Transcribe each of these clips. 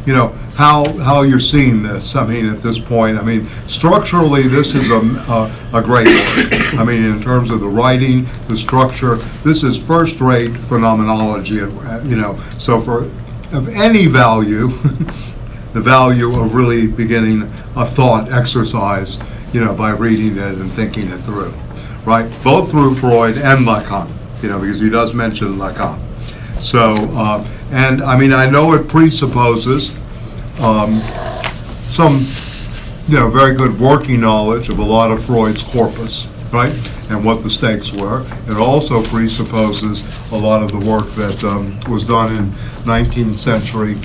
how you're seeing this. I mean, at this point, structurally, this is a great work. I mean, in terms of the writing, the structure, this is first-rate phenomenology. So of any value, the value of really beginning a thought exercise, by reading it and thinking it through, right? Both through Freud and Lacan, because he does mention Lacan. So, and I know it presupposes some, very good working knowledge of a lot of Freud's corpus, right? And what the stakes were. It also presupposes a lot of the work that was done in 19th century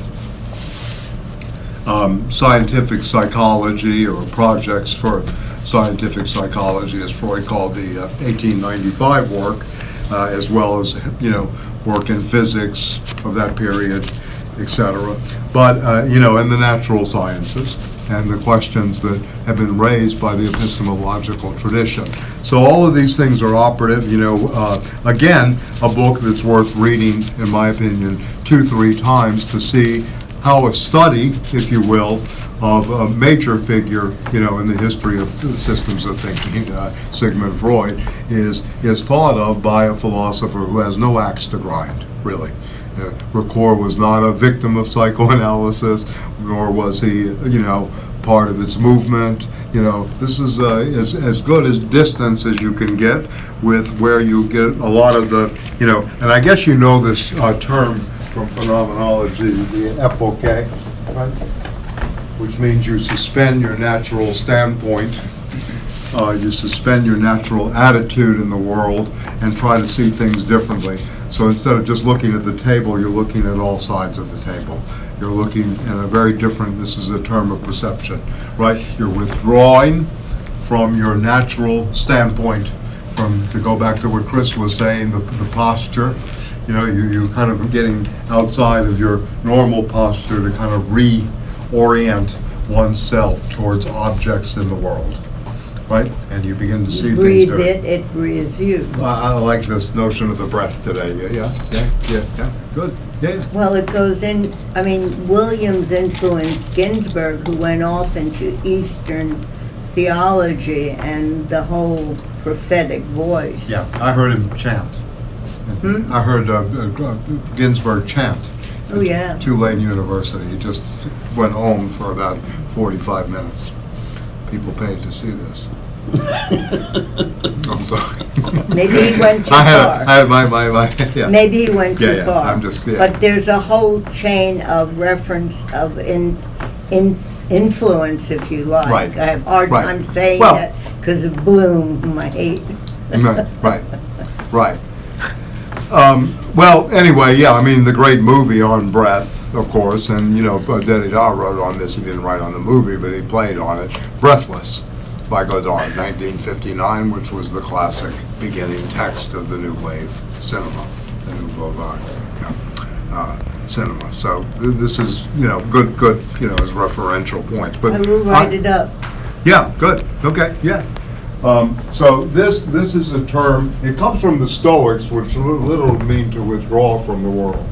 scientific psychology, or projects for scientific psychology, as Freud called the 1895 work, as well as, work in physics of that period, etc. But, in the natural sciences and the questions that have been raised by the epistemological tradition. So all of these things are operative. Again, a book that's worth reading, in my opinion, 2-3 times to see how a study, if you will, of a major figure, in the history of systems of thinking, Sigmund Freud, is thought of by a philosopher who has no axe to grind, really. Ricouer was not a victim of psychoanalysis, nor was he, part of its movement. This is as good as distance as you can get with where you get a lot of the, and I guess this term from phenomenology, the epoche, right? Which means you suspend your natural standpoint, you suspend your natural attitude in the world and try to see things differently. So instead of just looking at the table, you're looking at all sides of the table. You're looking in a very different, this is a term of perception, right? You're withdrawing from your natural standpoint, to go back to what Chris was saying, the posture. You kind of getting outside of your normal posture to kind of reorient oneself towards objects in the world, right? And you begin to see things breathe different. it breathes you. I like this notion of the breath today. Yeah. Good. Yeah. Well, it goes in, Williams influenced Ginsberg, who went off into Eastern theology and the whole prophetic voice. Yeah, I heard him chant. I heard Ginsberg chant Oh, yeah. at Tulane University. He just went home for about 45 minutes. People paid to see this. I'm sorry. Maybe he went too I far. had my yeah. Maybe he went too far. I'm just, But there's a whole chain of reference of influence, if you like. Right. I have a hard Right. time saying Well- that because of Bloom, whom I hate. Right. Well, anyway, the great movie on breath, of course, and, Derrida wrote on this. He didn't write on the movie, but he played on it. Breathless by Godard, 1959, which was the classic beginning text of the New Wave cinema, the Nouveau Vague cinema. So this is, good, as referential points. But I will write it up. Yeah, good. Okay, yeah. So this is a term, it comes from the Stoics, which literally mean to withdraw from the world,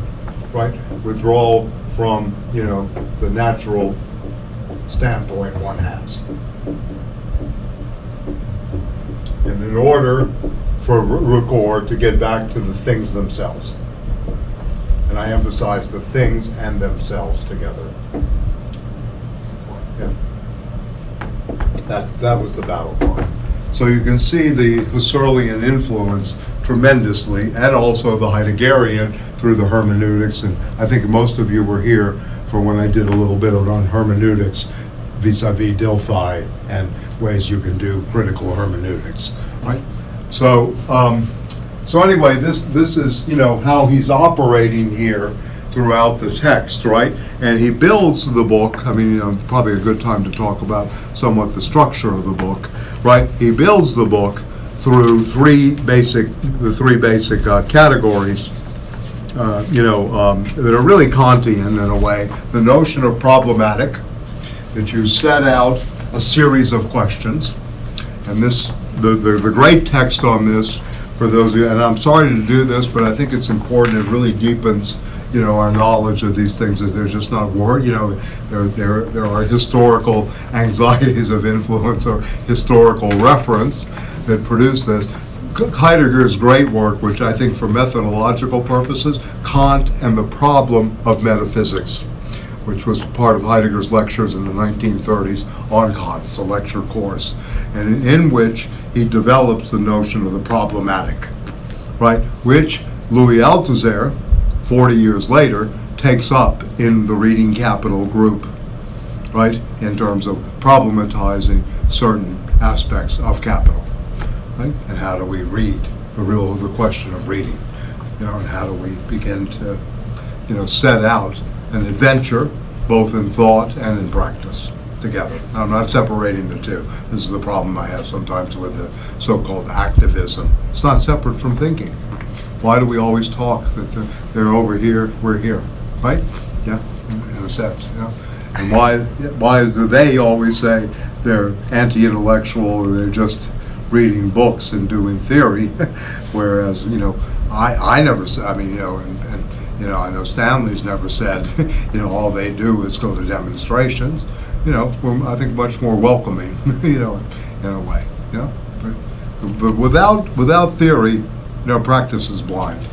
right? Withdraw from, the natural standpoint one has. And in order for Ricouer to get back to the things themselves. And I emphasize the things and themselves together. Yeah. That was the battle cry. So you can see the Husserlian influence tremendously, and also the Heideggerian through the hermeneutics. And I think most of you were here for when I did a little bit on hermeneutics vis-a-vis Delphi and ways you can do critical hermeneutics, right? So anyway, this is how he's operating here throughout the text, right? And he builds the book. Probably a good time to talk about somewhat the structure of the book, right? He builds the book through the three basic categories, that are really Kantian in a way. The notion of problematic, that you set out a series of questions, and the great text on this, for those of you, and I'm sorry to do this, but I think it's important, it really deepens our knowledge of these things, that they're just not there are historical anxieties of influence or historical reference that produce this. Heidegger's great work, which I think for methodological purposes, Kant and the Problem of Metaphysics, which was part of Heidegger's lectures in the 1930s on Kant. It's a lecture course, and in which he develops the notion of the problematic, right? Which Louis Althusser, 40 years later, takes up in the Reading Capital group, right? In terms of problematizing certain aspects of capital. Right? And how do we read? The question of reading, and how do we begin to, set out an adventure, both in thought and in practice, together. Now, I'm not separating the two. This is the problem I have sometimes with the so-called activism. It's not separate from thinking. Why do we always talk that they're over here, we're here, right? Yeah, in a sense, And why do they always say they're anti-intellectual, or they're just reading books and doing theory, whereas I never said. I mean, I know Stanley's never said all they do is go to demonstrations. We're, I think, much more welcoming, in a way. But without theory, practice is blind.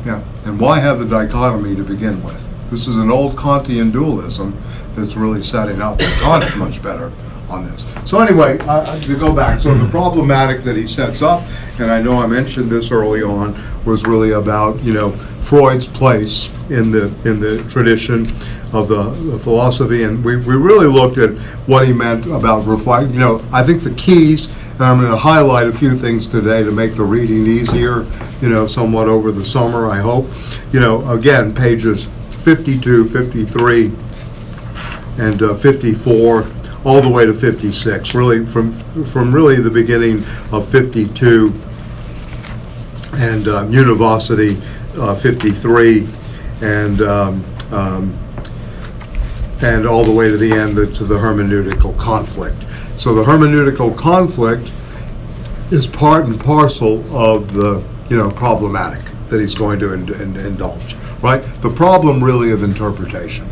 Yeah, and why have the dichotomy to begin with? This is an old Kantian dualism that's really setting up. Kant's much better on this. So anyway, to go back, so the problematic that he sets up, and I know I mentioned this early on, was really about Freud's place in the tradition of the philosophy, and we really looked at what he meant about reflect. I think the keys, and I'm going to highlight a few things today to make the reading easier, somewhat over the summer, I hope. Again, pages 52, 53, and 54. All the way to 56, really from really the beginning of 52 and Univocity 53, and all the way to the end to the hermeneutical conflict. So the hermeneutical conflict is part and parcel of the problematic that he's going to indulge, right? The problem really of interpretation.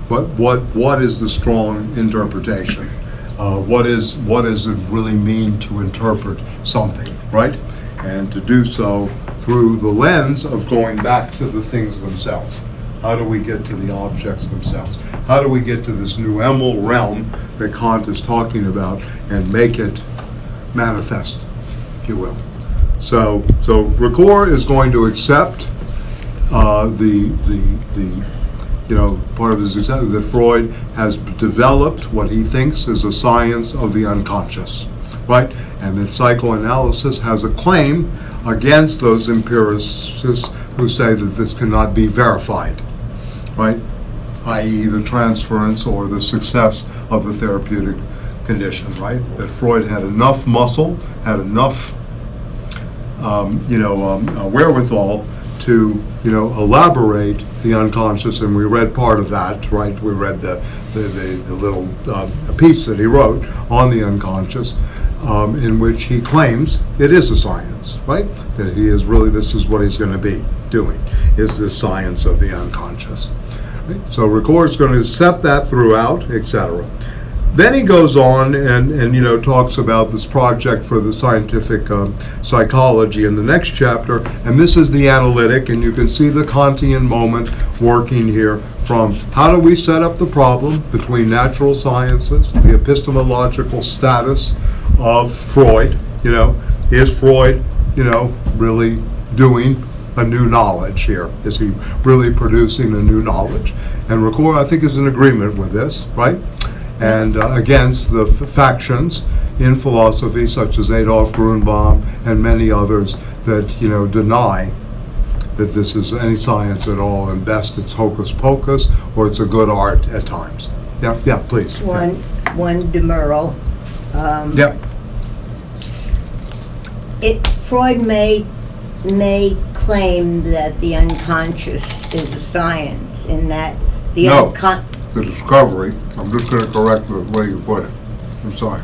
What is the strong interpretation? What does it really mean to interpret something, right? And to do so through the lens of going back to the things themselves. How do we get to the objects themselves? How do we get to this noumenal realm that Kant is talking about and make it manifest, if you will? So Ricouer is going to accept part of his example that Freud has developed what he thinks is a science of the unconscious, right? And that psychoanalysis has a claim against those empiricists who say that this cannot be verified, right? I.e. the transference or the success of the therapeutic condition, right? That Freud had enough muscle, had enough, wherewithal to elaborate the unconscious, and we read part of that, right? We read the little piece that he wrote on the unconscious, in which he claims it is a science, right? That he is really, this is what he's going to be doing, is the science of the unconscious. Right? So Ricouer is going to accept that throughout, etc. Then he goes on and talks about this project for the scientific psychology in the next chapter, and this is the analytic, and you can see the Kantian moment working here from how do we set up the problem between natural sciences, the epistemological status of Freud, is Freud, really doing a new knowledge here? Is he really producing a new knowledge? And Ricouer, I think, is in agreement with this, right? And against the factions in philosophy, such as Adolf Grunbaum and many others, that deny that this is any science at all, and best it's hocus pocus, or it's a good art at times. Yeah, please. One demurral. Freud may claim that the unconscious is a science, in that the discovery, I'm just going to correct the way you put it. I'm sorry.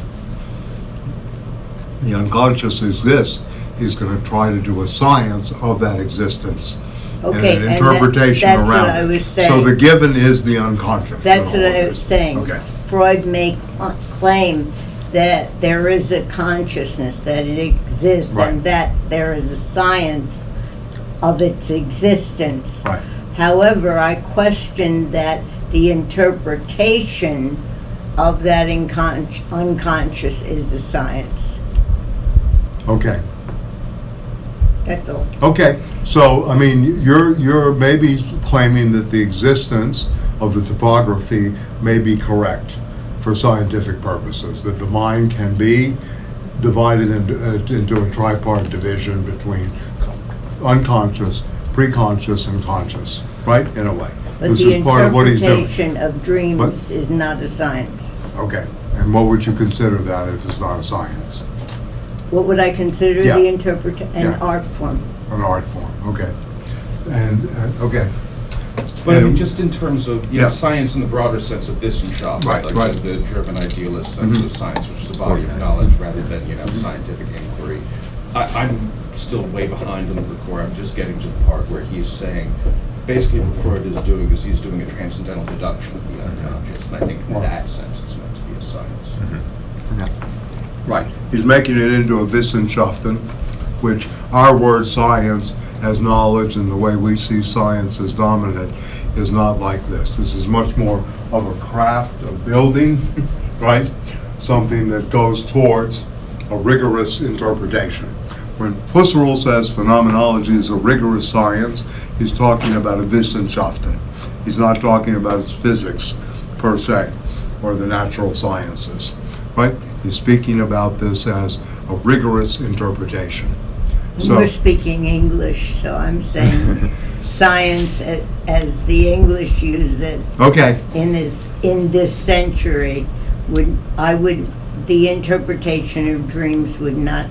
The unconscious is this. He's going to try to do a science of that existence, Okay, and an and interpretation that's around what I it. was So saying. the given is the unconscious. That's in what all I of was this. saying. Okay. Freud may claim that there is a consciousness, that it exists, Right. and that there is a science of its existence. Right. However, I question that the interpretation of that unconscious is a science. Okay. That's all. Okay, so, I mean, you're maybe claiming that the existence of the topography may be correct for scientific purposes, that the mind can be divided into a tripart division between unconscious, preconscious, and conscious, right, in a way. But This the is part of what he's doing. interpretation of dreams But- is not a science. Okay, and what would you consider that if it's not a science? What would I consider Yeah. the interpretation? An Yeah. art form. An art form, okay. And, okay. But I mean, And- just in terms of, Yeah. science in the broader sense of Wissenschaft, Right, like right. the German idealist sense Mhm. of science, which is a body of knowledge rather than, scientific inquiry. I'm still way behind on the Ricouer. I'm just getting to the part where he's saying, basically what Freud is doing is he's doing a transcendental deduction of the unconscious, and I think in that sense it's meant to be a science. Right, he's making it into a Wissenschaften, which our word science as knowledge and the way we see science as dominant is not like this. This is much more of a craft of building, right? Something that goes towards a rigorous interpretation. When Husserl says phenomenology is a rigorous science, he's talking about a Wissenschaften. He's not talking about its physics per se, or the natural sciences, right? He's speaking about this as a rigorous interpretation. So, We're speaking English, so I'm saying science as the English use it okay, in this century the interpretation of dreams would not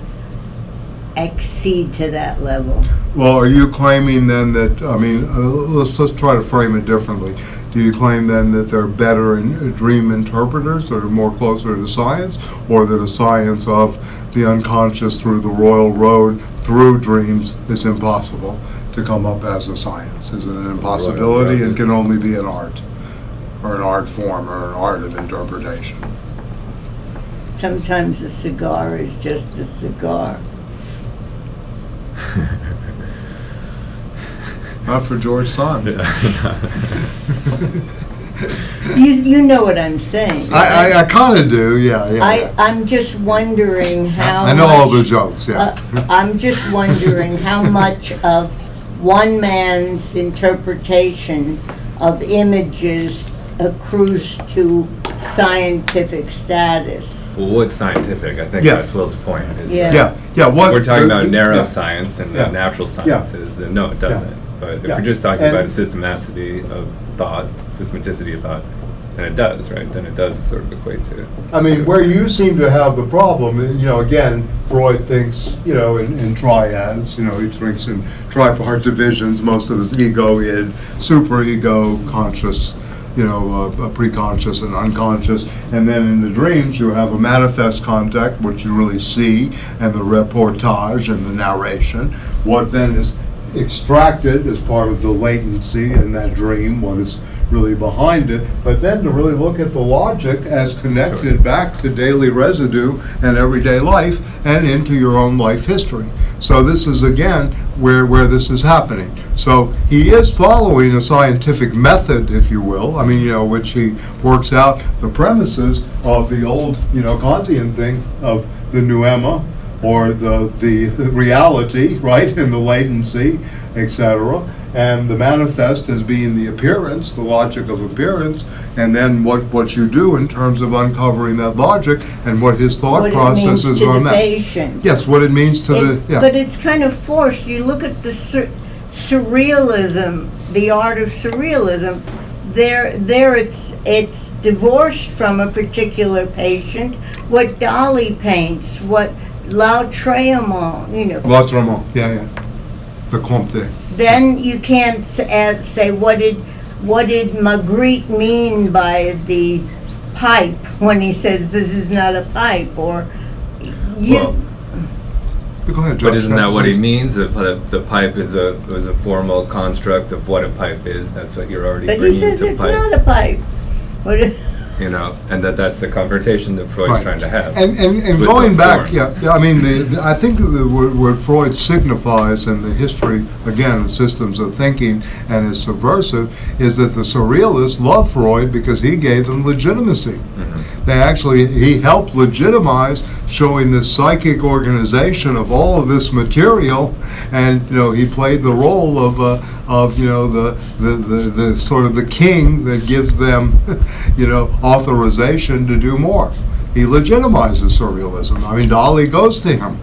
exceed to that level. well, are you claiming then that, I mean, let's try to frame it differently. Do you claim then that they're better dream interpreters, that are more closer to science, or that a science of the unconscious through the royal road through dreams is impossible to come up as a science? Is it an impossibility and can only be an art, or an art form, or an art of interpretation? Sometimes a cigar is just a cigar. Not for George Sand. You know what I'm saying. I kind of do, yeah. I'm just wondering how I know all the much- jokes, yeah. I'm just wondering how much of one man's interpretation of images accrues to scientific status. Well, what's scientific? I think Yeah. that's Will's point. Is Yeah. that Yeah, what? If we're talking about narrow yeah. science and Yeah. the natural sciences, then no, it doesn't. But if Yeah. we're just talking And- about a systematicity of thought, systematicity of thought, then it does, right? Then it does sort of equate to. I mean, where you seem to have the problem, again, Freud thinks, in triads, he thinks in tripart divisions, most of his ego, id, superego, conscious, preconscious and unconscious. And then in the dreams, you have a manifest contact, which you really see, and the reportage and the narration. What then is extracted as part of the latency in that dream, what is really behind it, but then to really look at the logic as connected back to daily residue and everyday life and into your own life history. So this is again where this is happening. So he is following a scientific method, if you will, which he works out the premises of the old, Kantian thing of the pneuma, or the reality, right, and the latency, etc., and the manifest as being the appearance, the logic of appearance, and then what you do in terms of uncovering that logic and what his thought process is on that. What it means to the patient. Yes, what it means to But it's kind of forced. You look at the surrealism, the art of surrealism. There it's divorced from a particular patient. What Dali paints, what Lautréamont, L'autrement, yeah. The Comte. Then you can't say what did Magritte mean by the pipe when he says this is not a pipe, or you. Well, Go ahead, Josh. But isn't that what he Please. means? The pipe is a formal construct of what a pipe is. That's what you're already But he bringing says to it's pipe. not a pipe. What is, You know, and that's the confrontation that Freud's Right. trying to have. And with going those back, forms. I mean, I think what Freud signifies in the history, again, of systems of thinking and is subversive, is that the Surrealists loved Freud because he gave them legitimacy. He helped legitimize showing this psychic organization of all of this material, and he played the role of the sort of the king that gives them authorization to do more. He legitimizes surrealism. I mean, Dali goes to him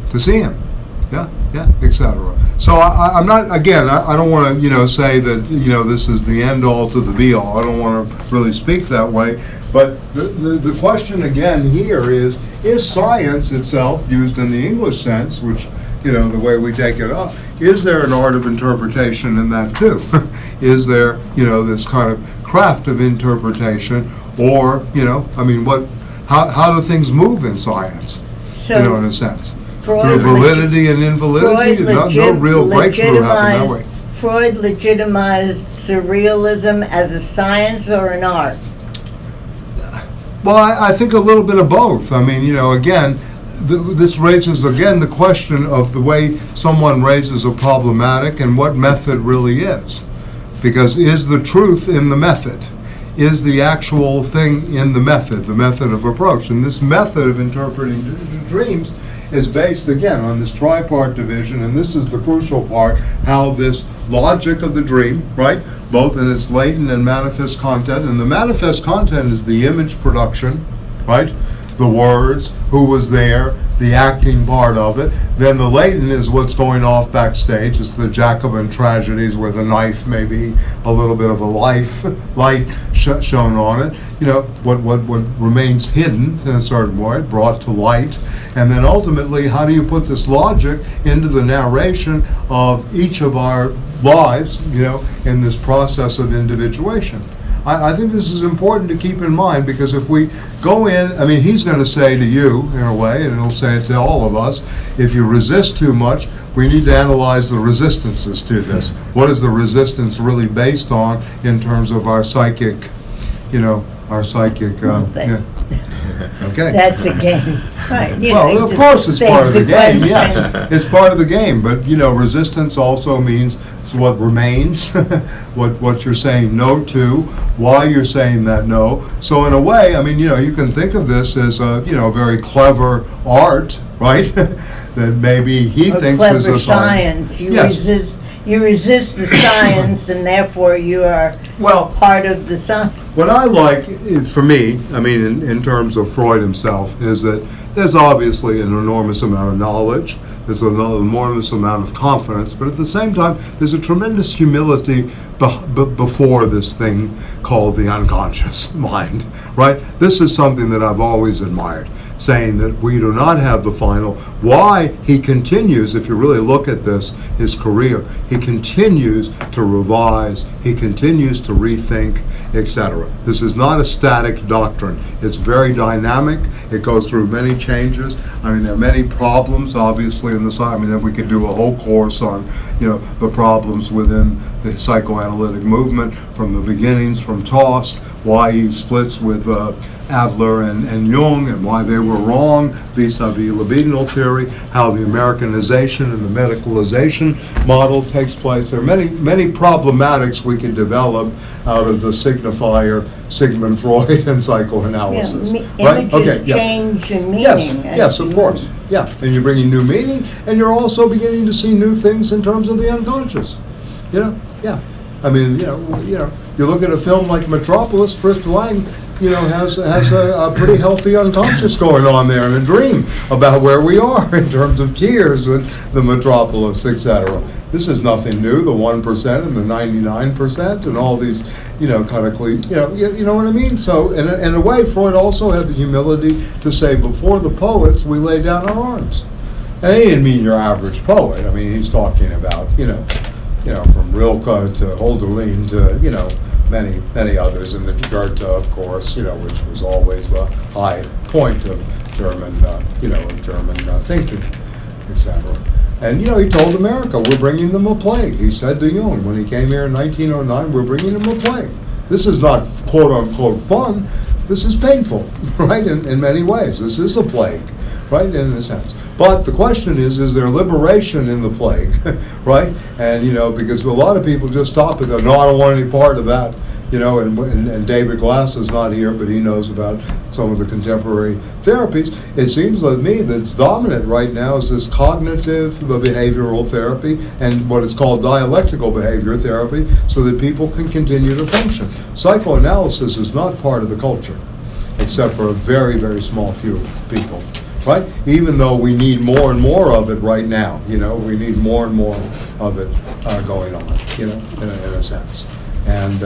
to see him, etc. So I'm not, again, I don't want to say that this is the end all to the be all. I don't want to really speak that way. But the question again here is science itself, used in the English sense, which the way we take it up, is there an art of interpretation in that too? Is there this kind of craft of interpretation, or how do things move in science? So in a sense, Freud through validity and invalidity. No real breakthrough happened that way. Freud legitimized surrealism as a science or an art? Well, I think a little bit of both. I mean, again, this raises again the question of the way someone raises a problematic and what method really is. Because is the truth in the method? Is the actual thing in the method of approach? And this method of interpreting dreams is based, again, on this tripart division, and this is the crucial part, how this logic of the dream, right, both in its latent and manifest content, and the manifest content is the image production, right, the words, who was there, the acting part of it. Then the latent is what's going off backstage. It's the Jacobin tragedies where the knife may be a little bit of a light shown on it. What remains hidden in a certain way, brought to light. And then ultimately, how do you put this logic into the narration of each of our lives, in this process of individuation? I think this is important to keep in mind, because if we go in, I mean, he's going to say to you, in a way, and he'll say it to all of us, if you resist too much, we need to analyze the resistances to this. What is the resistance really based on in terms of our psychic, Okay. That's a game, right? Well, of course it's part of the game, question. yes. It's part of the game, but, resistance also means it's what remains, what you're saying no to, why you're saying that no. So in a way, I mean, you can think of this as a, very clever art, right? That maybe he thinks is a science. Yes. You resist the science, and therefore you are part of the science. What I like, for me, I mean, in terms of Freud himself, is that there's obviously an enormous amount of knowledge, there's an enormous amount of confidence, but at the same time, there's a tremendous humility before this thing called the unconscious mind, right? This is something that I've always admired, saying that we do not have the final. Why he continues, if you really look at this, his career, he continues to revise, he continues to rethink, etc. This is not a static doctrine. It's very dynamic. It goes through many changes. I mean, there are many problems, obviously, in the side. I mean, we could do a whole course on, the problems within the psychoanalytic movement from the beginnings, from Tosk, why he splits with Adler and Jung, and why they were wrong vis-a-vis libidinal theory, how the Americanization and the medicalization model takes place. There are many problematics we could develop out of the signifier Sigmund Freud and psychoanalysis. Images change in meaning. Yes, of course. Yeah, and you're bringing new meaning, and you're also beginning to see new things in terms of the unconscious. I mean, you look at a film like Metropolis, Fritz Lang, has a pretty healthy unconscious going on there, and a dream about where we are in terms of tears and the Metropolis, etc. This is nothing new, the 1% and the 99% and all these, kind of, you know what I mean? So, in a way, Freud also had the humility to say, before the poets, we lay down our arms. And he didn't mean your average poet. I mean, he's talking about, from Rilke to Hölderlin to, many others, and the Goethe, of course, which was always the high point of German, German thinking. etc. And, he told America, we're bringing them a plague. He said to Jung, when he came here in 1909, we're bringing them a plague. This is not quote-unquote fun. This is painful, right, in many ways. This is a plague, right, in a sense. But the question is there liberation in the plague, right? And, because a lot of people just stop at that, no, I don't want any part of that. And David Glass is not here, but he knows about some of the contemporary therapies. It seems to me that's dominant right now is this cognitive behavioral therapy and what is called dialectical behavior therapy, so that people can continue to function. Psychoanalysis is not part of the culture, except for a very, very small few people, right? Even though we need more and more of it right now, we need more and more of it going on, in a sense. And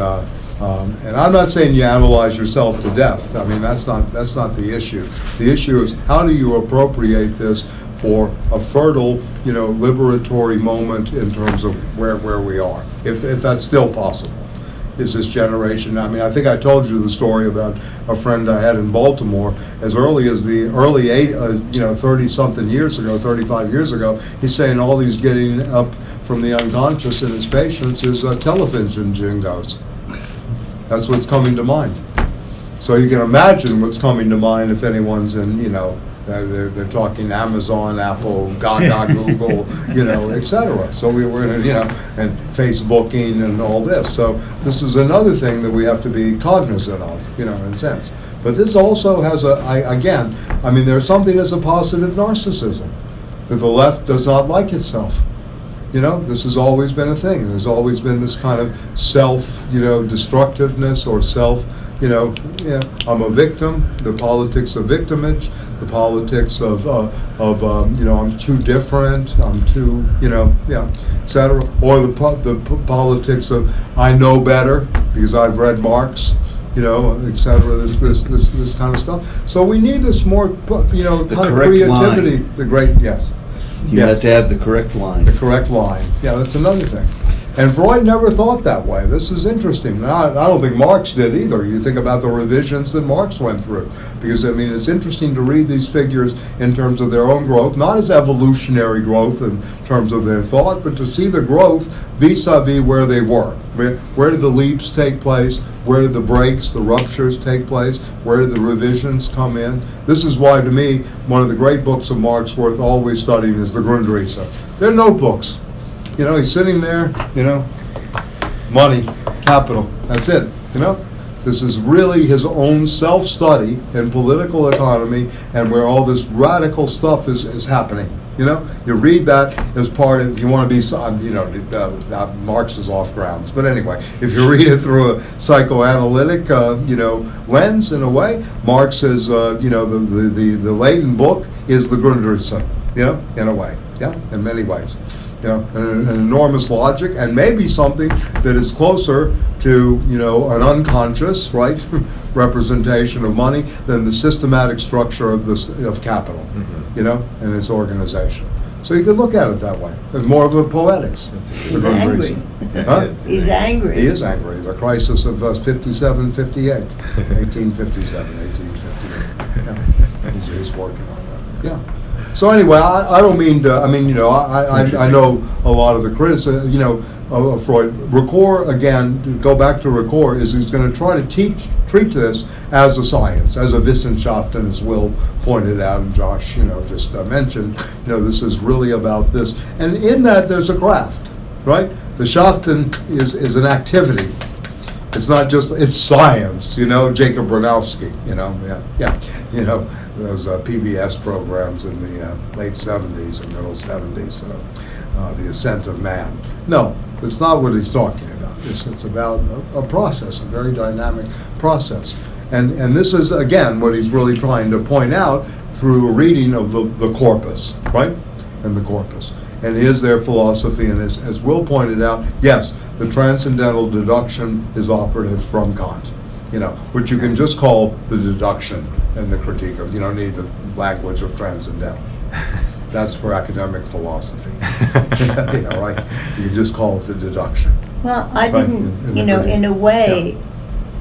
I'm not saying you analyze yourself to death. I mean, that's not the issue. The issue is how do you appropriate this for a fertile, liberatory moment in terms of where we are, if that's still possible. Is this generation? I mean, I think I told you the story about a friend I had in Baltimore. As early as the early 30-something years ago, 35 years ago, he's saying all he's getting up from the unconscious in his patients is television jingles. That's what's coming to mind. So you can imagine what's coming to mind if anyone's in, they're talking Amazon, Apple, Gaga, Google, et cetera. So we're in, and Facebooking and all this. So this is another thing that we have to be cognizant of, in a sense. But this also has there's something as a positive narcissism, that the left does not like itself. This has always been a thing. There's always been this kind of self, destructiveness or self, I'm a victim, the politics of victimage, the politics of I'm too different, I'm too, et cetera. Or the politics of I know better because I've read Marx, et cetera, this kind of stuff. So we need this more, kind of creativity. Line. The great, yes. You have to have the correct line. The correct line. Yeah, that's another thing. And Freud never thought that way. This is interesting. I don't think Marx did either. You think about the revisions that Marx went through. Because, it's interesting to read these figures in terms of their own growth, not as evolutionary growth in terms of their thought, but to see the growth vis-a-vis where they were. Where did the leaps take place? Where did the breaks, the ruptures take place? Where did the revisions come in? This is why, to me, one of the great books of Marx worth always studying is the Grundrisse. They're notebooks. He's sitting there, money, capital, that's it, This is really his own self-study in political economy and where all this radical stuff is happening. You read that as part of, if you want to be, Marx is off grounds. But anyway, if you read it through a psychoanalytic, lens in a way, Marx is, the latent book is the Grundrisse, in a way, in many ways. An enormous logic, and maybe something that is closer to, an unconscious, right, representation of money than the systematic structure of capital, and its organization. So you could look at it that way. It's more of a poetics. He's angry. Huh? He's angry. He is angry. The crisis of 57, 58, 1857, 1858. Yeah. He's working on that. Yeah. So anyway, I don't mean to, I know a lot of the criticism, of Freud. Ricouer, again, to go back to Ricouer, is he's going to try to treat this as a science, as a Wissenschaften, as Will pointed out and Josh, just mentioned. This is really about this. And in that, there's a craft, right? The Schaften is an activity. It's not just, it's science, Jacob Bronowski, those PBS programs in the late 70s or middle 70s, The Ascent of Man. No, it's not what he's talking about. It's about a process, a very dynamic process. And this is, again, what he's really trying to point out through a reading of the corpus, right? And the corpus. And is there philosophy? And as Will pointed out, yes, the transcendental deduction is operative from Kant, which you can just call the deduction and the critique of, you don't need the language of transcendental. That's for academic philosophy, right? You can just call it the deduction. Well, I Right, didn't, in the in a way,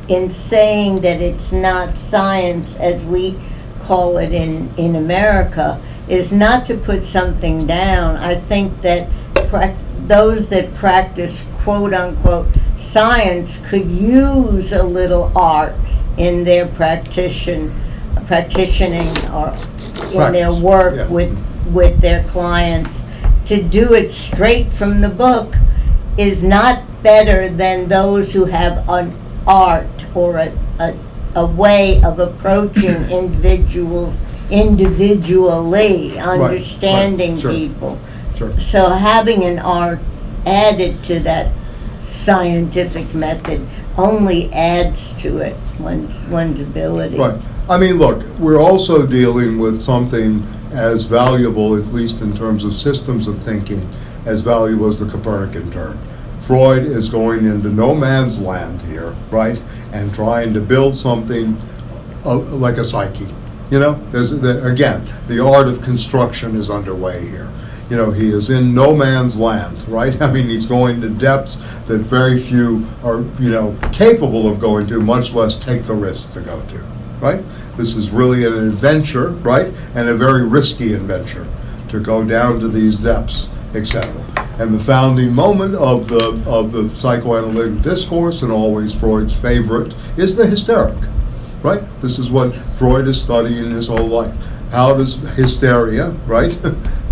in saying that it's not science as we call it in America, is not to put something down. I think that those that practice quote-unquote science could use a little art in their practicing or in their work Yeah. with their clients. To do it straight from the book is not better than those who have an art or a way of approaching individually, understanding sure. people. Sure. So having an art added to that scientific method only adds to it, one's ability. Right. I mean, look, we're also dealing with something as valuable, at least in terms of systems of thinking, as valuable as the Copernican turn. Freud is going into no man's land here, right, and trying to build something like a psyche. You know, again, the art of construction is underway here. You know, he is in no man's land, right? I mean, he's going to depths that very few are, you know, capable of going to, much less take the risk to go to, right? This is really an adventure, right? And a very risky adventure to go down to these depths, etc. And the founding moment of the psychoanalytic discourse, and always Freud's favorite, is the hysteric, right? This is what Freud is studying his whole life. How does hysteria, right,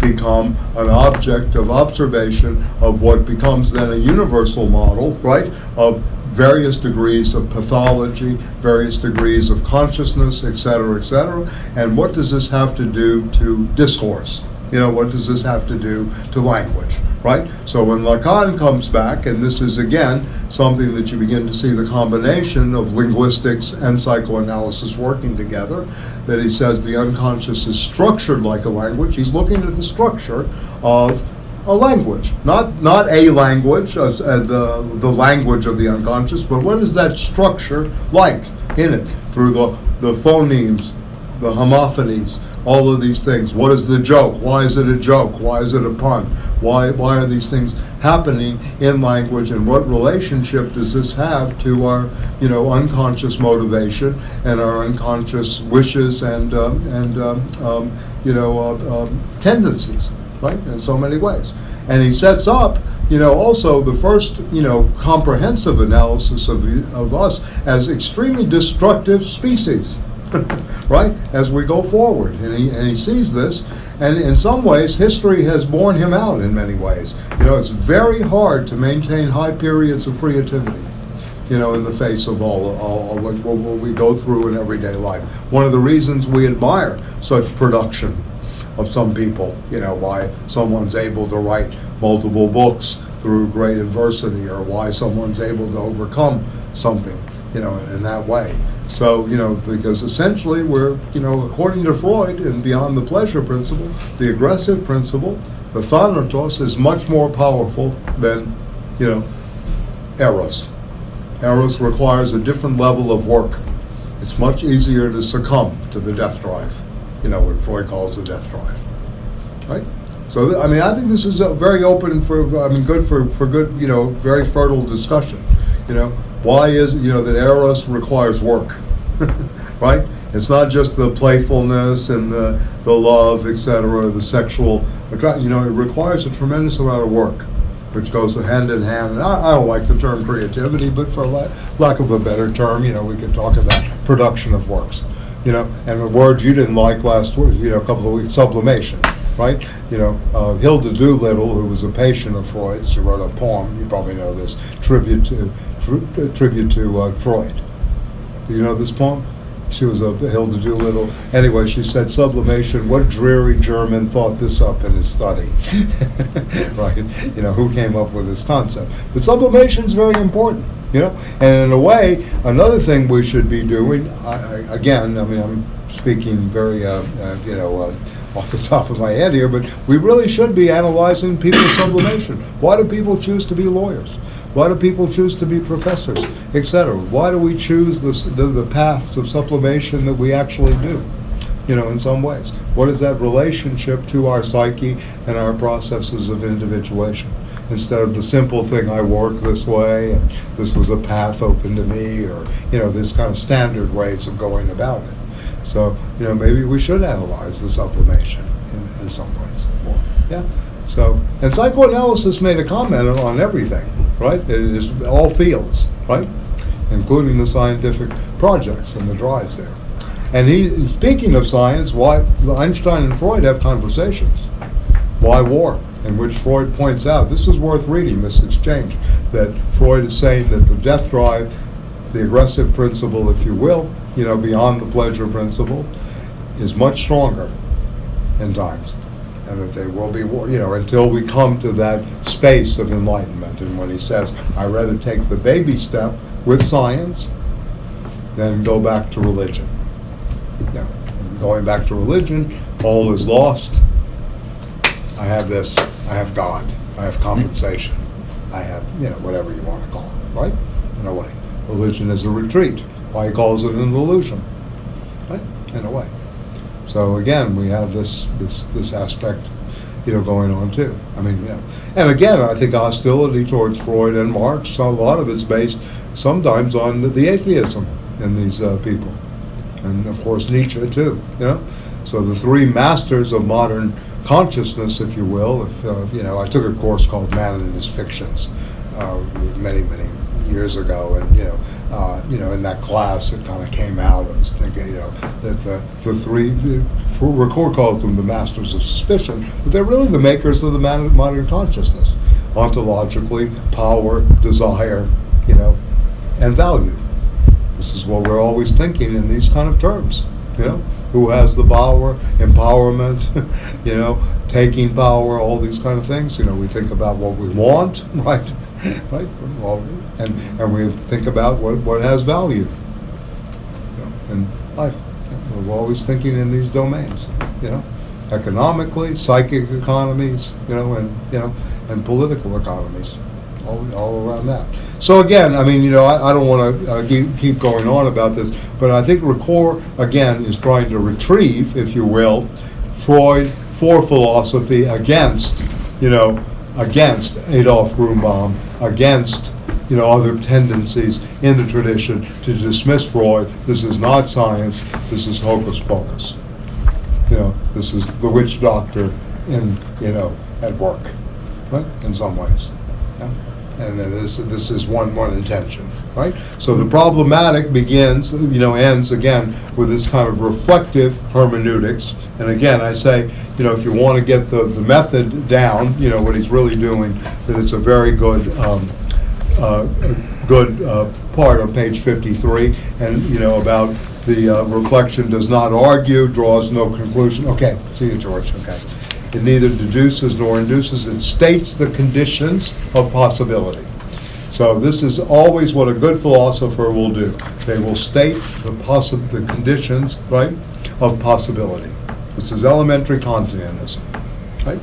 become an object of observation of what becomes then a universal model, right, of various degrees of pathology, various degrees of consciousness, et cetera, and what does this have to do to discourse? You know, what does this have to do to language, right? So when Lacan comes back, and this is again something that you begin to see the combination of linguistics and psychoanalysis working together, that he says the unconscious is structured like a language. He's looking at the structure of a language, not a language, the language of the unconscious, but what is that structure like in it through the phonemes, the homophonies, all of these things. What is the joke? Why is it a joke? Why is it a pun? Why are these things happening in language, and what relationship does this have to our, you know, unconscious motivation and our unconscious wishes and tendencies, right? In so many ways. And he sets up, you know, also the first, you know, comprehensive analysis of us as extremely destructive species. Right, as we go forward, and he sees this, and in some ways history has borne him out in many ways. You know, it's very hard to maintain high periods of creativity, you know, in the face of all what we go through in everyday life. One of the reasons we admire such production of some people, you know, why someone's able to write multiple books through great adversity, or why someone's able to overcome something, you know, in that way. So, you know, because essentially we're, you know, according to Freud and beyond the pleasure principle, the aggressive principle, the thanatos, is much more powerful than, you know, eros. Eros requires a different level of work. It's much easier to succumb to the death drive, you know, what Freud calls the death drive, right? So, I mean, I think this is very open good for good, you know, very fertile discussion, you know. Why is, you know, that eros requires work, right? It's not just the playfulness and the love, etc., the sexual, you know, it requires a tremendous amount of work, which goes hand in hand. And I don't like the term creativity, but for lack of a better term, you know, we can talk about production of works, you know, and the word you didn't like last week, you know, a couple of weeks, sublimation, right? You know, Hilda Doolittle, who was a patient of Freud's, she wrote a poem, you probably know this, tribute to Freud. Do you know this poem? She was a Hilda Doolittle. Anyway, she said, sublimation, what dreary German thought this up in his study? Right? You know, who came up with this concept? But sublimation is very important, you know? And in a way, another thing we should be doing, again, I mean, I'm speaking very, you know, off the top of my head here, but we really should be analyzing people's sublimation. Why do people choose to be lawyers? Why do people choose to be professors, etc.? Why do we choose the paths of sublimation that we actually do, you know, in some ways? What is that relationship to our psyche and our processes of individuation? Instead of the simple thing, I work this way, and this was a path open to me, or, you know, this kind of standard ways of going about it. So, you know, maybe we should analyze the sublimation in some ways. More. Yeah. So, and psychoanalysis made a comment on everything, right? It is all fields, right? Including the scientific projects and the drives there. And speaking of science, why Einstein and Freud have conversations. Why war? In which Freud points out, this is worth reading, this exchange, that Freud is saying that the death drive, the aggressive principle, if you will, beyond the pleasure principle, is much stronger in times. And that there will be war, until we come to that space of enlightenment. And when he says, I'd rather take the baby step with science than go back to religion. Going back to religion, all is lost. I have this, I have God, I have compensation, I have, whatever you want to call it, right? In a way. Religion is a retreat. Why he calls it an illusion, right? In a way. So again, we have this aspect, going on too. I mean, and again, I think hostility towards Freud and Marx, a lot of it's based sometimes on the atheism in these people, and of course Nietzsche too. So the three masters of modern consciousness, if you will. I took a course called Man and His Fictions many years ago, and in that class it kind of came out. I was thinking, that the three, Ricouer calls them the masters of suspicion, but they're really the makers of the modern consciousness, ontologically, power, desire, and value. This is what we're always thinking in these kind of terms, Who has the power, empowerment, taking power, all these kind of things. We think about what we want, right? Right? Well, and we think about what has value in life. We're always thinking in these domains, economically, psychic economies, and political economies, all around that. So again, I don't want to keep going on about this, but I think Ricouer, again, is trying to retrieve, if you will, Freud for philosophy against Adolf Grunbaum, against, other tendencies in the tradition to dismiss Freud. This is not science, this is hocus pocus. This is the witch doctor at work, right, in some ways. Yeah? And then this is one intention, right? So the problematic begins, ends again with this kind of reflective hermeneutics. And again, I say, if you want to get the method down, what he's really doing, that it's a very good part on page 53, and about the reflection does not argue, draws no conclusion. Okay, see you, George. Okay. It neither deduces nor induces. It states the conditions of possibility. So this is always what a good philosopher will do. They will state the conditions, right, of possibility. This is elementary Kantianism, right?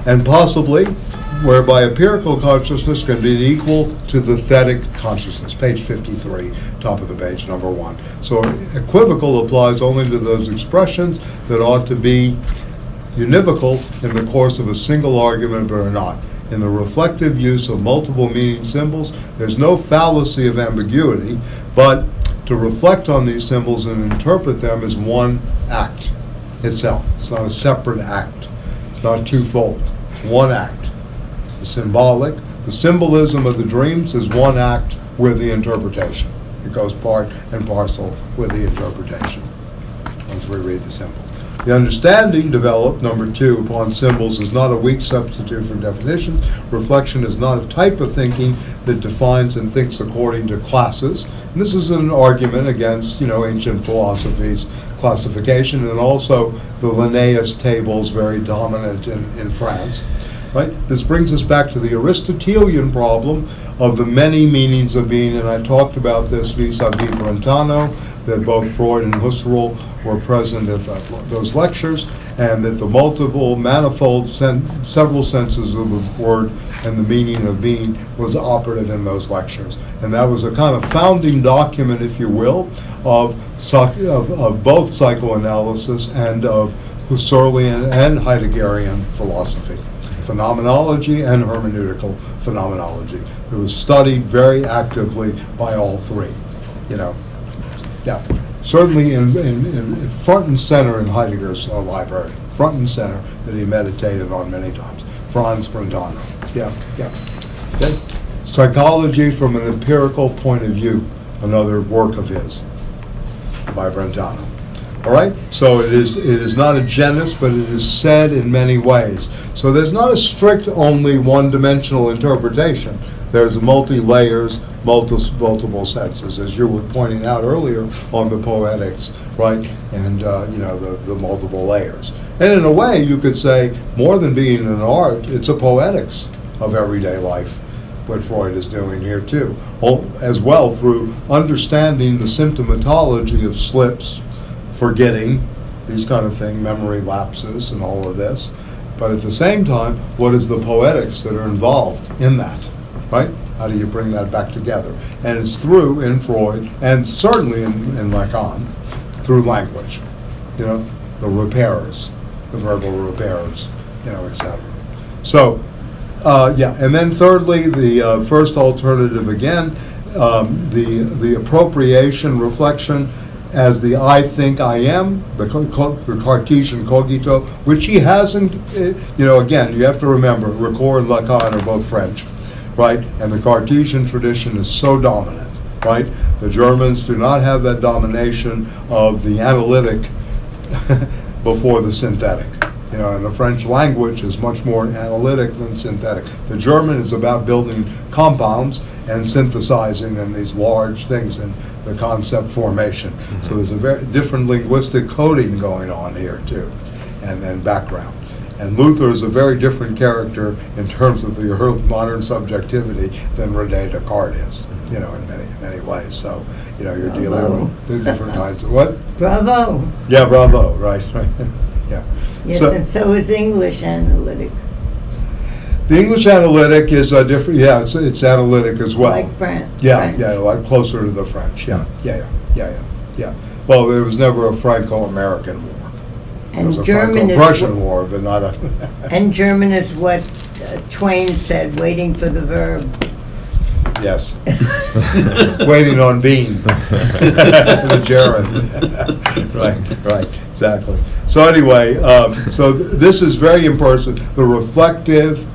And possibly, whereby empirical consciousness can be equal to the thetic consciousness. Page 53, top of the page, number 1. So equivocal applies only to those expressions that ought to be univocal in the course of a single argument but are not. In the reflective use of multiple meaning symbols, there's no fallacy of ambiguity, but to reflect on these symbols and interpret them is one act itself. It's not a separate act. It's not twofold. It's one act. The symbolic, the symbolism of the dreams is one act with the interpretation. It goes part and parcel with the interpretation once we read the symbols. The understanding developed, number 2, upon symbols is not a weak substitute for definition. Reflection is not a type of thinking that defines and thinks according to classes. And this is an argument against, ancient philosophy's classification, and also the Linnaeus tables, very dominant in France. Right? This brings us back to the Aristotelian problem of the many meanings of being, and I talked about this vis-a-vis Brentano, that both Freud and Husserl were present at those lectures, and that the multiple, manifold, several senses of the word and the meaning of being was operative in those lectures. And that was a kind of founding document, if you will, of both psychoanalysis and of Husserlian and Heideggerian philosophy. Phenomenology and hermeneutical phenomenology. It was studied very actively by all three, yeah. Certainly in front and center in Heidegger's library, front and center, that he meditated on many times. Franz Brentano, yeah. Okay. Psychology from an empirical point of view, another work of his by Brentano. All right, so it is not a genus, but it is said in many ways. So there's not a strict only one-dimensional interpretation. There's multi-layers, multiple senses, as you were pointing out earlier on the poetics, right? And the multiple layers. And in a way, you could say, more than being an art, it's a poetics of everyday life, what Freud is doing here too, as well through understanding the symptomatology of slips, forgetting, these kind of things, memory lapses and all of this. But at the same time, what is the poetics that are involved in that, right? How do you bring that back together? And it's through, in Freud, and certainly in Lacan, through language, the repairers, the verbal repairers, etc. So, and then thirdly, the first alternative again, the appropriation, reflection, as the I think I am, the Cartesian cogito, which he hasn't, again, you have to remember, Ricouer and Lacan are both French, right? And the Cartesian tradition is so dominant, right? The Germans do not have that domination of the analytic before the synthetic. And the French language is much more analytic than synthetic. The German is about building compounds and synthesizing in these large things and the concept formation. Mm-hmm. So there's a very different linguistic coding going on here too, and then background. And Luther is a very different character in terms of the modern subjectivity than René Descartes is, in many ways. So, you're dealing with the different kinds of what? Bravo. Yeah, bravo, right. Yeah. Yes, and so is English analytic. The English analytic is a different, it's analytic as well. Like French. Yeah, like closer to the French, yeah. Well, there was never a Franco-American war. There was a Franco-Prussian war, but not a... And German is what Twain said, waiting for the verb. Yes. Waiting on being. The gerund. Right, exactly. So anyway, this is very important, the reflective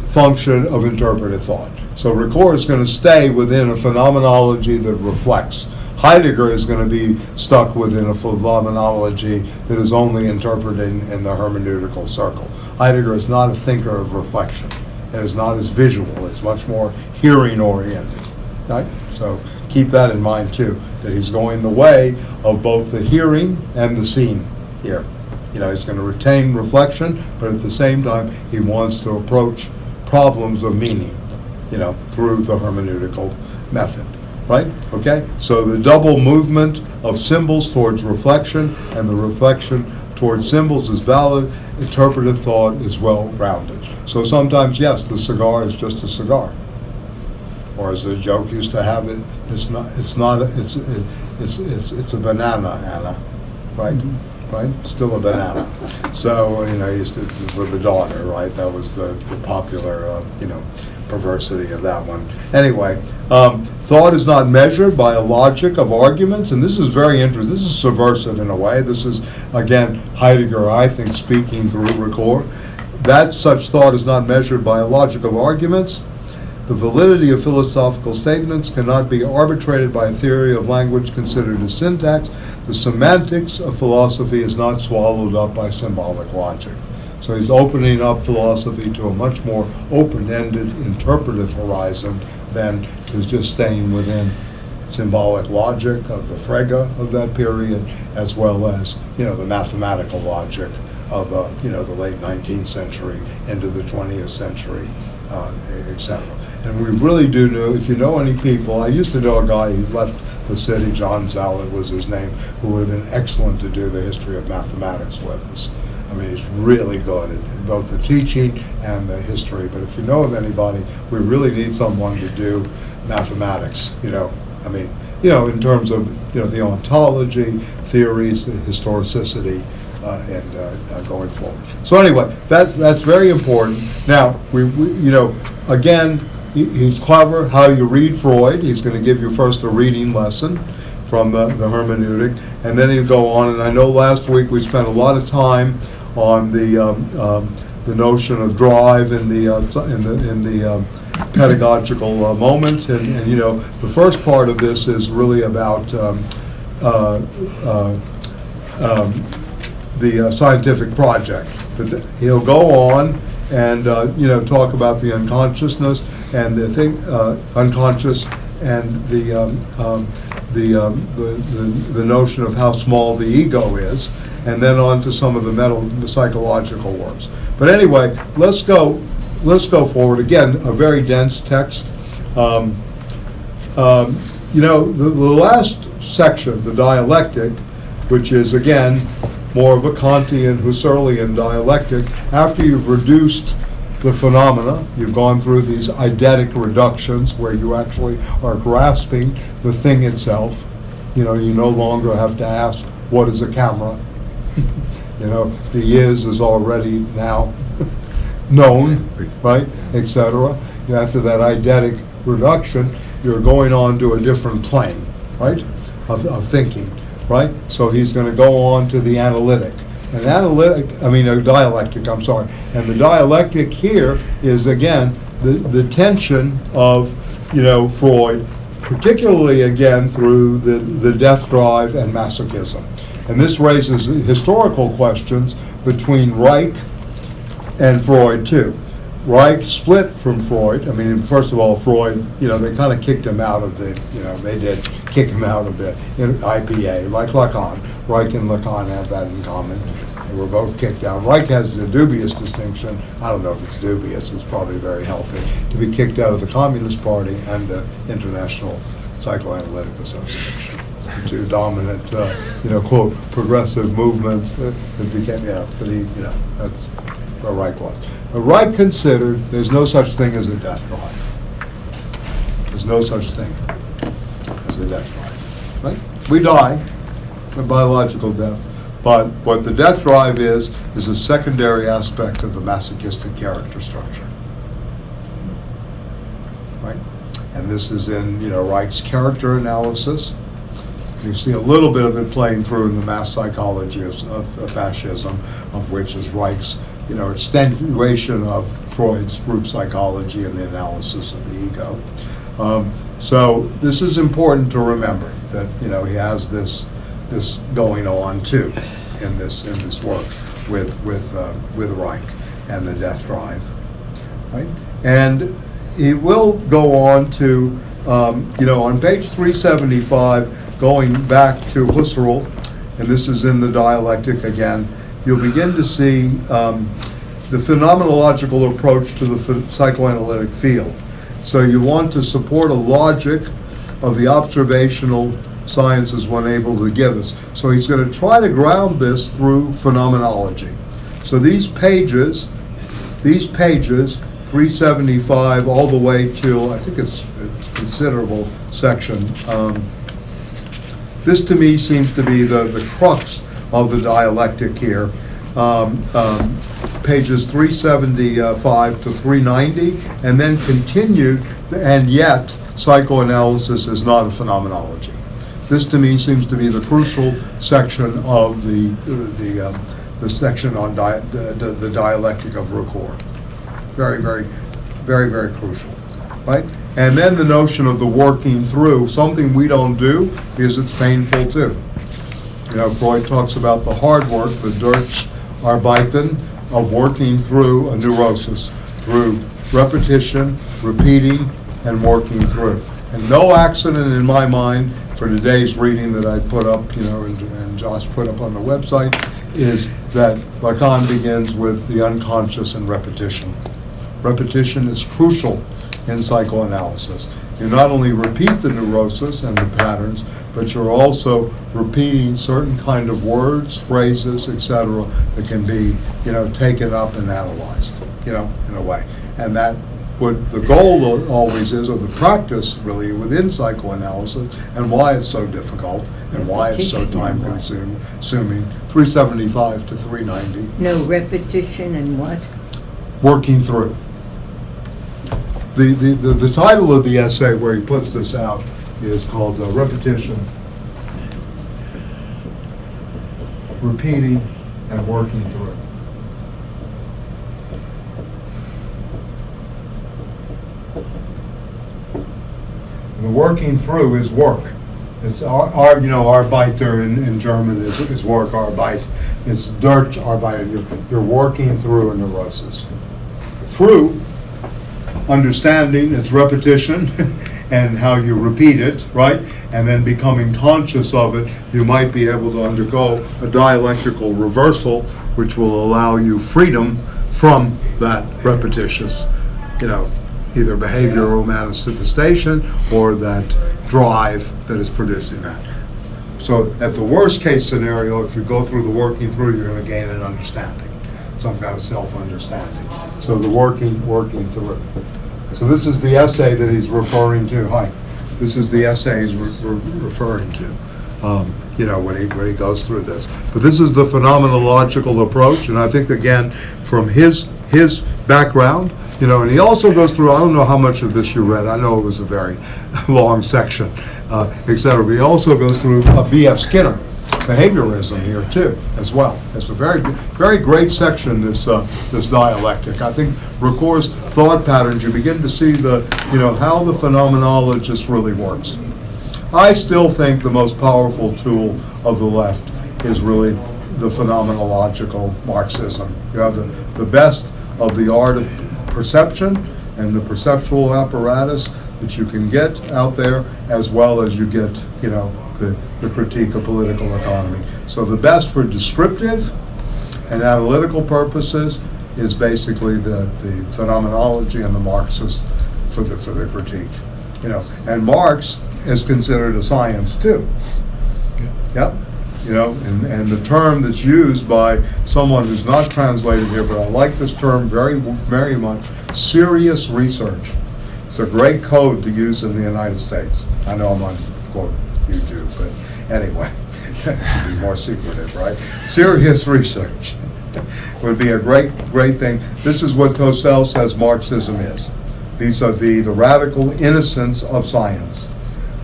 function of interpretive thought. So Ricouer is going to stay within a phenomenology that reflects. Heidegger is going to be stuck within a phenomenology that is only interpreting in the hermeneutical circle. Heidegger is not a thinker of reflection. It is not as visual. It's much more hearing-oriented. Right? So keep that in mind too, that he's going the way of both the hearing and the seeing here. He's going to retain reflection, but at the same time, he wants to approach problems of meaning, through the hermeneutical method. Right? Okay? So the double movement of symbols towards reflection and the reflection towards symbols is valid. Interpretive thought is well-rounded. So sometimes, yes, the cigar is just a cigar. Or as the joke used to have it, it's a banana, Anna. Right? Mm-hmm. Right? Still a banana. So, used to, for the daughter, right? That was the popular, perversity of that one. Anyway, thought is not measured by a logic of arguments, and this is very interesting. This is subversive in a way. This is, again, Heidegger, I think, speaking through Ricouer. That such thought is not measured by a logic of arguments. The validity of philosophical statements cannot be arbitrated by a theory of language considered as syntax. The semantics of philosophy is not swallowed up by symbolic logic. So he's opening up philosophy to a much more open-ended interpretive horizon than to just staying within symbolic logic of the Frege of that period, as well as, the mathematical logic of, the late 19th century into the 20th century, etc. And we really do know, if you know any people, I used to know a guy who left the city, John Zallett was his name, who would have been excellent to do the history of mathematics with us. I mean, he's really good at both the teaching and the history. But if you know of anybody, we really need someone to do mathematics, in terms of, the ontology, theories, the historicity, and going forward. So anyway, that's very important. Now, again, he's clever. How you read Freud, he's going to give you first a reading lesson. from the hermeneutic, and then he'll go on. And I know last week we spent a lot of time on the notion of drive in the pedagogical moment, and you know, the first part of this is really about the scientific project. But he'll go on and you know, talk about the unconsciousness and the thing, unconscious, and the notion of how small the ego is, and then on to some of the psychological works. But anyway, let's go forward. Again, a very dense text. You know, the last section, the dialectic, which is again more of a Kantian, Husserlian dialectic. After you've reduced the phenomena, you've gone through these eidetic reductions where you actually are grasping the thing itself. You know, you no longer have to ask, what is a camera? You know, the is already now known, right, etc. After that eidetic reduction, you're going on to a different plane, right, of thinking, right? So he's going to go on to the analytic. And dialectic, I'm sorry. And the dialectic here is, again, the tension of, you know, Freud, particularly, again, through the death drive and masochism. And this raises historical questions between Reich and Freud, too. Reich split from Freud. I mean, first of all, Freud, you know, they kind of kicked him out of the, you know, they did kick him out of the IPA, like Lacan. Reich and Lacan have that in common. They were both kicked out. Reich has the dubious distinction, I don't know if it's dubious, it's probably very healthy, to be kicked out of the Communist Party and the International Psychoanalytic Association. Two dominant, you know, quote, progressive movements that became, you know, that he, you know, that's where Reich was. But Reich considered there's no such thing as a death drive. There's no such thing as a death drive, right? We die, a biological death, but what the death drive is a secondary aspect of the masochistic character structure, right? And this is in, you know, Reich's character analysis. You see a little bit of it playing through in the mass psychology of fascism, of which is Reich's, you know, extenuation of Freud's group psychology and the analysis of the ego. So this is important to remember that, you know, he has this going on too in this work with Reich and the death drive, right? And he will go on to, you know, on page 375. Going back to Husserl, and this is in the Dialectic again, you'll begin to see the phenomenological approach to the psychoanalytic field. So you want to support a logic of the observational sciences when able to give us. So he's going to try to ground this through phenomenology. So these pages, 375 all the way to, I think it's a considerable section, this to me seems to be the crux of the dialectic here. Pages 375 to 390, and then continued, and yet psychoanalysis is not a phenomenology. This to me seems to be the crucial section of the section on the dialectic of Ricouer. Very, very, very, very crucial, right? And then the notion of the working through, something we don't do because it's painful too. You know, Freud talks about the hard work, the Durcharbeiten, of working through a neurosis, through repetition, repeating, and working through. And no accident in my mind for today's reading that I put up, you know, and Josh put up on the website, is that Lacan begins with the unconscious and repetition. Repetition is crucial in psychoanalysis. You not only repeat the neurosis and the patterns, but you're also repeating certain kind of words, phrases, etc., that can be, you know, taken up and analyzed, you know, in a way. And that what the goal always is, or the practice really within psychoanalysis, and why it's so difficult and why it's so time-consuming, 375 to 390. No, repetition and what? Working through. The title of the essay where he puts this out is called Repetition repeating, and working through. The working through is work. It's Arbeiter in German is work, Arbeit. It's Arbeit. You're working through a neurosis. Through understanding its repetition and how you repeat it, right? And then becoming conscious of it, you might be able to undergo a dialectical reversal, which will allow you freedom from that repetitious, either behavioral manifestation or that drive that is producing that. So at the worst case scenario, if you go through the working through, you're going to gain an understanding, some kind of self-understanding. So the working through. So this is the essay that he's referring to. Hi. This is the essay he's referring to. When he goes through this. But this is the phenomenological approach, and I think again from his background, and he also goes through, I don't know how much of this you read, I know it was a very long section, etc. But he also goes through B.F. Skinner, behaviorism here too, as well. It's a very, very great section, this dialectic. I think Ricouer's thought patterns, you begin to see how the phenomenologist really works. I still think the most powerful tool of the left is really the phenomenological Marxism. You have the best of the art of perception and the perceptual apparatus that you can get out there, as well as you get, the critique of political economy. So the best for descriptive and analytical purposes is basically the phenomenology and the Marxist for the critique. And Marx is considered a science too. Yep. And the term that's used by someone who's not translated here, but I like this term very, very much, serious research. It's a great code to use in the United States. I know I'm on, quote, YouTube, but anyway, it should be more secretive, right? Serious research would be a great thing. This is what Tosel says Marxism is, vis-a-vis the radical innocence of science.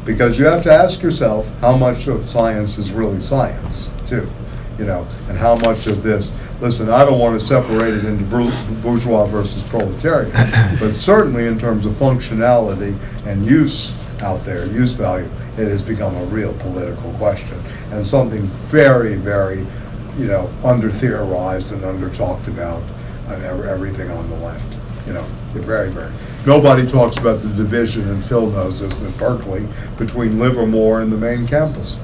Because you have to ask yourself how much of science is really science, too, and how much of this. Listen, I don't want to separate it into bourgeois versus proletarian, but certainly in terms of functionality and use out there, use value, it has become a real political question and something very, very, under-theorized and under-talked about on everything on the left. Very, very. Nobody talks about the division, and Phil knows this, in Berkeley, between Livermore and the main campus.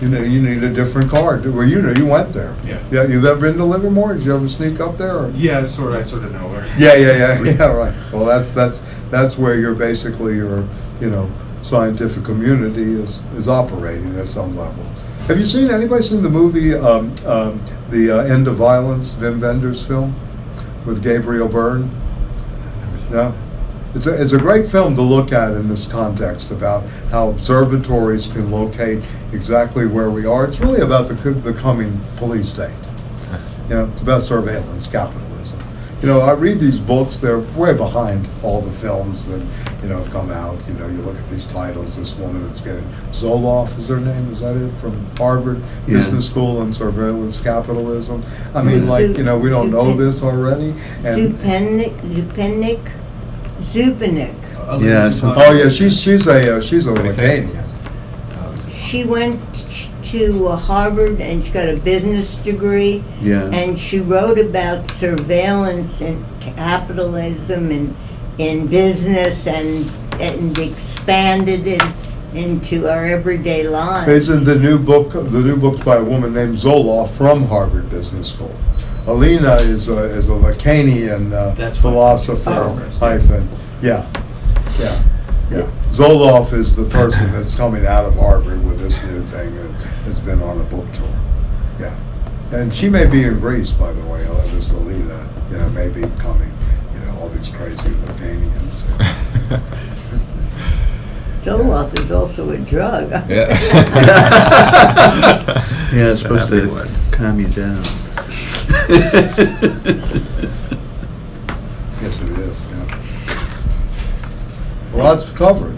You need a different card. Well, you went there. Yeah. Yeah, you've ever been to Livermore? Did you ever sneak up there? Or? Yeah, I sort of know where. Yeah, right. Well, that's where your scientific community is operating at some level. Have you seen, anybody seen the movie, The End of Violence, Wim Wenders' film with Gabriel Byrne? No? It's a great film to look at in this context about how observatories can locate exactly where we are. It's really about the coming police state. It's about surveillance capitalism. I read these books, they're way behind all the films that, have come out. You look at these titles, this woman that's getting, Zoloff is her name, is that it, from Harvard Business School and Surveillance Capitalism. I mean, we don't know this already. And Zupanik. Yeah. She's a Lacanian. She went to Harvard and she got a business degree. Yeah. And she wrote about surveillance and capitalism and in business and expanded it into our everyday lives. It's in the new book's by a woman named Zoloff from Harvard Business School. Alina is a Lacanian philosopher hyphen. Yeah. Zoloff is the person that's coming out of Harvard with this new thing that's been on a book tour. Yeah. And she may be in Greece, by the way, this Alina, may be coming, all these crazy Lacanians. Zoloff is also a drug. Yeah, it's supposed to calm you down. Yes, it is, yeah. Well, that's covered.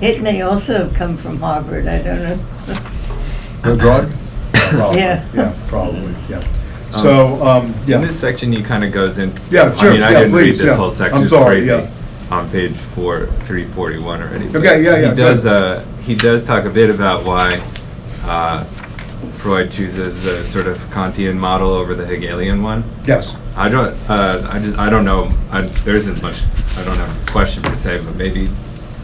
It may also have come from Harvard, I don't know. The drug? probably, Yeah. yeah, probably, yeah. So, In yeah, this section, he kind of goes in. Yeah, sure, I mean, I yeah, didn't read please, this yeah. whole section. I'm It's sorry, crazy. yeah. On page 341 already. but Okay, yeah, He does. good. He does talk a bit about why Freud chooses a sort of Kantian model over the Hegelian one. yes. I don't. I don't know. There isn't much. I don't have a question per se, but maybe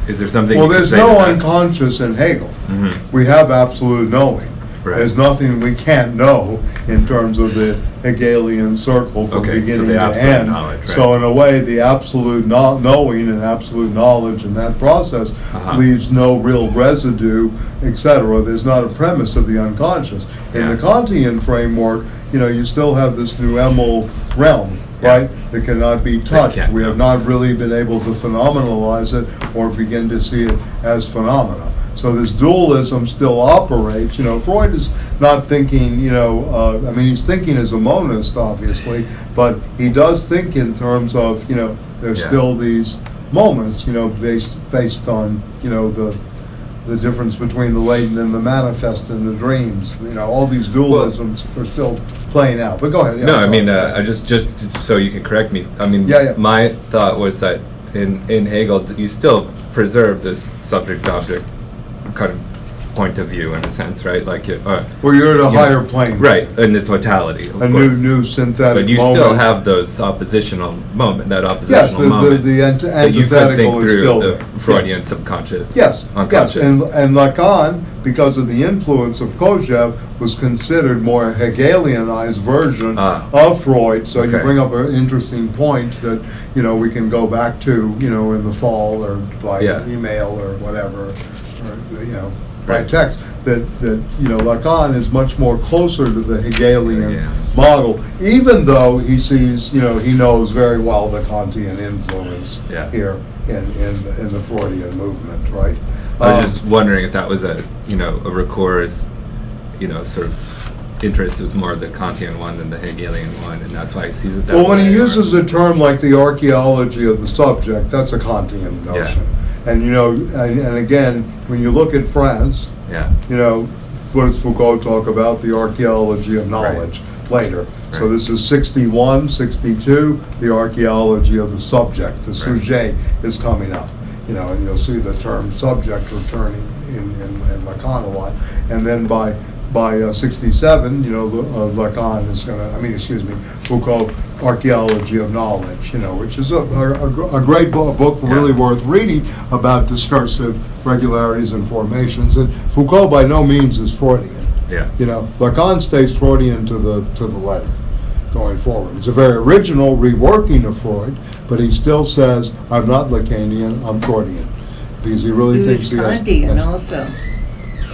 is there something? Well, you could there's say no to that? unconscious in Hegel. Mhm. We have absolute knowing. Right. There's nothing we can't know in terms of the Hegelian circle from Okay, so beginning the to absolute end. knowledge, right. So in a way, the absolute knowing and absolute knowledge in that process Uh-huh. leaves no real residue, etc. There's not a premise of the unconscious. In Yeah. the Kantian framework, you still have this Nuemal realm, Yeah. right? That cannot be touched. can't, We no. have not really been able to phenomenalize it or begin to see it as phenomena. So this dualism still operates. Freud is not thinking, I mean, he's thinking as a monist, obviously, but he does think in terms of, there's Yeah. still these moments, based on, the difference between the latent and the manifest and the dreams. All these dualisms are still playing out. But go ahead. yeah, No, I sorry. mean, I just so you can correct me. I mean, Yeah, yeah. my thought was that in Hegel, you still preserve this subject-object kind of point of view in a sense, right? Like, Well, you're at a you know, higher plane. right, in the totality, of A course. new synthetic But you moment. still have those oppositional moment, that Yes, oppositional moment. the that you could antithetical think is through still the there. Freudian Yes. subconscious, Yes, unconscious. yes, and Lacan, because of the influence of Kojève, was considered more a Hegelianized version of Freud. So you Okay. bring up an interesting point that we can go back to in the fall or by Yeah. email or whatever, or by Right. text. That Lacan is much more closer to the Hegelian Yeah. model, even though he sees he knows very well the Kantian influence Yeah. here in the Freudian movement, right? I was just wondering if that was a Ricouer's, sort of interest is more the Kantian one than the Hegelian one, and that's why he sees it that way. Well, when he or- uses a term like the archaeology of the subject, that's a Kantian notion. And and again, when you look at France, Yeah, what does Foucault talk about? The archaeology of knowledge later. So Right. this is 61, 62, the archaeology of the subject. The sujet is coming up, and you'll see the term subject returning in Lacan a lot. And then by 67, Lacan is going to, Foucault, Archaeology of Knowledge, which is a great book, really worth reading about discursive regularities and formations. And Foucault by no means is Freudian. yeah. Lacan stays Freudian to the letter going forward. It's a very original reworking of Freud, but he still says, I'm not Lacanian, I'm Freudian. Because he really He was thinks he has... Kantian yes. also.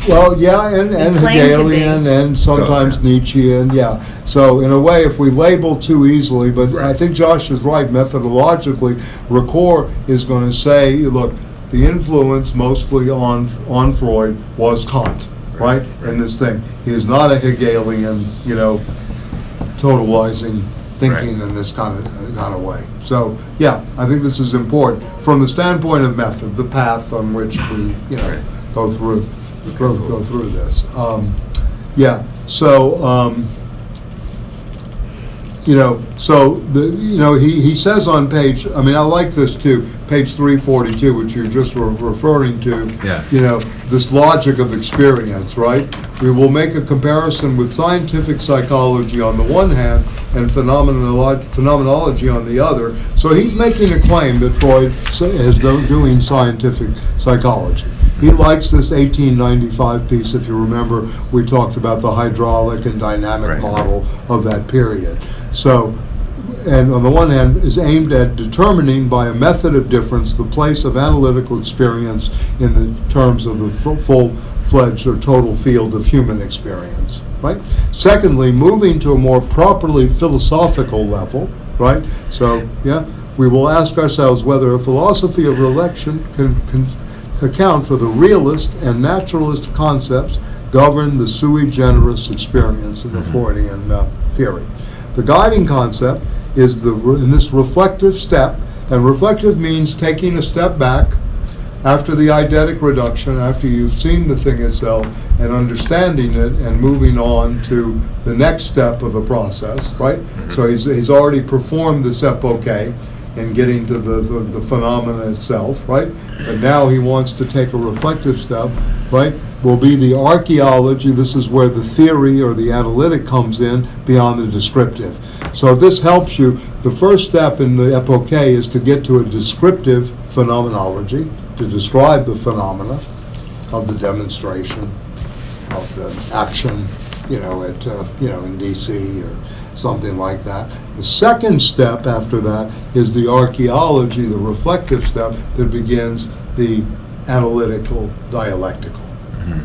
Well, yeah, and claimed to be. Hegelian, and sometimes Oh, yeah. Nietzschean, yeah. So in a way, if we label too easily, but I Right. think Josh is right, methodologically, Ricouer is going to say, look, the influence mostly on Freud was Kant, right? In this thing. He is not a Hegelian, totalizing thinking in this kind of way. So, yeah, I think this is important from the standpoint of method, the path on which we, Right. go through this. Yeah. So he says on page. I mean, I like this too. Page 342, which you're just referring to. Yeah. This logic of experience, right? We will make a comparison with scientific psychology on the one hand and phenomenology on the other. So he's making a claim that Freud is doing scientific psychology. He likes this 1895 piece. If you remember, we talked about the hydraulic and dynamic Right. model of that period. So, and on the one hand, is aimed at determining by a method of difference the place of analytical experience in the terms of the full-fledged or total field of human experience, right? Secondly, moving to a more properly philosophical level, right? So, yeah, we will ask ourselves whether a philosophy of election can account for the realist and naturalist concepts govern the sui generis experience in the Freudian theory. The guiding concept is in this reflective step, and reflective means taking a step back, after the eidetic reduction, after you've seen the thing itself and understanding it and moving on to the next step of the process, right? So he's already performed this epoche in getting to the phenomena itself, right? But now he wants to take a reflective step, right? Will be the archaeology. This is where the theory or the analytic comes in beyond the descriptive. So if this helps you, the first step in the epoche is to get to a descriptive phenomenology, to describe the phenomena of the demonstration, of the action, in DC or something like that. The second step after that is the archaeology, the reflective step that begins the analytical dialectical,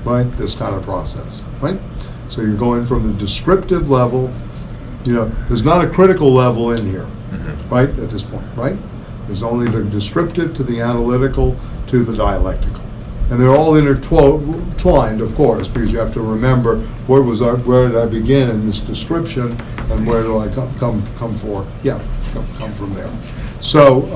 right? This kind of process, right? So you're going from the descriptive level, there's not a critical level in here, right, at this point, right? There's only the descriptive to the analytical to the dialectical. And they're all intertwined, of course, because you have to remember where did I begin in this description, and where do I come from there. So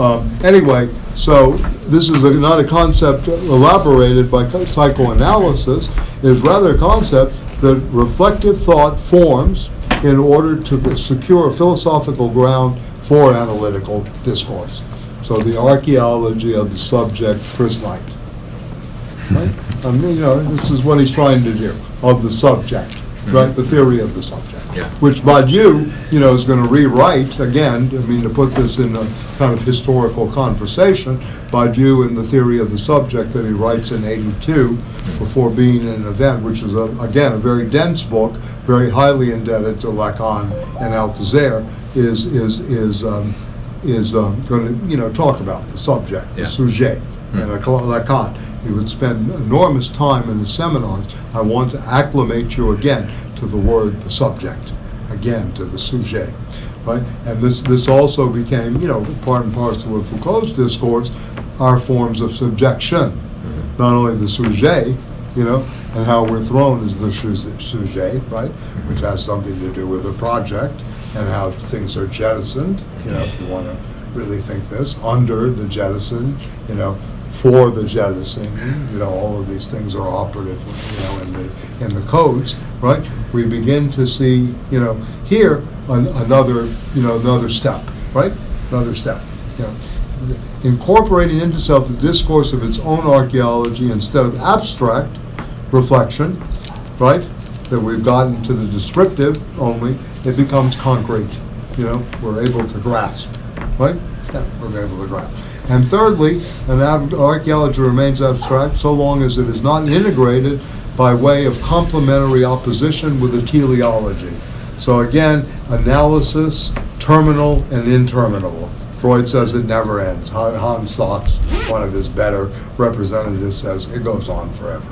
anyway, so this is not a concept elaborated by psychoanalysis. It is rather a concept that reflective thought forms in order to secure a philosophical ground for analytical discourse. So the archaeology of the subject personite. Right? This is what he's trying to do, of the subject, right? The theory of the subject. Yeah. Which Badiou, is going to rewrite, again, to put this in a kind of historical conversation, Badiou in the theory of the subject that he writes in '82 before being an event, which is, again, a very dense book, very highly indebted to Lacan and Althusser, is going to, talk about the subject, the sujet, and Lacan. He would spend enormous time in his seminars. I want to acclimate you again to the word, the subject, again to the sujet, right? And this also became, part and parcel of Foucault's discourse, our forms of subjection. Not only the sujet, and how we're thrown as the sujet, right? Which has something to do with the project and how things are jettisoned, if you want to really think this, under the jettison, for the jettisoning, all of these things are operative, in the codes, right? We begin to see, here another step, right? Another step, incorporating into itself the discourse of its own archaeology instead of abstract reflection, right? That we've gotten to the descriptive only, it becomes concrete. We're able to grasp, right? Yeah, we're able to grasp. And thirdly, an archaeology remains abstract so long as it is not integrated by way of complementary opposition with a teleology. So again, analysis, terminal and interminable. Freud says it never ends. Hans Sachs, one of his better representatives, says it goes on forever,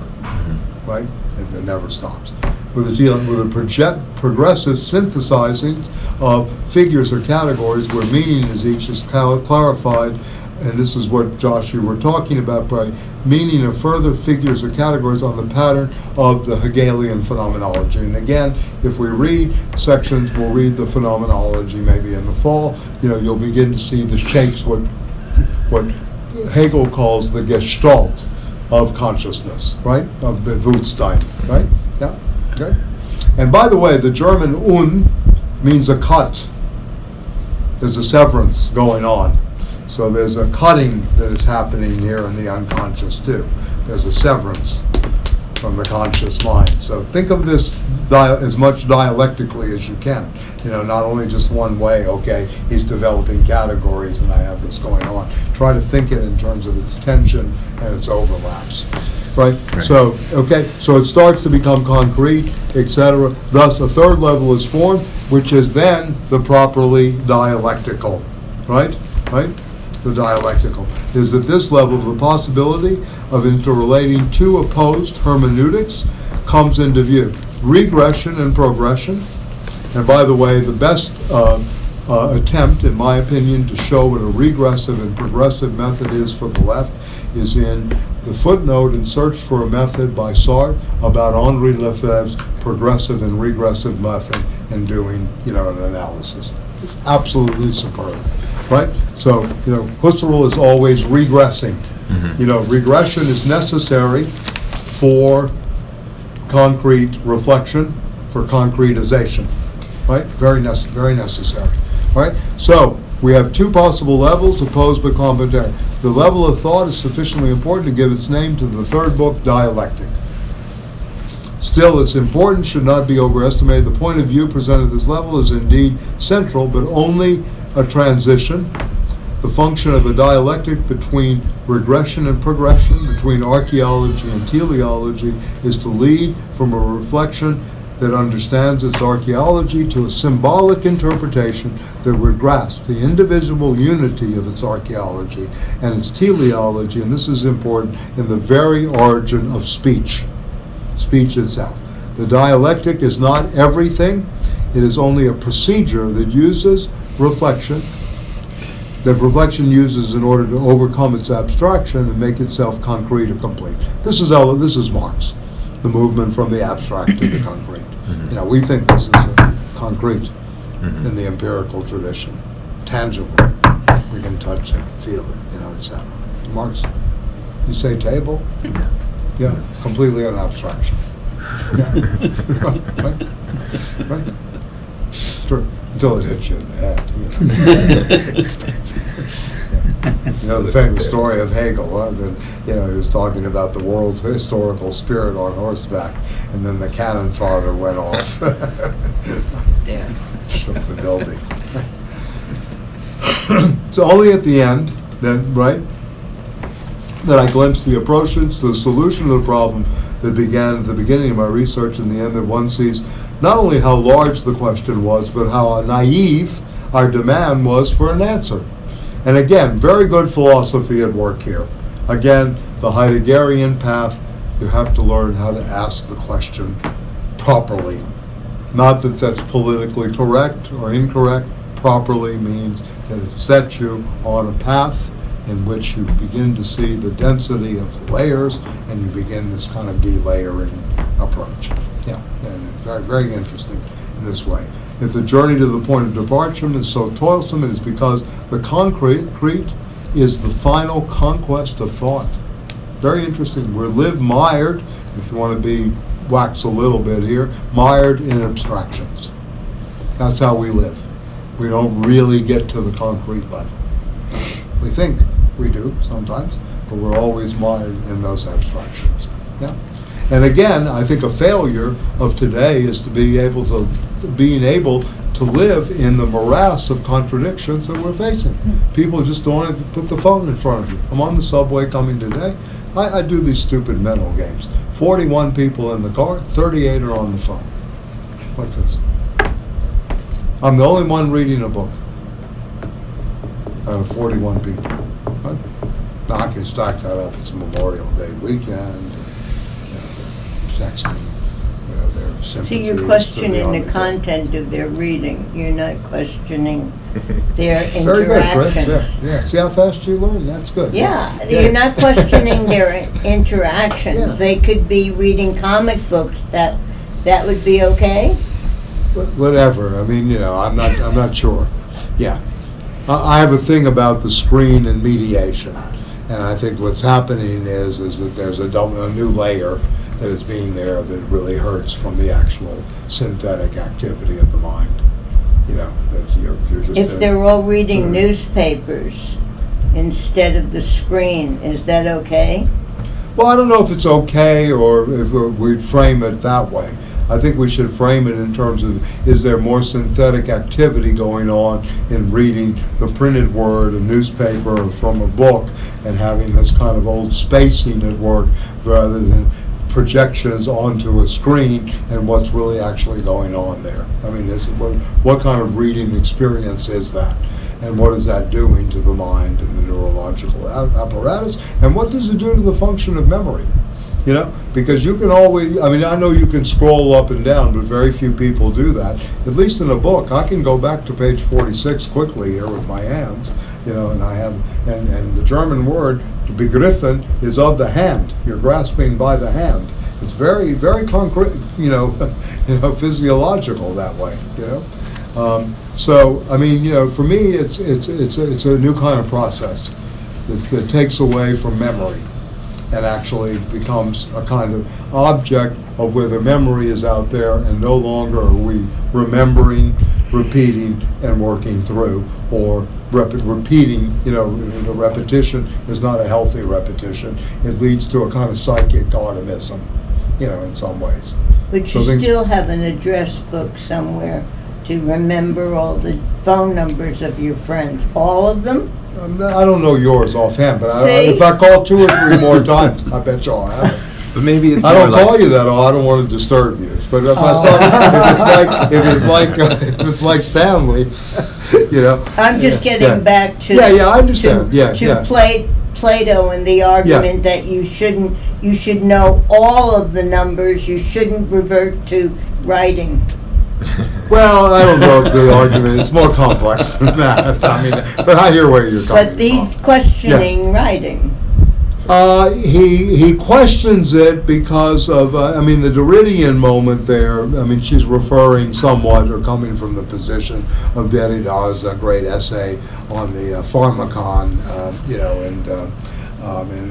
right? It never stops. With a progressive synthesizing of figures or categories where meaning is each is clarified. And this is what, Josh, you were talking about, by meaning of further figures or categories on the pattern of the Hegelian phenomenology. And again, if we read sections, we'll read the phenomenology maybe in the fall, you'll begin to see the shapes, what Hegel calls the gestalt of consciousness, right? Of Bewusstsein, right? Yeah, okay. And by the way, the German means a cut. There's a severance going on. So there's a cutting that is happening here in the unconscious too. There's a severance from the conscious mind. So think of this as much dialectically as you can. Not only just one way, okay, he's developing categories and I have this going on. Try to think it in terms of its tension and its overlaps. Right? So, okay, so it starts to become concrete, etc. Thus, a third level is formed, which is then the properly dialectical. Right? The dialectical is at this level the possibility of interrelating two opposed hermeneutics comes into view. Regression and progression. And by the way, the best attempt, in my opinion, to show what a regressive and progressive method is for the left is in the footnote in Search for a Method by Sartre about Henri Lefebvre's progressive and regressive method in doing, an analysis. It's absolutely superb, right? So, Husserl is always regressing, You know, regression is necessary for concrete reflection, for concretization, right? Very necessary, right? So we have two possible levels, opposed but complementary. The level of thought is sufficiently important to give its name to the third book, Dialectic. Still, its importance should not be overestimated. The point of view presented at this level is indeed central, but only a transition. The function of a dialectic between regression and progression, between archaeology and teleology, is to lead from a reflection that understands its archaeology to a symbolic interpretation that would grasp the indivisible unity of its archaeology and its teleology, and this is important, in the very origin of speech itself. The dialectic is not everything. It is only a procedure that uses reflection, that reflection uses in order to overcome its abstraction and make itself concrete or complete. This is Marx, the movement from the abstract to the concrete. You know, we think this is a concrete in the empirical tradition, tangible. We can touch it, feel it, you know, etc. Marx, you say table? Yeah, completely an abstraction. Right? True. Until it hits you in the head. You know the famous story of Hegel. That, you know, he was talking about the world's historical spirit on horseback, and then the cannon fodder went off. Yeah. Shook the building. It's only at the end, then, right, that I glimpsed the approaches to the solution of the problem that began at the beginning of my research, and the end that one sees not only how large the question was, but how naive our demand was for an answer. And again, very good philosophy at work here. Again, the Heideggerian path, you have to learn how to ask the question properly. Not that that's politically correct or incorrect. Properly means that it sets you on a path in which you begin to see the density of the layers, and you begin this kind of delayering approach. Yeah, and very, very interesting in this way. If the journey to the point of departure is so toilsome, it is because the concrete is the final conquest of thought. Very interesting. We live mired, if you want to be wax a little bit here, mired in abstractions. That's how we live. We don't really get to the concrete level. We think we do sometimes, but we're always mired in those abstractions. Yeah. And again, I think a failure of today is to being able to live in the morass of contradictions that we're facing. People just don't want to put the phone in front of you. I'm on the subway coming today. I do these stupid mental games. 41 people in the car, 38 are on the phone. Like this. I'm the only one reading a book out of 41 people. Right? Now I can stack that up. It's a Memorial Day weekend. Texting, you know, their sympathies. So you're questioning the content of their reading. You're not questioning their interactions. Very good, Chris. Yeah. See how fast you learn? That's good. Yeah, you're not questioning their interactions. Yeah. They could be reading comic books. That would be okay? Whatever. I mean, you know, I'm not sure. Yeah. I have a thing about the screen and mediation. And I think what's happening is that there's a new layer that is being there that really hurts from the actual synthetic activity of the mind. You know, that you're just... If they're all reading newspapers instead of the screen, is that okay? Well, I don't know if it's okay or if we'd frame it that way. I think we should frame it in terms of, is there more synthetic activity going on in reading the printed word, a newspaper, or from a book, and having this kind of old spacing at work rather than projections onto a screen and what's really actually going on there. I mean, what kind of reading experience is that? And what is that doing to the mind and the neurological apparatus? And what does it do to the function of memory? You know, because you can always, I mean, I know you can scroll up and down, but very few people do that. At least in a book, I can go back to page 46 quickly here with my hands, you know, and I have, and the German word, to begriffen, is of the hand. You're grasping by the hand. It's very, very concrete, you know, physiological that way, you know. So, I mean, you know, for me, it's a new kind of process. that takes away from memory and actually becomes a kind of object of where the memory is out there and no longer are we remembering, repeating, and working through, or repeating, the repetition is not a healthy repetition. It leads to a kind of psychic automism, in some ways. But So you things- still have an address book somewhere to remember all the phone numbers of your friends, all of them? I don't know yours offhand, but See? if I call 2 or 3 more times, I bet you I'll have it. But maybe it's I more don't like, call you that. I don't want to disturb you. But if I Oh. thought, if it's like Stanley, I'm just Yeah, getting yeah. back to. Yeah, I understand. Yeah, to yeah. Plato and the argument that you should know all of the numbers, you shouldn't revert to writing. Well, I don't know if the argument is more complex than that. I mean, but I hear where you're coming But these from. questioning writing. He questions it because of, the Derridian moment there. She's referring somewhat, or coming from the position of Derrida's great essay on the pharmacon,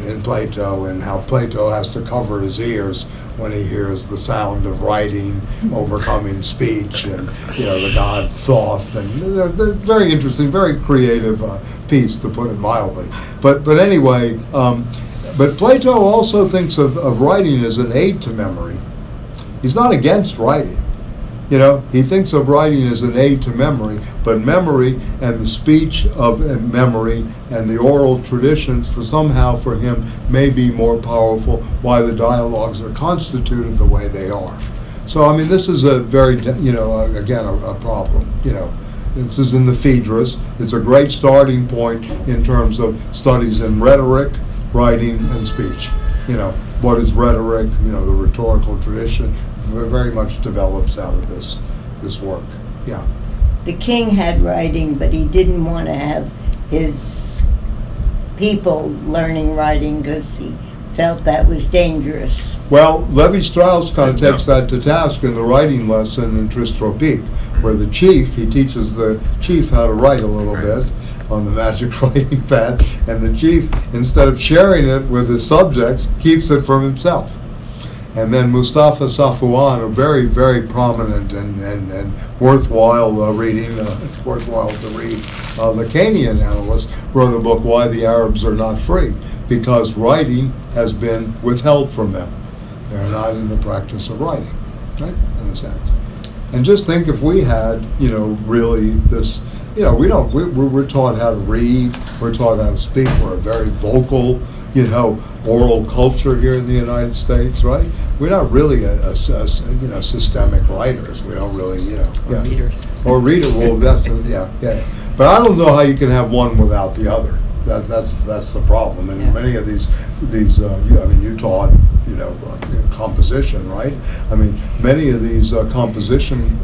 in Plato, and how Plato has to cover his ears when he hears the sound of writing overcoming speech, and the god Thoth, and they're very interesting, very creative piece, to put it mildly. But anyway, but Plato also thinks of writing as an aid to memory. He's not against writing. He thinks of writing as an aid to memory, but memory and the speech of memory and the oral traditions somehow for him may be more powerful why the dialogues are constituted the way they are. So, this is a very, again, a problem, This is in the Phaedrus. It's a great starting point in terms of studies in rhetoric, writing, and speech. What is rhetoric, the rhetorical tradition very much develops out of this work. Yeah. The king had writing, but he didn't want to have his people learning writing because he felt that was dangerous. Well, Levi-Strauss kind of takes that to task in the writing lesson in Tristropique, where he teaches the chief how to write a little bit on the magic writing pad, and the chief, instead of sharing it with his subjects, keeps it for himself. And then Mustafa Safwan, a very, very prominent and worthwhile reading, worthwhile to read, Lacanian analyst, wrote a book, Why the Arabs Are Not Free, because writing has been withheld from them. They're not in the practice of writing, right, in a sense. And just think if we had, really this, we're taught how to read, we're taught how to speak, we're a very vocal, oral culture here in the United States, right? We're not really systemic writers. We don't really, Readers. Or reader. Well, yeah. But I don't know how you can have one without the other. That's the problem. And Yeah. many of these, you taught, composition, right? Many of these composition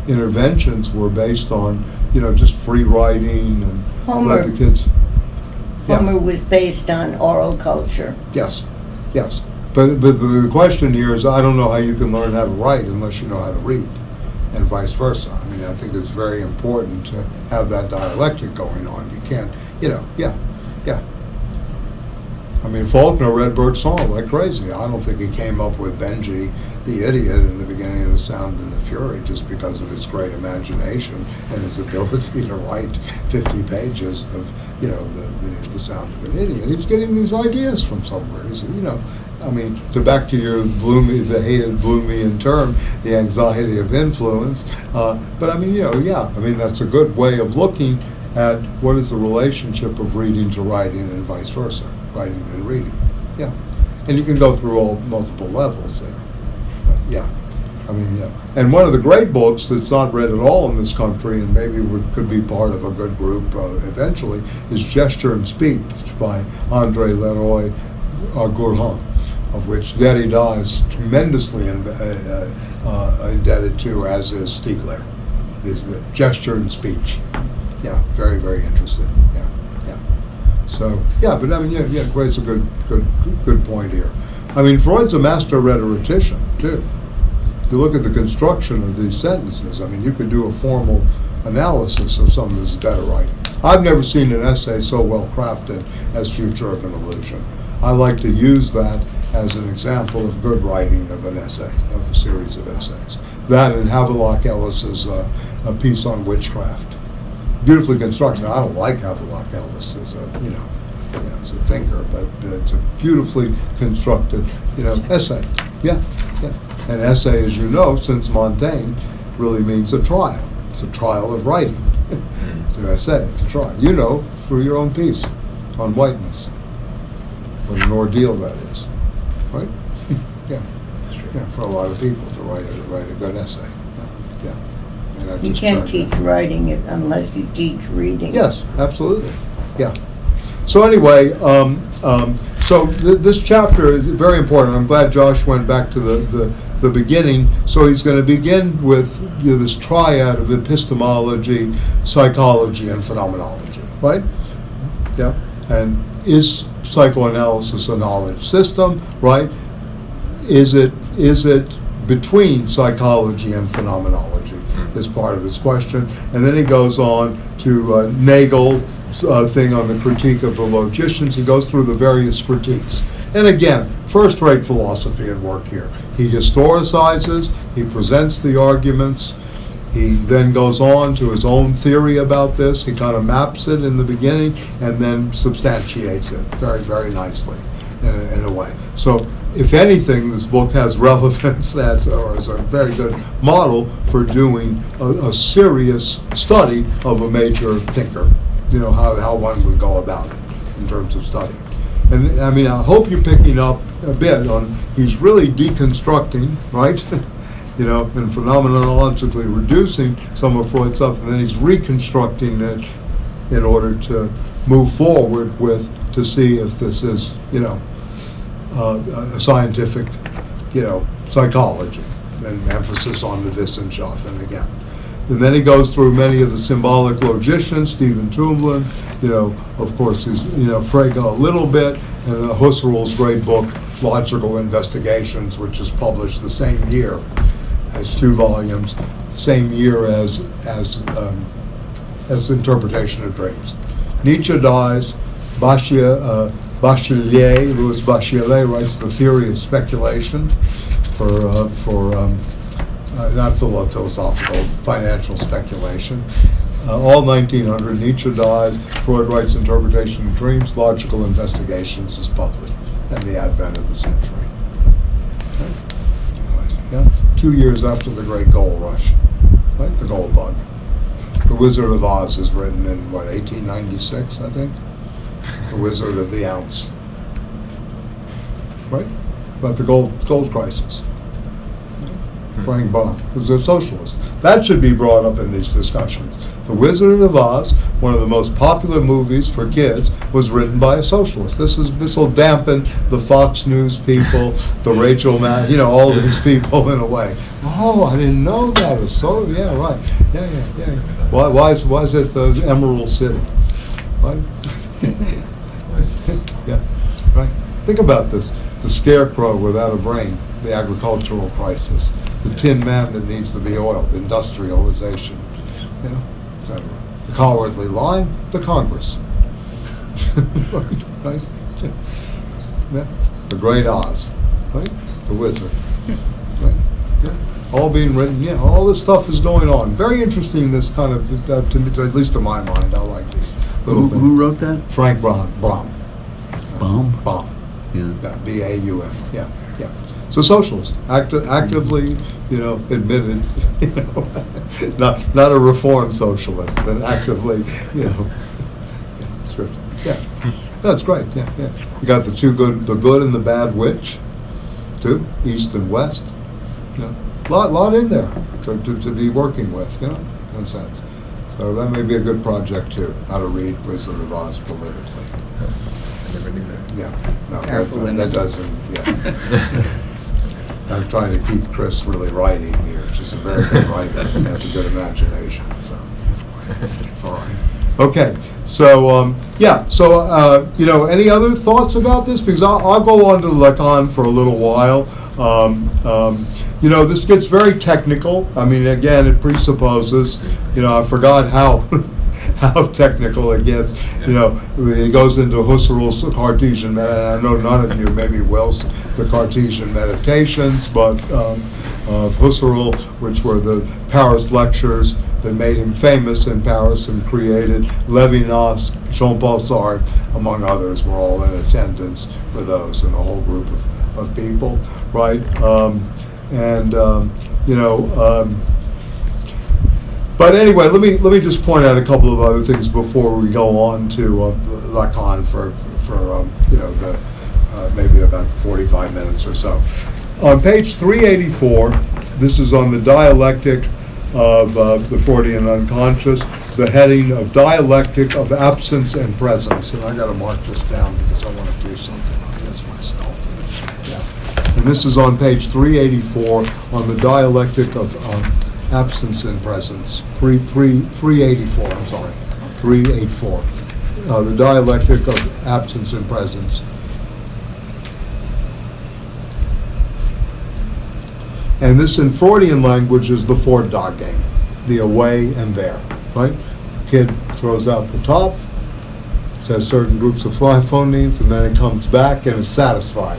interventions were based on, just free writing and Homer. let the kids. Yeah. Homer was based on oral culture. Yes. But the question here is, I don't know how you can learn how to write unless you know how to read, and vice versa. I think it's very important to have that dialectic going on. You can't, yeah. Faulkner read Bergson like crazy. I don't think he came up with Benji the Idiot in the beginning of The Sound and the Fury just because of his great imagination and his ability to write 50 pages of, the Sound of an Idiot. He's getting these ideas from somewhere. He's, to back to your the hated Bloomian term, the anxiety of influence. But that's a good way of looking at what is the relationship of reading to writing and vice versa, writing and reading. Yeah. And you can go through multiple levels there. But yeah. And one of the great books that's not read at all in this country, and maybe could be part of a good group eventually, is Gesture and Speech by André Leroy Gourhan, of which Derrida is tremendously indebted to, as is Stiegler. Gesture and Speech. Yeah, very, very interesting. Yeah. So, but it's a good point here. Freud's a master rhetorician, too. You look at the construction of these sentences, you could do a formal analysis of some of his better writing. I've never seen an essay so well crafted as Future of an Illusion. I like to use that as an example of good writing of an essay, of a series of essays. That and Havelock Ellis's a piece on witchcraft. Beautifully constructed. I don't like Havelock Ellis as as a thinker, but it's a beautifully constructed, essay. Yeah. An essay, as you know, since Montaigne, really means a trial. It's a trial of writing. It's an essay, it's a trial. Through your own piece on whiteness. What an ordeal that is, right? Yeah. For a lot of people to write a good essay. Yeah. And I You just can't tried teach that. writing it unless you teach reading. Yes, absolutely. Yeah. So anyway, this chapter is very important. I'm glad Josh went back to the beginning. So he's going to begin with this triad of epistemology, psychology, and phenomenology, right? Yeah. And is psychoanalysis a knowledge system, right? Is it between psychology and phenomenology is part of his question. And then he goes on to Nagel's thing on the critique of the logicians. He goes through the various critiques. And again, first-rate philosophy at work here. He historicizes, he presents the arguments, he then goes on to his own theory about this. He kind of maps it in the beginning and then substantiates it very, very nicely in a way. So if anything, this book has relevance as a very good model for doing a serious study of a major thinker, how one would go about it in terms of studying. And I mean, I hope you're picking up a bit on, he's really deconstructing, right? And phenomenologically reducing some of Freud's stuff, and then he's reconstructing it in order to move forward to see if this is, a scientific, psychology, and emphasis on the Wissenschaft again. And then he goes through many of the symbolic logicians, Stephen Toomlin, of course, he's, Frege a little bit, and Husserl's great book, Logical Investigations, which is published the same year as 2 volumes, same year as Interpretation of Dreams. Nietzsche dies, Louis Bachelier writes The Theory of Speculation for not philosophical, financial speculation. All 1900, Nietzsche dies, Freud writes Interpretation of Dreams, Logical Investigations is published, and the advent of the century. Okay. Yeah. 2 years after the Great Gold Rush, right? The gold bug. The Wizard of Oz is written in, 1896, I think? The Wizard of the Ounce. Right? About the gold crisis. Frank Baum, who's a socialist. That should be brought up in these discussions. The Wizard of Oz, one of the most popular movies for kids, was written by a socialist. This will dampen the Fox News people, the Rachel Maddow, all of these people in a way. Oh, I didn't know that. Yeah, right. Yeah. Why is it the Emerald City? Right? Yeah, right. Think about this: the scarecrow without a brain, the agricultural crisis, the tin man that needs to be oiled, industrialization, etc. The Cowardly Lion, the Congress. Right? Yeah. The Great Oz, right? The Wizard. Right? Yeah. All being written, all this stuff is going on. Very interesting, this kind of, to me, at least to my mind, I like these little things. Who wrote that? Frank Baum. Baum? Yeah, B-A-U-M, yeah. So socialist, actively, admitted, not a reformed socialist, but actively, scripted. Yeah, that's great. Yeah. You got the good and the bad witch, too, East and West. Lot in there to be working with, in a sense. So that may be a good project too. How to read Wizard of Oz politically. I never knew that. Yeah, no, Careful that doesn't. Yeah. I'm trying to keep Chris really writing here. She's a very good writer and has a good imagination. So, all right. Okay. So, any other thoughts about this? Because I'll go on to Lacan for a little while. This gets very technical. I mean, again, it presupposes, I forgot how how technical it gets. You know, it goes into Husserl's Cartesian, and I know none of you maybe wills the Cartesian meditations, but of Husserl, which were the Paris lectures that made him famous in Paris and created Levinas, Jean-Paul Sartre, among others, were all in attendance for those, and a whole group of people, right? But anyway, let me just point out a couple of other things before we go on to Lacan for maybe about 45 minutes or so. On page 384, this is on the Dialectic of the Freudian unconscious, the heading of Dialectic of Absence and Presence. And I got to mark this down because I want to do something on this myself. Yeah. And this is on page 384 on the Dialectic of Absence and Presence. 384, I'm sorry. 384. The Dialectic of Absence and Presence. And this in Freudian language is the Ford dog game, the away and there, right? The kid throws out the top, says certain groups of phonemes, and then it comes back and is satisfied,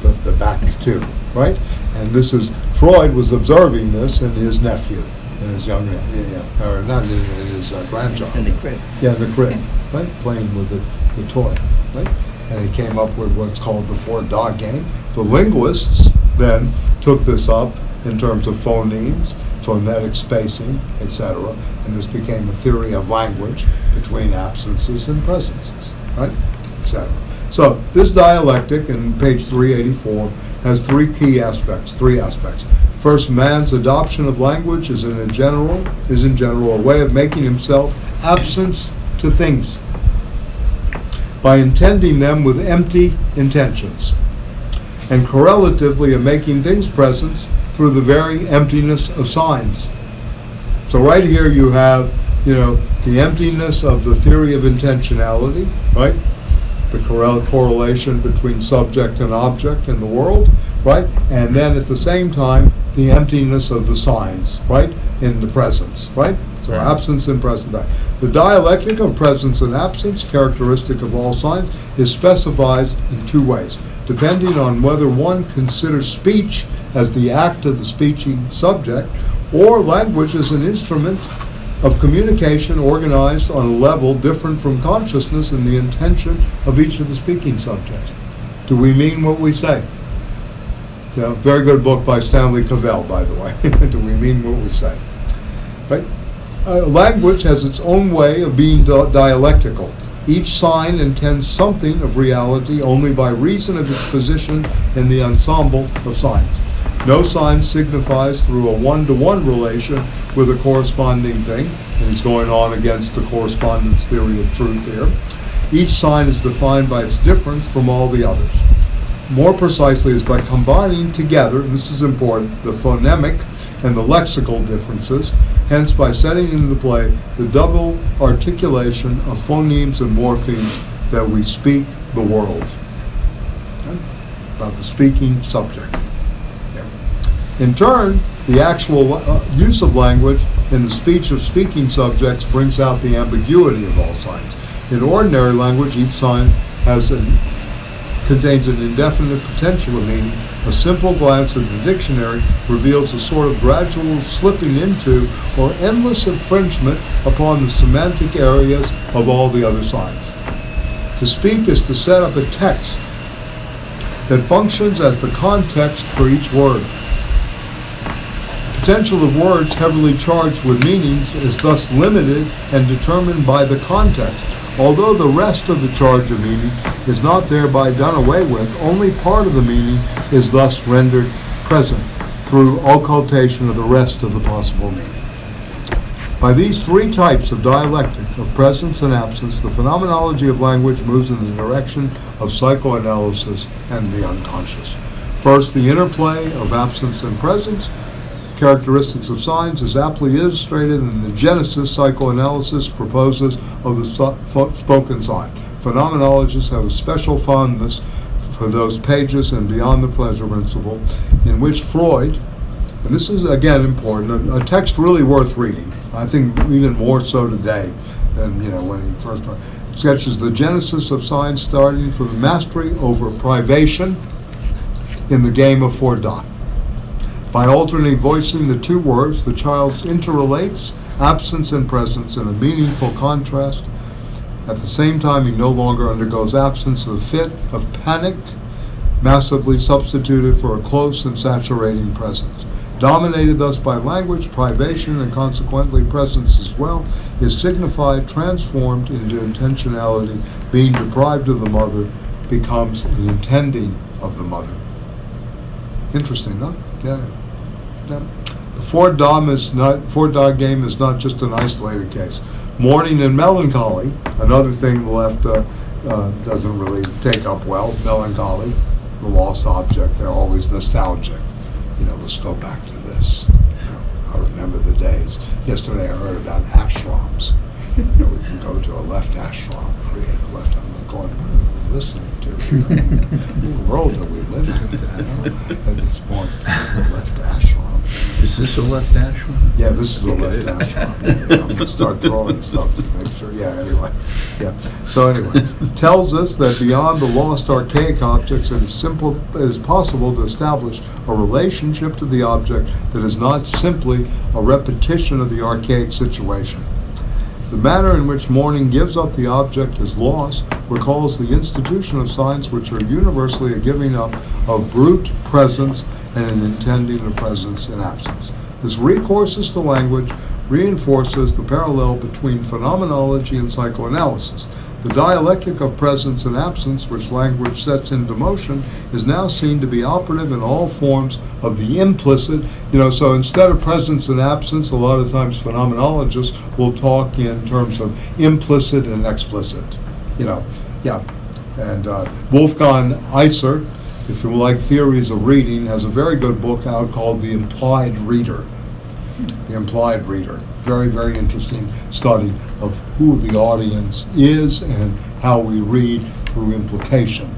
the back too, right? And this is, Freud was observing this in his nephew, in his young nephew, or not in his grandchild. In the crib. Yeah, in the crib, right? Playing with the toy, right? And he came up with what's called the Ford dog game. The linguists then took this up in terms of phonemes, phonetic spacing, etc., and this became a theory of language between absences and presences, right, etc. So this dialectic in page 384 has three aspects. First, man's adoption of language is in general a way of making himself absent to things by intending them with empty intentions, and correlatively of making things present through the very emptiness of signs. So right here you have, the emptiness of the theory of intentionality, right? The correlation between subject and object in the world, right? And then at the same time, the emptiness of the signs, right? In the presence, right? So absence and presence. The dialectic of presence and absence, characteristic of all signs, is specified in two ways, depending on whether one considers speech as the act of the speaking subject, or language as an instrument of communication organized on a level different from consciousness in the intention of each of the speaking subjects. Do we mean what we say? Yeah, very good book by Stanley Cavell, by the way. Do we mean what we say? Right? Language has its own way of being dialectical. Each sign intends something of reality only by reason of its position in the ensemble of signs. No sign signifies through a one-to-one relation with a corresponding thing, and he's going on against the correspondence theory of truth here. Each sign is defined by its difference from all the others. More precisely is by combining together, this is important, the phonemic and the lexical differences, hence by setting into play the double articulation of phonemes and morphemes that we speak the world. Okay? About the speaking subject. Yeah. In turn, the actual use of language in the speech of speaking subjects brings out the ambiguity of all signs. In ordinary language, each sign contains an indefinite potential of meaning. A simple glance at the dictionary reveals a sort of gradual slipping into or endless infringement upon the semantic areas of all the other signs. To speak is to set up a text that functions as the context for each word. The potential of words heavily charged with meanings is thus limited and determined by the context. Although the rest of the charge of meaning is not thereby done away with, only part of the meaning is thus rendered present through occultation of the rest of the possible meaning. By these three types of dialectic, of presence and absence, the phenomenology of language moves in the direction of psychoanalysis and the unconscious. First, the interplay of absence and presence, characteristics of signs, is aptly illustrated in the Genesis psychoanalysis proposes of the spoken sign. Phenomenologists have a special fondness for those pages and beyond the pleasure principle in which Freud, and this is again important, a text really worth reading, I think even more so today than, when he first sketches the genesis of science starting from the mastery over privation in the game of Freudian. By alternately voicing the two words, the child interrelates absence and presence in a meaningful contrast. At the same time, he no longer undergoes absence of fit, of panic, massively substituted for a close and saturating presence. Dominated thus by language, privation, and consequently presence as well, is signified, transformed into intentionality, being deprived of the mother, becomes an intending of the mother. Interesting, no? Yeah. The Freudian game is not just an isolated case. Mourning and melancholy, another thing the left doesn't really take up well. Melancholy, the lost object, they're always nostalgic. Let's go back to this. I remember the days. Yesterday I heard about ashrams. We can go to a left ashram, create a left. I'm going, what are we listening to? What world are we living in? At this point, left ashram. Is this a left ashram? Yeah, this is a left ashram. I'm going to start throwing stuff to make sure. Anyway. So anyway, tells us that beyond the lost archaic objects, it is possible to establish a relationship to the object that is not simply a repetition of the archaic situation. The manner in which mourning gives up the object as loss recalls the institution of science, which are universally a giving up of brute presence and an intending of presence and absence. This recourse to language reinforces the parallel between phenomenology and psychoanalysis. The dialectic of presence and absence, which language sets into motion, is now seen to be operative in all forms of the implicit. So instead of presence and absence, a lot of times phenomenologists will talk in terms of implicit and explicit. And Wolfgang Iser, if you like theories of reading, has a very good book out called The Implied Reader. The Implied Reader. Very, very interesting study of who the audience is and how we read through implication.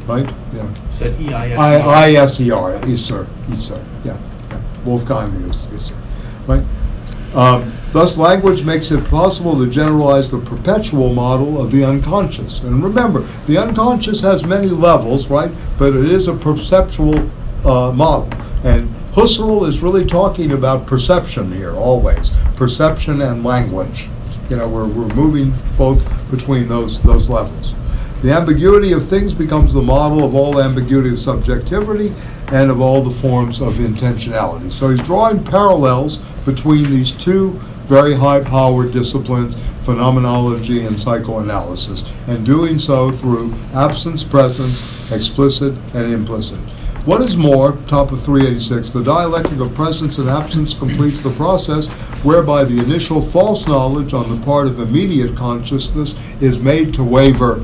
Right? Yeah. Is that I-S-E-R, Iser. Yeah. Wolfgang Iser. Right? Thus, language makes it possible to generalize the perpetual model of the unconscious. And remember, the unconscious has many levels, right? But it is a perceptual model. And Husserl is really talking about perception here, always. Perception and language. We're moving both between those levels. The ambiguity of things becomes the model of all ambiguity of subjectivity and of all the forms of intentionality. So he's drawing parallels between these two very high-powered disciplines, phenomenology and psychoanalysis, and doing so through absence, presence, explicit, and implicit. What is more, top of 386, the dialectic of presence and absence completes the process whereby the initial false knowledge on the part of immediate consciousness is made to waver.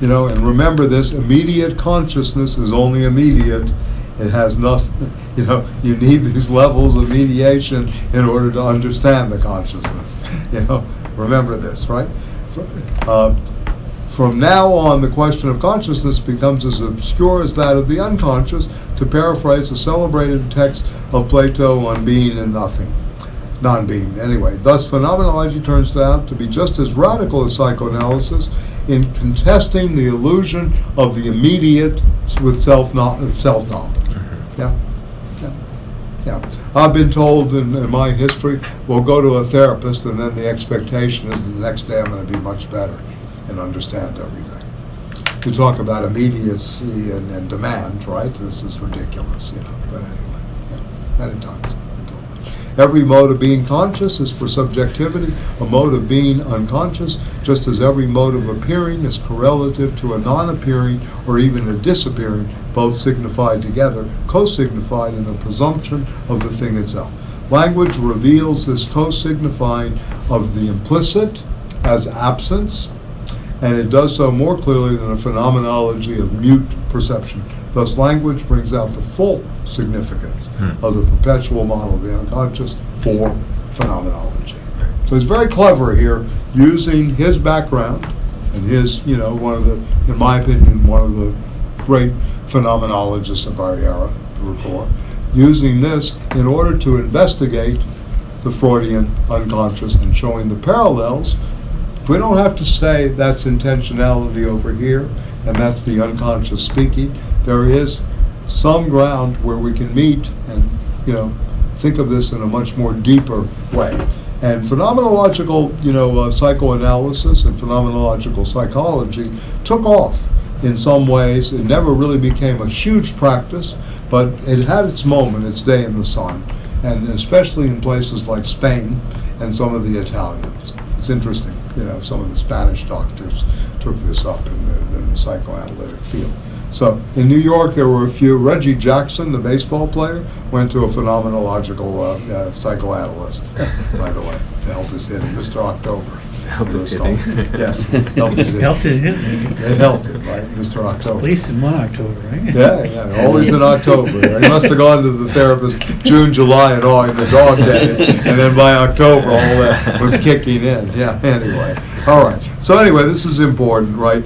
And remember this, immediate consciousness is only immediate. It has nothing, you need these levels of mediation in order to understand the consciousness. Remember this, right? From now on, the question of consciousness becomes as obscure as that of the unconscious, to paraphrase a celebrated text of Plato on being and nothing. Non-being, anyway. Thus, phenomenology turns out to be just as radical as psychoanalysis in contesting the illusion of the immediate with self-knowledge. Yeah. I've been told in my history, we'll go to a therapist and then the expectation is the next day I'm going to be much better and understand everything. We talk about immediacy and demand, right? This is ridiculous, But anyway, many times. Every mode of being conscious is for subjectivity, a mode of being unconscious, just as every mode of appearing is correlative to a non-appearing or even a disappearing, both signified together, co-signified in the presumption of the thing itself. Language reveals this co-signifying of the implicit as absence, and it does so more clearly than a phenomenology of mute perception. Thus, language brings out the full significance of the perpetual model of the unconscious for phenomenology. So he's very clever here, using his background and his, in my opinion, one of the great phenomenologists of our era, Ricouer, using this in order to investigate the Freudian unconscious and showing the parallels We don't have to say that's intentionality over here, and that's the unconscious speaking. There is some ground where we can meet and, think of this in a much more deeper way. And phenomenological, psychoanalysis and phenomenological psychology took off in some ways. It never really became a huge practice, but it had its moment, its day in the sun, and especially in places like Spain and some of the Italians. It's interesting, some of the Spanish doctors took this up in the psychoanalytic field. So in New York, there were a few. Reggie Jackson, the baseball player, went to a phenomenological psychoanalyst, by the way, to help us hit Mr. October. Help us hitting. Yes, help us hitting. Helped it, didn't it? It helped him, right, Mr. October. At least in 1 October, right? Yeah, always in October. He must have gone to the therapist June, July, and all in the dog days, and then by October, all that was kicking in. Yeah, anyway. All right. So anyway, this is important, right?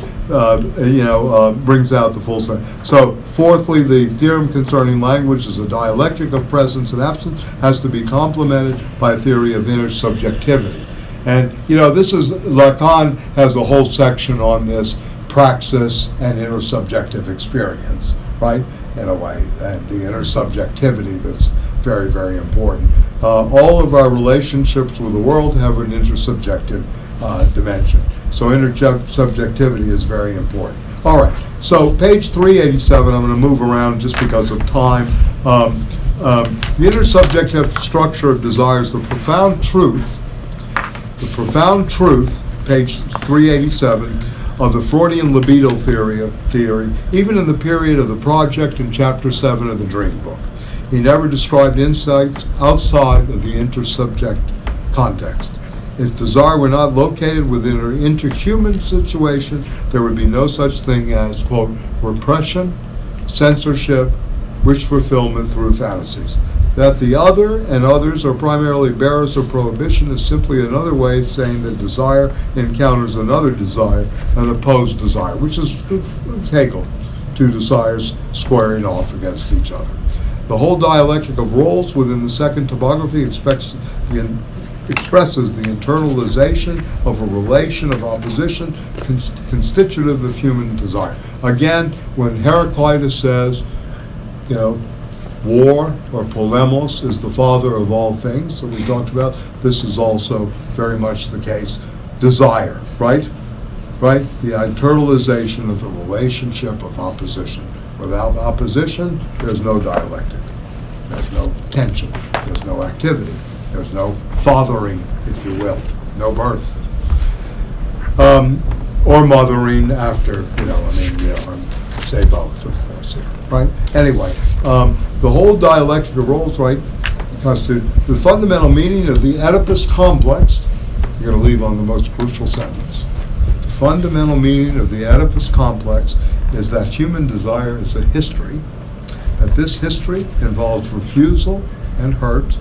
Brings out the full sense. So, fourthly, the theorem concerning language as a dialectic of presence and absence has to be complemented by a theory of intersubjectivity. And, this is, Lacan has a whole section on this, praxis and intersubjective experience, right, in a way, and the intersubjectivity that's very, very important. All of our relationships with the world have an intersubjective dimension. So intersubjectivity is very important. All right, so page 387, I'm going to move around just because of time. The intersubjective structure of desires, the profound truth, page 387, of the Freudian libido theory, even in the period of the project in chapter 7 of the Dream Book. He never described insights outside of the intersubject context. If desire were not located within an interhuman situation, there would be no such thing as, quote, repression, censorship, wish fulfillment through fantasies. That the other and others are primarily bearers of prohibition is simply another way of saying that desire encounters another desire, an opposed desire, which is Hegel, two desires squaring off against each other. The whole dialectic of roles within the second topography expresses the internalization of a relation of opposition constitutive of human desire. Again, when Heraclitus says, war or polemos is the father of all things that we talked about, this is also very much the case. Desire, right? Right? The internalization of the relationship of opposition. Without opposition, there's no dialectic. There's no tension. There's no activity. There's no fathering, if you will. No birth. Or mothering after, say both, of course, here, right? Anyway, the whole dialectic of roles, right, constitute the fundamental meaning of the Oedipus complex. You're going to leave on the most crucial sentence. The fundamental meaning of the Oedipus complex is that human desire is a history, that this history involves refusal and hurt,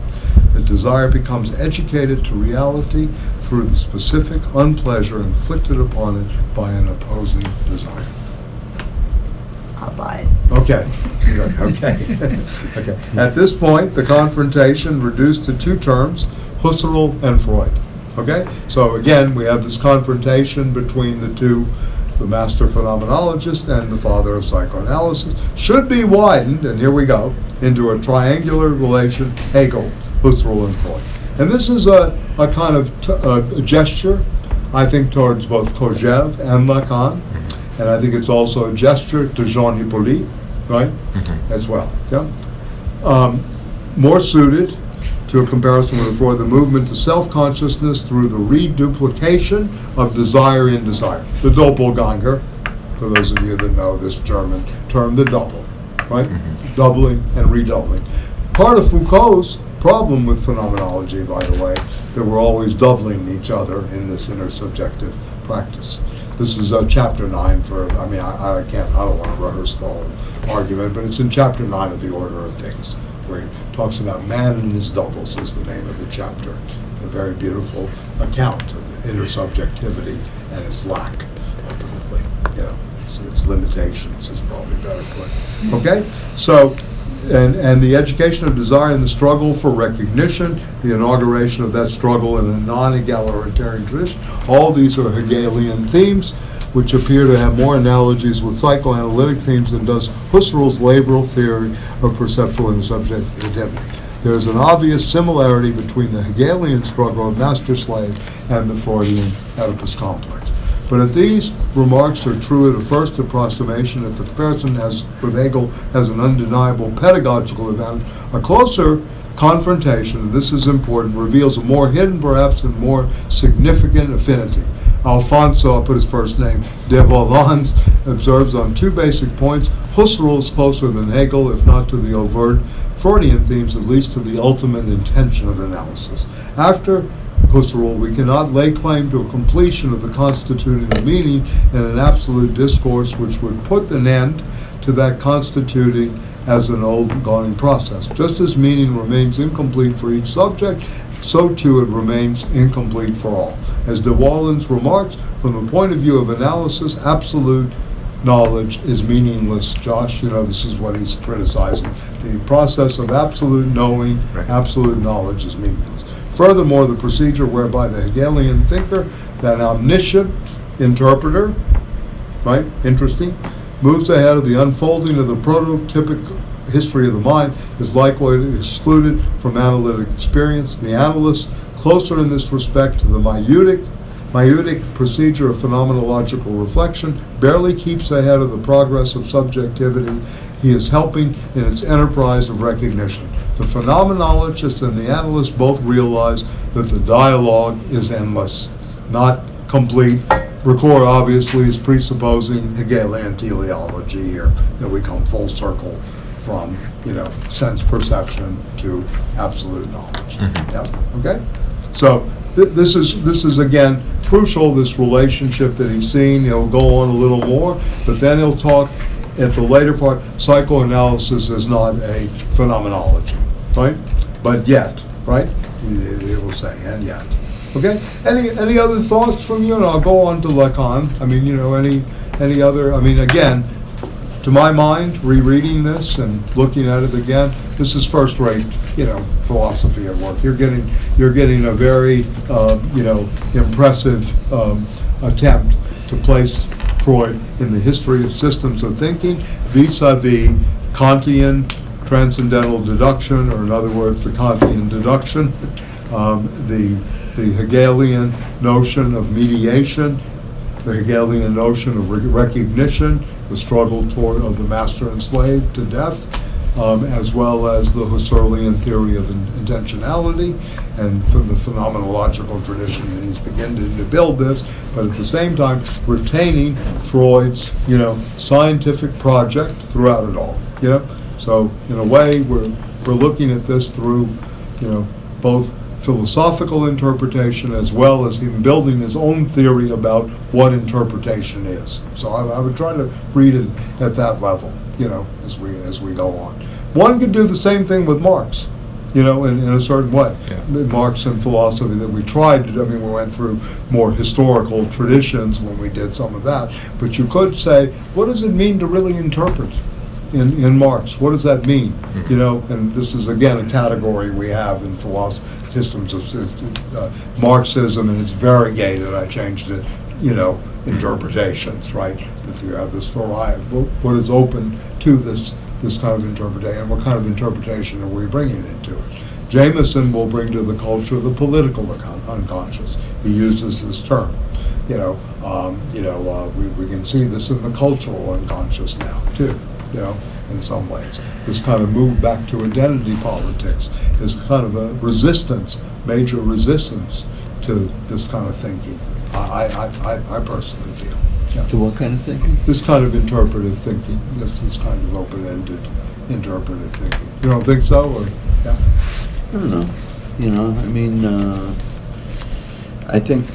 that desire becomes educated to reality through the specific unpleasure inflicted upon it by an opposing desire. I'll buy it. Okay. Good. Okay. Okay. At this point, the confrontation reduced to two terms, Husserl and Freud. Okay? So again, we have this confrontation between the two, the master phenomenologist and the father of psychoanalysis, should be widened, and here we go, into a triangular relation, Hegel, Husserl, and Freud. And this is a kind of a gesture, I think, towards both Kojève and Lacan. And I think it's also a gesture to Jean Hippolyte, right, as well. Yeah. More suited to a comparison with Freud, the movement to self-consciousness through the reduplication of desire in desire. The Doppelganger, for those of you that know this German term, the double, right? Doubling and redoubling. Part of Foucault's problem with phenomenology, by the way, that we're always doubling each other in this intersubjective practice. This is chapter 9 for, I don't want to rehearse the whole argument, but it's in chapter 9 of The Order of Things, where he talks about man and his doubles is the name of the chapter. A very beautiful account of intersubjectivity and its lack, ultimately. Its limitations is probably better put. Okay? So, and the education of desire and the struggle for recognition, the inauguration of that struggle in a non-egalitarian tradition. All these are Hegelian themes, which appear to have more analogies with psychoanalytic themes than does Husserl's laboral theory of perceptual intersubjectivity. There is an obvious similarity between the Hegelian struggle of master-slave and the Freudian Oedipus complex. But if these remarks are true at a first approximation, if the comparison with Hegel has an undeniable pedagogical advantage, a closer confrontation, and this is important, reveals a more hidden, perhaps, and more significant affinity. Alfonso, I'll put his first name, de Valence, observes on two basic points. Husserl is closer than Hegel, if not to the overt Freudian themes, at least to the ultimate intention of analysis. After Husserl, we cannot lay claim to a completion of the constituting of meaning in an absolute discourse which would put an end to that constituting as an ongoing process. Just as meaning remains incomplete for each subject, so too it remains incomplete for all. As de Valence remarks, from the point of view of analysis, absolute knowledge is meaningless. Josh, this is what he's criticizing. The process of absolute knowing, Right. absolute knowledge is meaningless. Furthermore, the procedure whereby the Hegelian thinker, that omniscient interpreter, right, interesting, moves ahead of the unfolding of the prototypic history of the mind, is likewise excluded from analytic experience. The analyst, closer in this respect to the maieutic procedure of phenomenological reflection, barely keeps ahead of the progress of subjectivity. He is helping in its enterprise of recognition. The phenomenologist and the analyst both realize that the dialogue is endless, not complete. Ricouer obviously is presupposing Hegelian teleology here, that we come full circle from, sense perception to absolute knowledge. Yep. Okay? So this is again crucial, this relationship that he's seen. He'll go on a little more, but then he'll talk at the later part, psychoanalysis is not a phenomenology, right? But yet, right? He will say, and yet. Okay? Any other thoughts from you? And I'll go on to Lacan. Any other, again, to my mind, rereading this and looking at it again, this is first-rate, philosophy at work. You're getting a very, impressive attempt to place Freud in the history of systems of thinking vis-a-vis Kantian transcendental deduction, or in other words, the Kantian deduction, the Hegelian notion of mediation, the Hegelian notion of recognition, the struggle of the master and slave to death, as well as the Husserlian theory of intentionality, and from the phenomenological tradition, and he's beginning to build this, but at the same time retaining Freud's, scientific project throughout it all. So in a way, we're looking at this through, both philosophical interpretation as well as him building his own theory about what interpretation is. So I would try to read it at that level, as we go on. One could do the same thing with Marx, in a certain way. Yeah. Marx and philosophy that we tried to do. We went through more historical traditions when we did some of that. But you could say, what does it mean to really interpret in Marx? What does that mean? And this is, again, a category we have in philosophy, systems of Marxism, and it's variegated. I changed it, interpretations, right? If you have this variety, what is open to this kind of interpretation, and what kind of interpretation are we bringing into it? Jameson will bring to the culture the political unconscious. He uses this term. We can see this in the cultural unconscious now too. In some ways, this kind of move back to identity politics is kind of a resistance, major resistance to this kind of thinking. I personally feel. Yeah. To what kind of thinking? This kind of interpretive thinking, this kind of open-ended interpretive thinking. You don't think so, or yeah? I don't know. I think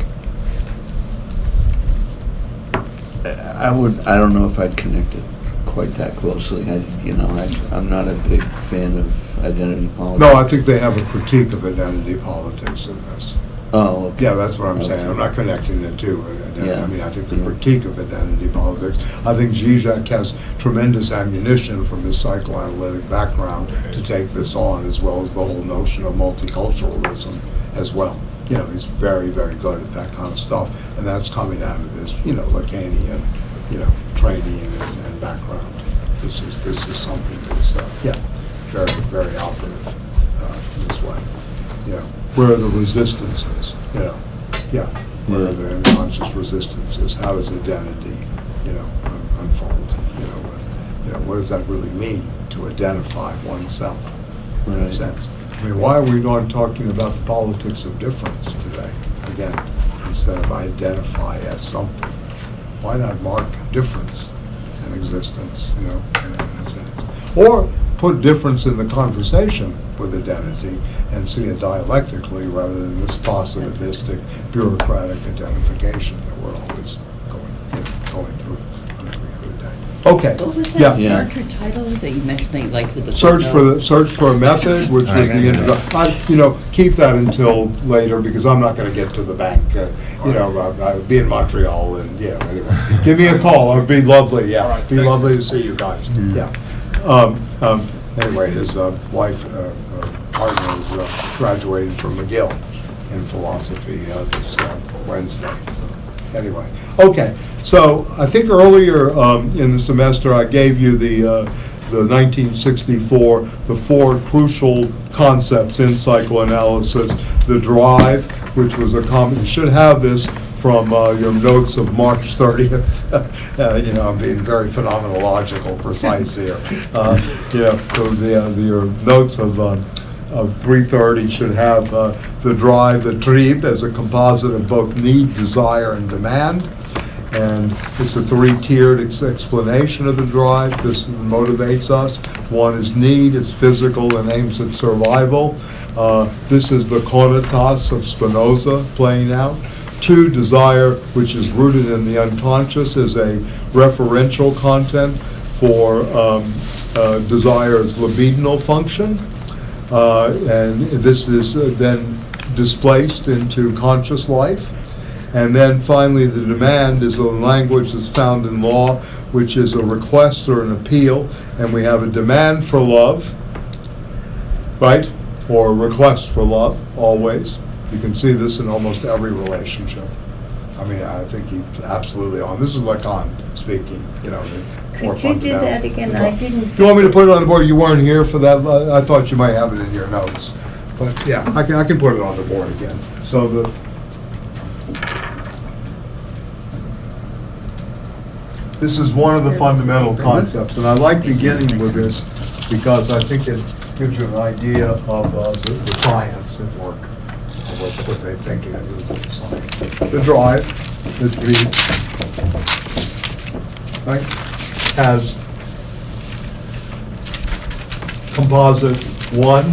I don't know if I'd connect it quite that closely. I'm not a big fan of identity politics. No, I think they have a critique of identity politics in this. Oh, okay. Yeah, that's what I'm saying. Okay. I'm not connecting the two. Yeah. I mean, I think the Yeah. critique of identity politics, I think Zizek has tremendous ammunition from his psychoanalytic background to take this on, as well as the whole notion of multiculturalism as well. You know, he's very, very good at that kind of stuff, and that's coming out of his, Lacanian, training and background. This is something that's, very, very operative this way. Where are the resistances? Where are the unconscious resistances? How does identity, unfold? What does that really mean to identify oneself in a Right. sense? I mean, why are we not talking about the politics of difference today? Again, instead of identify as something, why not mark difference in existence? In a sense, or put difference in the conversation with identity and see it dialectically rather than this positivistic, bureaucratic identification that we're always going through on every other day. Okay. What was Yeah. that Yeah. Sartre title that you mentioned, like with the Search footnote? for a method, which was the introduction. Keep that until later because I'm not going to get to the bank. I'll be in Montreal and anyway. Give me a call. It'd be lovely. Yeah, All right, be thanks. lovely to see you guys. Yeah. Anyway, his wife, partner, is graduating from McGill in philosophy this Wednesday. So, anyway, okay. So I think earlier in the semester I gave you the 1964, the four crucial concepts in psychoanalysis. The drive, which was a common. You should have this from your notes of March 30th. I'm being very phenomenological precise here. Your notes of 330 should have the drive, the trieb, as a composite of both need, desire, and demand. And it's a three-tiered explanation of the drive. This motivates us. One is need, it's physical and aims at survival. This is the cognitas of Spinoza playing out. Two, desire, which is rooted in the unconscious, is a referential content for desire's libidinal function. And this is then displaced into conscious life. And then finally, the demand is a language that's found in law, which is a request or an appeal. And we have a demand for love, right? Or a request for love, always. You can see this in almost every relationship. I mean, I think he's absolutely on. This is Lacan speaking, the four Could you do fundamental- that again? I didn't. You want me to put it on the board? You weren't here for that. I thought you might have it in your notes. But yeah, I can put it on the board again. So this is one of the fundamental concepts, and I like beginning with this because I think it gives you an idea of the science at work, of what they think it is in science. The drive, right, has composite one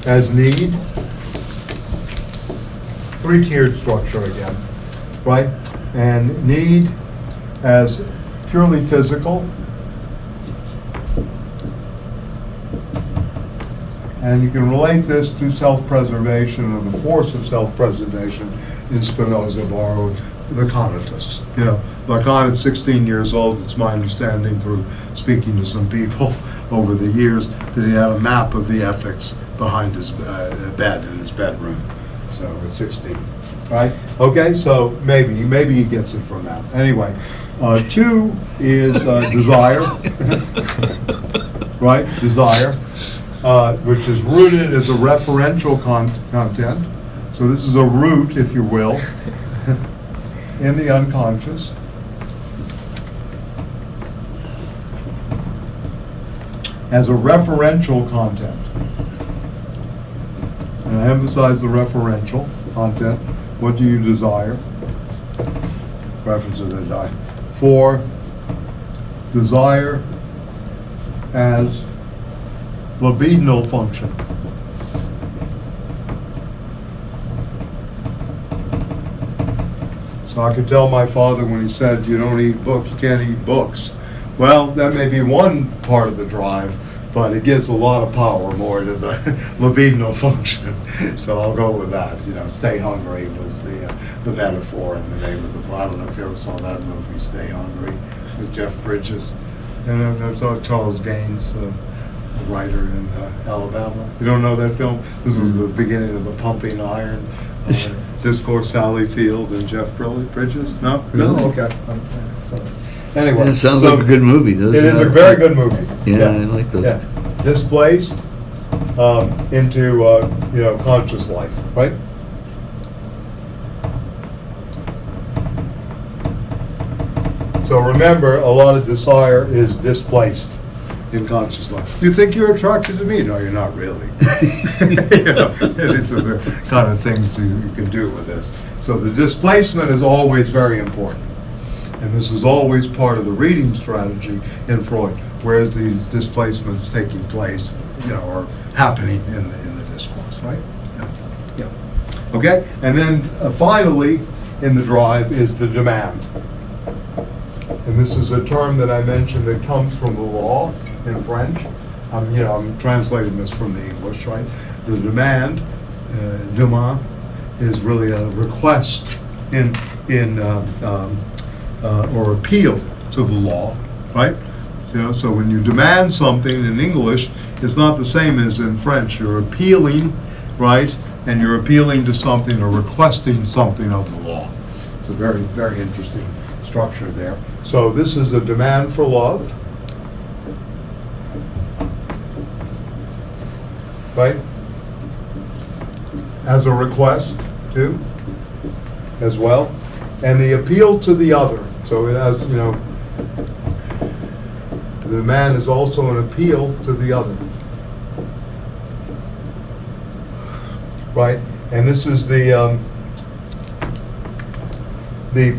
as need, three-tiered structure again, right? And need as purely physical, and you can relate this to self-preservation or the force of self-preservation in Spinoza, borrowed the Lacanitists. Lacan at 16 years old, it's my understanding through speaking to some people over the years, that he had a map of the ethics behind his bed in his bedroom. So at 16, right? Okay, so maybe he gets it from that. Anyway, two is desire, right? Desire, which is rooted as a referential content. So this is a root, if you will, in the unconscious. As a referential content. And I emphasize the referential content. What do you desire? References that die. For desire as libidinal function. So I could tell my father when he said, you don't eat books, you can't eat books. Well, that may be one part of the drive, but it gives a lot of power more to the libidinal function. So I'll go with that. Stay hungry was the metaphor in the name of the book. I don't know if you ever saw that movie, Stay Hungry, with Jeff Bridges. And there's Charles Gaines, the writer in Alabama. You don't know that film? This was the beginning of the Pumping Iron discourse, Sally Field and Jeff Bridges. No? Really? No? Okay. Sorry. Anyway. It sounds so like a good movie, doesn't it? It is a very good movie. Yeah, I like those. Yeah. Displaced into, conscious life, right? So remember, a lot of desire is displaced in conscious life. You think you're attracted to me? No, you're not really. It's the kind of things you can do with this. So the displacement is always very important. And this is always part of the reading strategy in Freud, whereas these displacements taking place, or happening in the discourse, right? Yeah. Okay? And then finally, in the drive is the demand. And this is a term that I mentioned that comes from the law in French. I'm translating this from the English, right? The demand, demande, is really a request or appeal to the law, right? So when you demand something in English, it's not the same as in French. You're appealing, right? And you're appealing to something or requesting something of the law. It's a very, very interesting structure there. So this is a demand for love, right? As a request, too, as well. And the appeal to the other. So it has, the demand is also an appeal to the other. Right? And this is the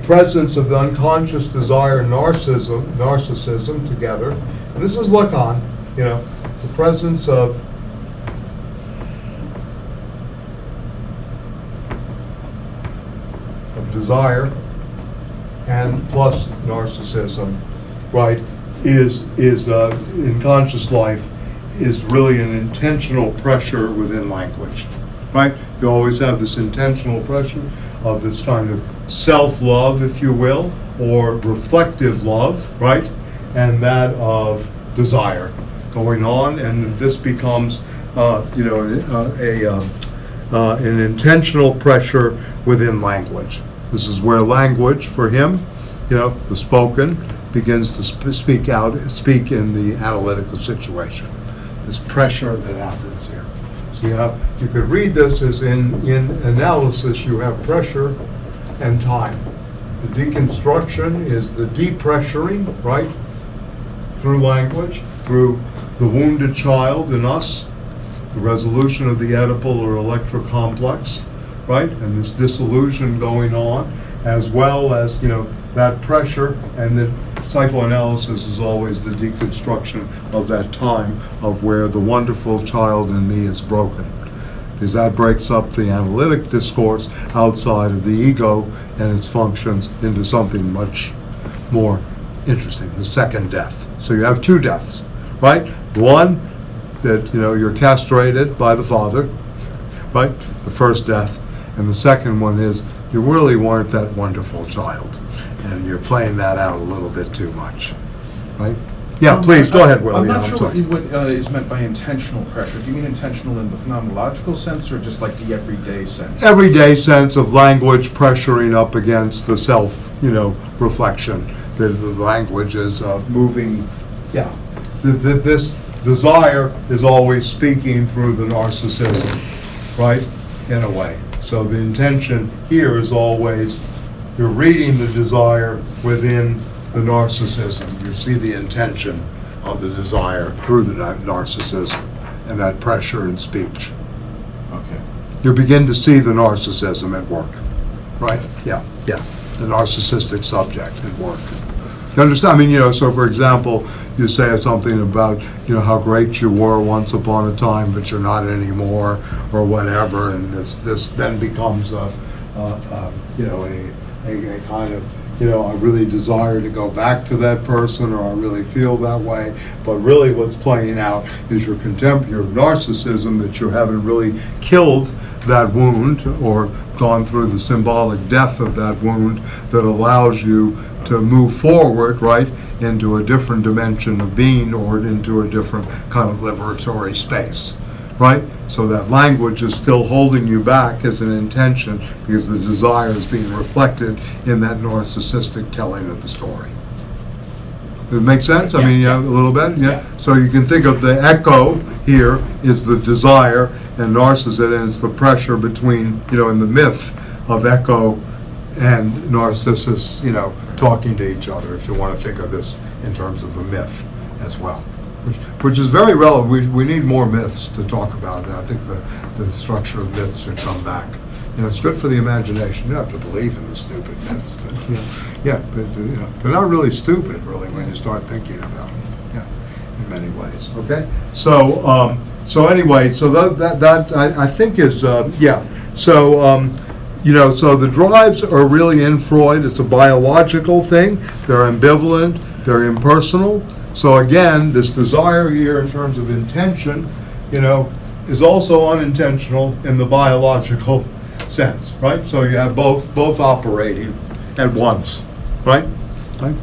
presence of the unconscious desire and narcissism together. And this is Lacan, the presence of desire and plus narcissism, right, is in conscious life is really an intentional pressure within language, right? You always have this intentional pressure of this kind of self-love, if you will, or reflective love, right? And that of desire going on, and this becomes, an intentional pressure within language. This is where language, for him, the spoken, begins to speak in the analytical situation. This pressure that happens here. So you could read this as in analysis you have pressure and time. The deconstruction is the depressuring, right, through language, through the wounded child in us, the resolution of the Oedipal or electrocomplex, right, and this disillusion going on, as well as, that pressure, and the psychoanalysis is always the deconstruction of that time of where the wonderful child in me is broken. Because that breaks up the analytic discourse outside of the ego and its functions into something much more interesting, the second death. So you have two deaths, right? One, that, you're castrated by the father, right? The first death. And the second one is you really weren't that wonderful child, and you're playing that out a little bit too much, right? Yeah, please, go ahead, William. I'm not sure sorry. what is meant by intentional pressure. Do you mean intentional in the phenomenological sense, or just like the everyday sense? Everyday sense of language pressuring up against the self, reflection. The language is moving, yeah. This desire is always speaking through the narcissism, right, in a way. So the intention here is always, you're reading the desire within the narcissism. You see the intention of the desire through the narcissism and that pressure in speech. Okay. You begin to see the narcissism at work, right? Yeah. The narcissistic subject at work. You understand? So for example, you say something about, how great you were once upon a time, but you're not anymore, or whatever, and this then becomes a kind of I really desire to go back to that person, or I really feel that way. But really what's playing out is your narcissism, that you haven't really killed that wound or gone through the symbolic death of that wound that allows you to move forward, right, into a different dimension of being, or into a different kind of liberatory space, right? So that language is still holding you back as an intention, because the desire is being reflected in that narcissistic telling of the story. Does it make sense? I mean, a little bit, yeah? So you can think of the echo here is the desire, and narcissism, and it's the pressure between, in the myth of echo and Narcissus, talking to each other, if you want to think of this in terms of a myth as well. Which is very relevant. We need more myths to talk about, and I think the structure of myths should come back. It's good for the imagination. You don't have to believe in the stupid myths, but they're not really stupid, really, when you start thinking about them. In many ways. Okay. So anyway, so that I think is So so the drives are really in Freud. It's a biological thing. They're ambivalent. They're impersonal. So again, this desire here in terms of intention, is also unintentional in the biological sense, right? So you have both operating at once, right? Right?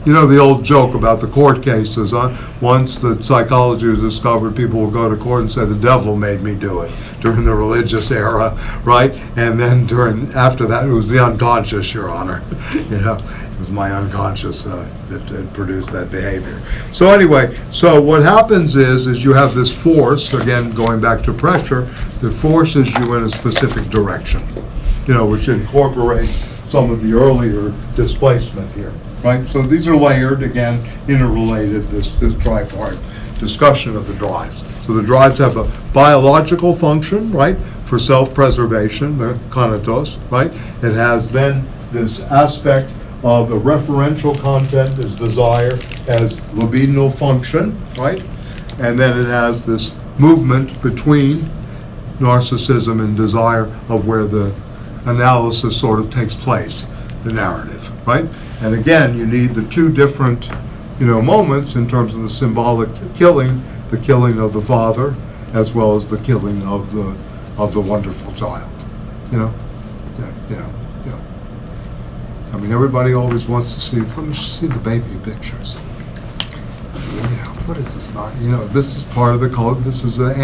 The old joke about the court cases, once the psychology was discovered, people will go to court and say, the devil made me do it, during the religious era, right? And then after that, it was the unconscious, Your Honor. It was my unconscious that produced that behavior. So anyway, so what happens is you have this force, again, going back to pressure, that forces you in a specific direction, which incorporates some of the earlier displacement here, right? So these are layered, again, interrelated, this tripart discussion of the drives. So the drives have a biological function, right, for self-preservation, the conatos, right? It has then this aspect of the referential content is desire as libidinal function, right? And then it has this movement between narcissism and desire of where the analysis sort of takes place, the narrative, right? And again, you need the two different, moments in terms of the symbolic killing, the killing of the father, as well as the killing of the wonderful child, I mean, everybody always wants to see, let me see the baby pictures. What is this not? This is part of the code. This is an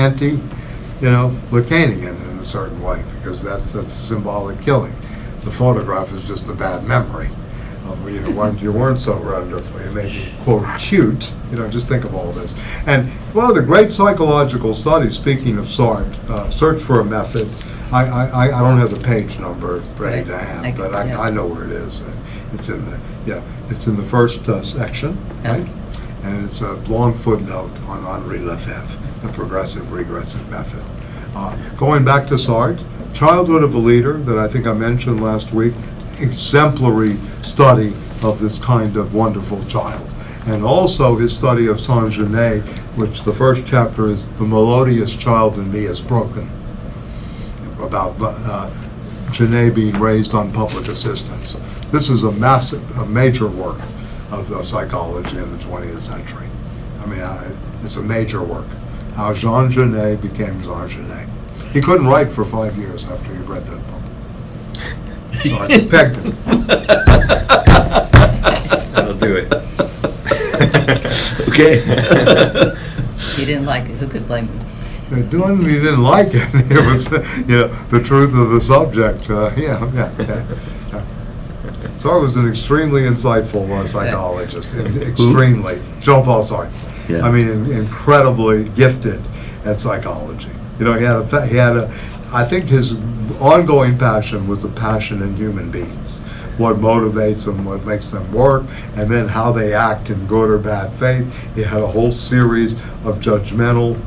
Lacanian in a certain way, because that's a symbolic killing. The photograph is just a bad memory of, you weren't so wonderful. You made me, quote, cute. Just think of all this. And one of the great psychological studies, speaking of Sartre, Search for a Method. I don't have the page number ready to hand, but I know where it is. It's in the first section, right? And it's a long footnote on Henri Lefebvre, the progressive regressive method. Going back to Sartre, Childhood of a Leader, that I think I mentioned last week, exemplary study of this kind of wonderful child. And also his study of Saint-Genet, which the first chapter is The Melodious Child in Me is Broken, about Genet being raised on public assistance. This is a major work of psychology in the 20th century. I mean, it's a major work. How Jean Genet became Jean Genet. He couldn't write for 5 years after he read that book. So I pegged him. That'll do it. Okay. He didn't like it. Who could blame him? He didn't like it. It was, the truth of the subject. Sartre was an extremely insightful psychologist. Extremely. Jean-Paul Sartre. Yeah. I mean, incredibly gifted at psychology. He had I think his ongoing passion was a passion in human beings. What motivates them, what makes them work, and then how they act in good or bad faith. He had a whole series of judgmental,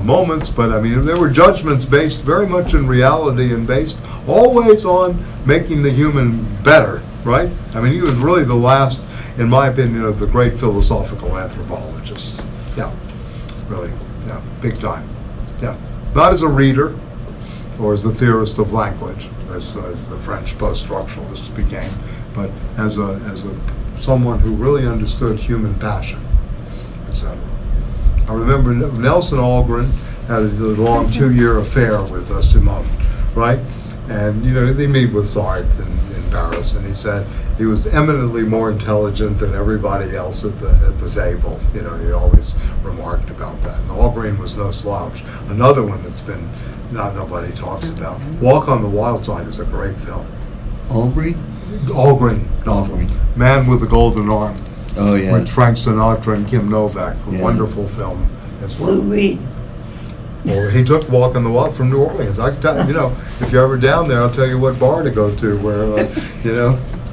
moments, but I mean, there were judgments based very much in reality and based always on making the human better, right? I mean, he was really the last, in my opinion, of the great philosophical anthropologists. Yeah, really, big time. Yeah, not as a reader or as a theorist of language, as the French post-structuralists became, but as someone who really understood human passion, etc. I remember Nelson Algren had a long 2-year affair with Simone, right? And, they meet with Sartre in Paris, and he said he was eminently more intelligent than everybody else at the table. He always remarked about that. And Algren was no slouch. Another one that's been nobody talks about. Walk on the Wild Side is a great film. Albury? Algren novel, Algren. Man with the Golden Arm, Oh, yeah. with Frank Sinatra and Kim Novak. A Yeah. wonderful film as well. Lou Reed. Well, he took Walk on the Wild from New Orleans. I can tell if you're ever down there, I'll tell you what bar to go to where,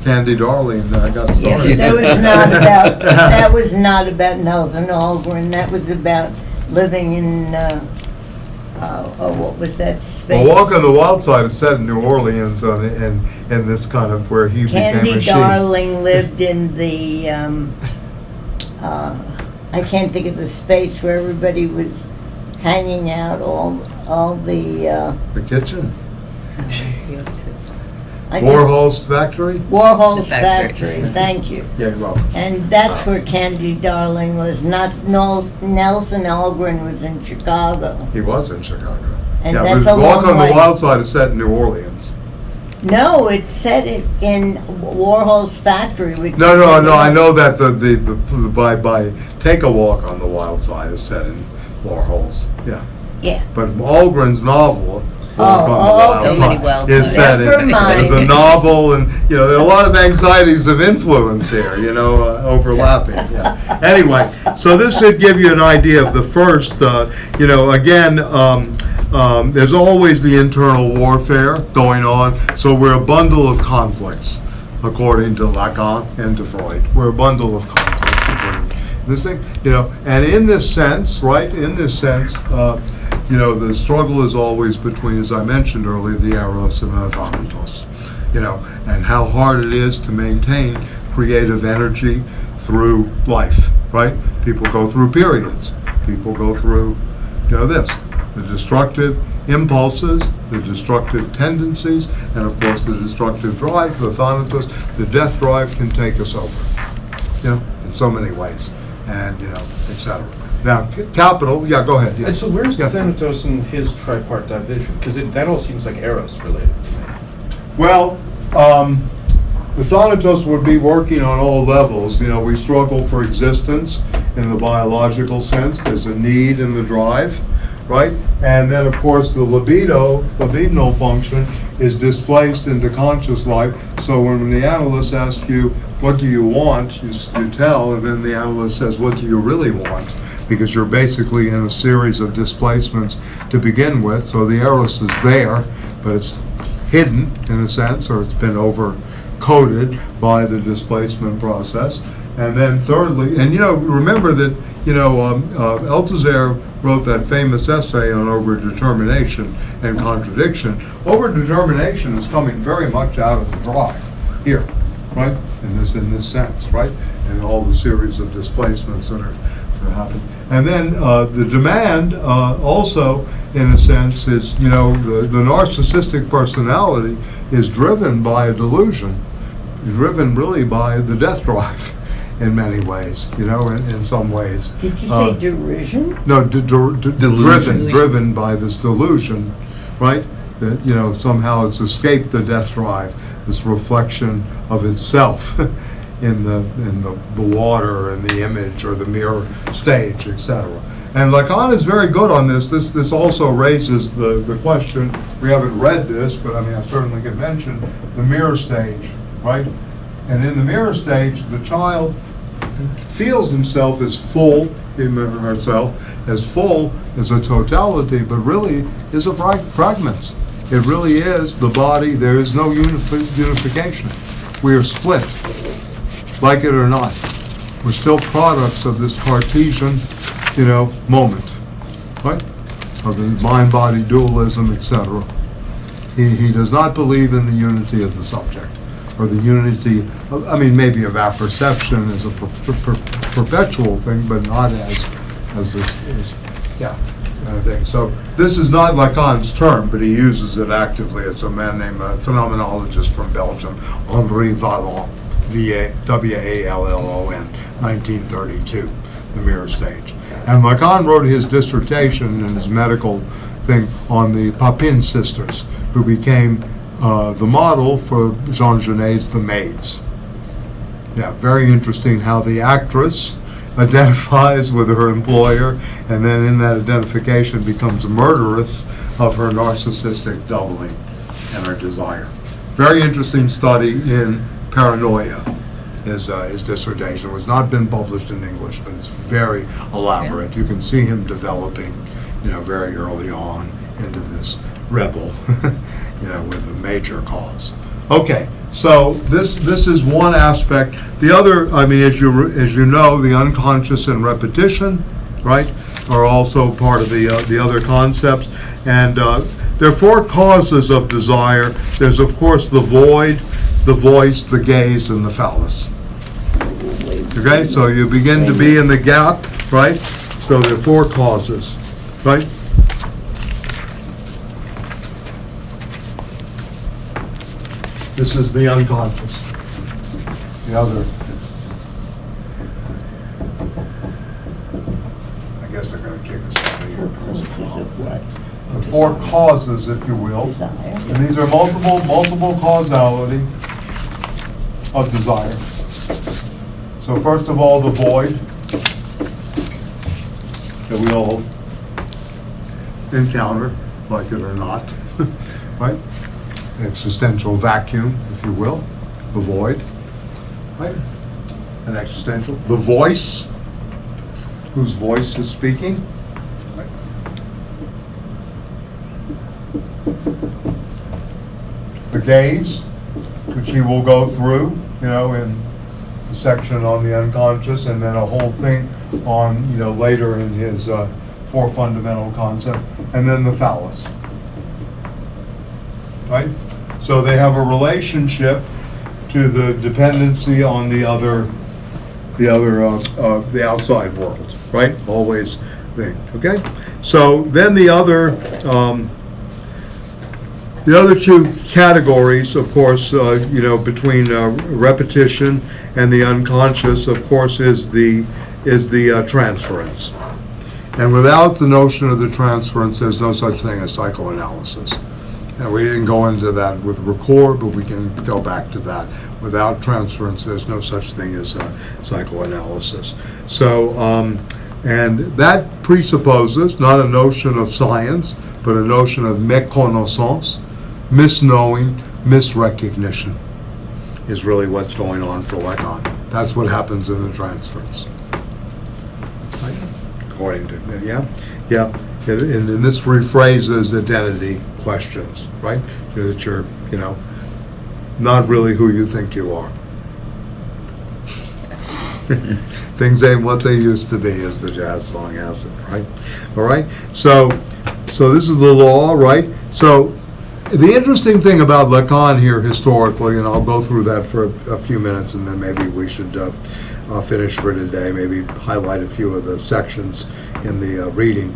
Candy Darling got Yeah, started. that was not about Nelson Algren. That was about living in, what was that space? Well, Walk on the Wild Side is set in New Orleans, and this kind of where he became Candy a she. Darling lived in the, I can't think of the space where everybody was hanging out, all the, The kitchen. I can't- Warhol's factory. Warhol's The factory. factory, thank you. Yeah, well. And that's where Candy Darling was, not Nelson Algren was in Chicago. He was in Chicago. And Yeah, that's but a Walk long on way. the Wild Side is set in New Orleans. No, it said it in Warhol's factory. which No, is in- I know that the by Take a Walk on the Wild Side is set in Warhol's. Yeah, Yeah. but Algren's novel. Walk on the oh, Wild So many Side wild is sides. set Never in mind. as a novel, and there are a lot of anxieties of influence here, overlapping. Yeah. Anyway, so this should give you an idea of the first. Again, there's always the internal warfare going on. So we're a bundle of conflicts, according to Lacan and to Freud. We're a bundle of conflicts. According to this thing, and in this sense, right? In this sense. The struggle is always between, as I mentioned earlier, the eros and the thanatos, and how hard it is to maintain creative energy through life, right? People go through periods. People go through, the destructive impulses, the destructive tendencies, and of course the destructive drive, the thanatos. The death drive can take us over, in so many ways, and, etc. Now, capital, yeah, go ahead. Yeah. And so where's Yeah. the Thanatos in his tripartite vision? Because that all seems like Eros related to me. Well, the thanatos would be working on all levels. We struggle for existence in the biological sense. There's a need in the drive, right? And then, of course, the libidinal function is displaced into conscious life. So when the analyst asks you, what do you want, you tell, and then the analyst says, what do you really want? Because you're basically in a series of displacements to begin with. So the eros is there, but it's hidden in a sense, or it's been over-coded by the displacement process. And then thirdly, and remember that, Althusser wrote that famous essay on overdetermination and contradiction. Overdetermination is coming very much out of the drive here, right? In this sense, right? And all the series of displacements that are happening. And then the demand also, in a sense, is, the narcissistic personality is driven by a delusion, driven really by the death drive in many ways, in some ways. Did you say derision? No, driven by this delusion, right? That, somehow it's escaped the death drive, this reflection of itself in the water and the image or the mirror stage, etc. And Lacan is very good on this. This also raises the question, we haven't read this, but I certainly can mention the mirror stage, right? And in the mirror stage, the child feels himself as full, him or herself, as full as a totality, but really is of fragments. It really is the body. There is no unification. We are split, like it or not. We're still products of this Cartesian, moment, right? Of the mind-body dualism, etc. He does not believe in the unity of the subject, or the unity of, maybe of apperception as a perpetual thing, but not as this is, yeah. kind of thing. So this is not Lacan's term, but he uses it actively. It's a man named a phenomenologist from Belgium, Henri Wallon, W-A-L-L-O-N, 1932, The Mirror Stage. And Lacan wrote his dissertation and his medical thing on the Papin sisters, who became the model for Jean Genet's The Maids. Yeah, very interesting how the actress identifies with her employer, and then in that identification becomes a murderess of her narcissistic doubling and her desire. Very interesting study in paranoia. His dissertation was not been published in English, but it's very elaborate. You can see him developing, very early on into this rebel, with a major cause. Okay, so this is one aspect. The other, as you know, the unconscious and repetition, right, are also part of the other concepts. And there are four causes of desire. There's, of course, the void, the voice, the gaze, and the phallus. Okay, so you begin to be in the gap, right? So there are four causes, right? This is the unconscious. The other. I guess they're going to kick us out of here. Causes of what? The four causes, if you will. Desire. And these are multiple causality of desire. So first of all, the void that we all encounter, like it or not, right? Existential vacuum, if you will, the void, right? An existential. The voice, whose voice is speaking, right? The gaze, which he will go through, in the section on the unconscious, and then a whole thing on, later in his four fundamental concepts, and then the phallus, right? So they have a relationship to the dependency on the outside world, right? Always thing, okay? So then the other two categories, of course, between repetition and the unconscious, of course, is the transference. And without the notion of the transference, there's no such thing as psychoanalysis. And we didn't go into that with Ricouer, but we can go back to that. Without transference, there's no such thing as psychoanalysis. So, and that presupposes not a notion of science, but a notion of méconnaissance, misknowing, misrecognition is really what's going on for Lacan. That's what happens in the transference. Right? According to, yeah. And this rephrases identity questions, right? That you're, not really who you think you are. Things ain't what they used to be, as the jazz song has it, right? All right? So this is the law, right? So the interesting thing about Lacan here historically, and I'll go through that for a few minutes, and then maybe we should finish for today, maybe highlight a few of the sections in the reading.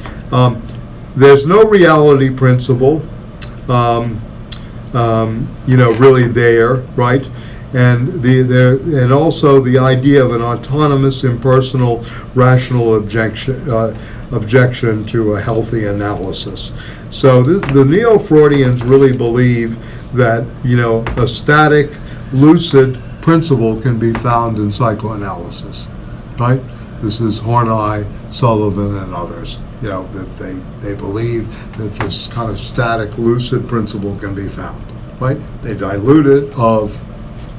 There's no reality principle, really there, right? And also the idea of an autonomous, impersonal, rational objection to a healthy analysis. So the Neo-Freudians really believe that, a static, lucid principle can be found in psychoanalysis, right? This is Horney, Sullivan, and others, that they believe that this kind of static, lucid principle can be found, right? They dilute it of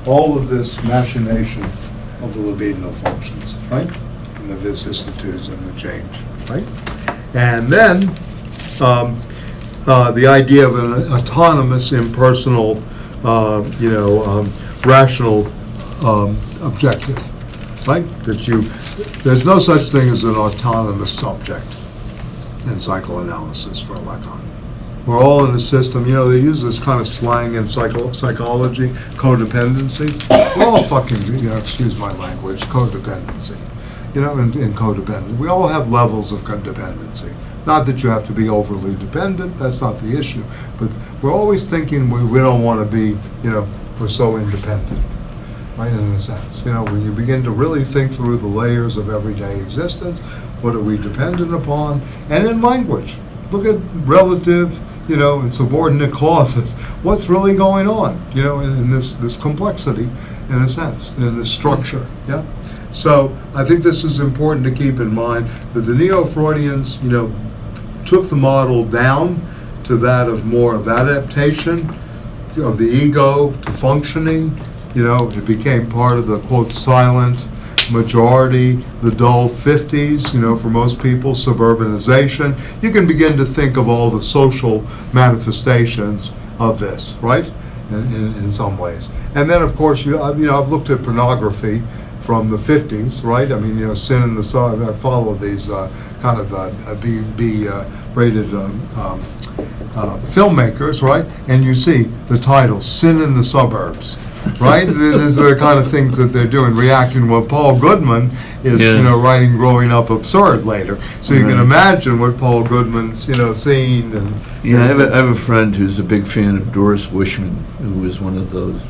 all of this machination of the libidinal functions, right? And the vicissitudes and the change, right? And then the idea of an autonomous, impersonal, rational objective, right? There's no such thing as an autonomous subject in psychoanalysis for Lacan. We're all in a system, they use this kind of slang in psychology, codependency. We're all fucking, excuse my language, codependency. in codependence. We all have levels of codependency. Not that you have to be overly dependent, that's not the issue. But we're always thinking we don't want to be, we're so independent, right, in a sense. When you begin to really think through the layers of everyday existence, what are we dependent upon? And in language, look at relative, and subordinate clauses. What's really going on, in this complexity, in a sense, in this structure, yeah? So I think this is important to keep in mind, that the Neo-Freudians, took the model down to that of more of adaptation of the ego to functioning. It became part of the, quote, silent majority, the dull 50s, for most people, suburbanization. You can begin to think of all the social manifestations of this, right, in some ways. And then, of course, I've looked at pornography from the 50s, right? I mean, Sin in the Suburbs, I follow these kind of B-rated filmmakers, right? And you see the title, Sin in the Suburbs, right? These are the kind of things that they're doing, reacting to what Paul Goodman is, writing Growing Up Absurd later. So you can imagine what Paul Goodman's, seeing. And I have a friend who's a big fan of Doris Wishman, who was one of those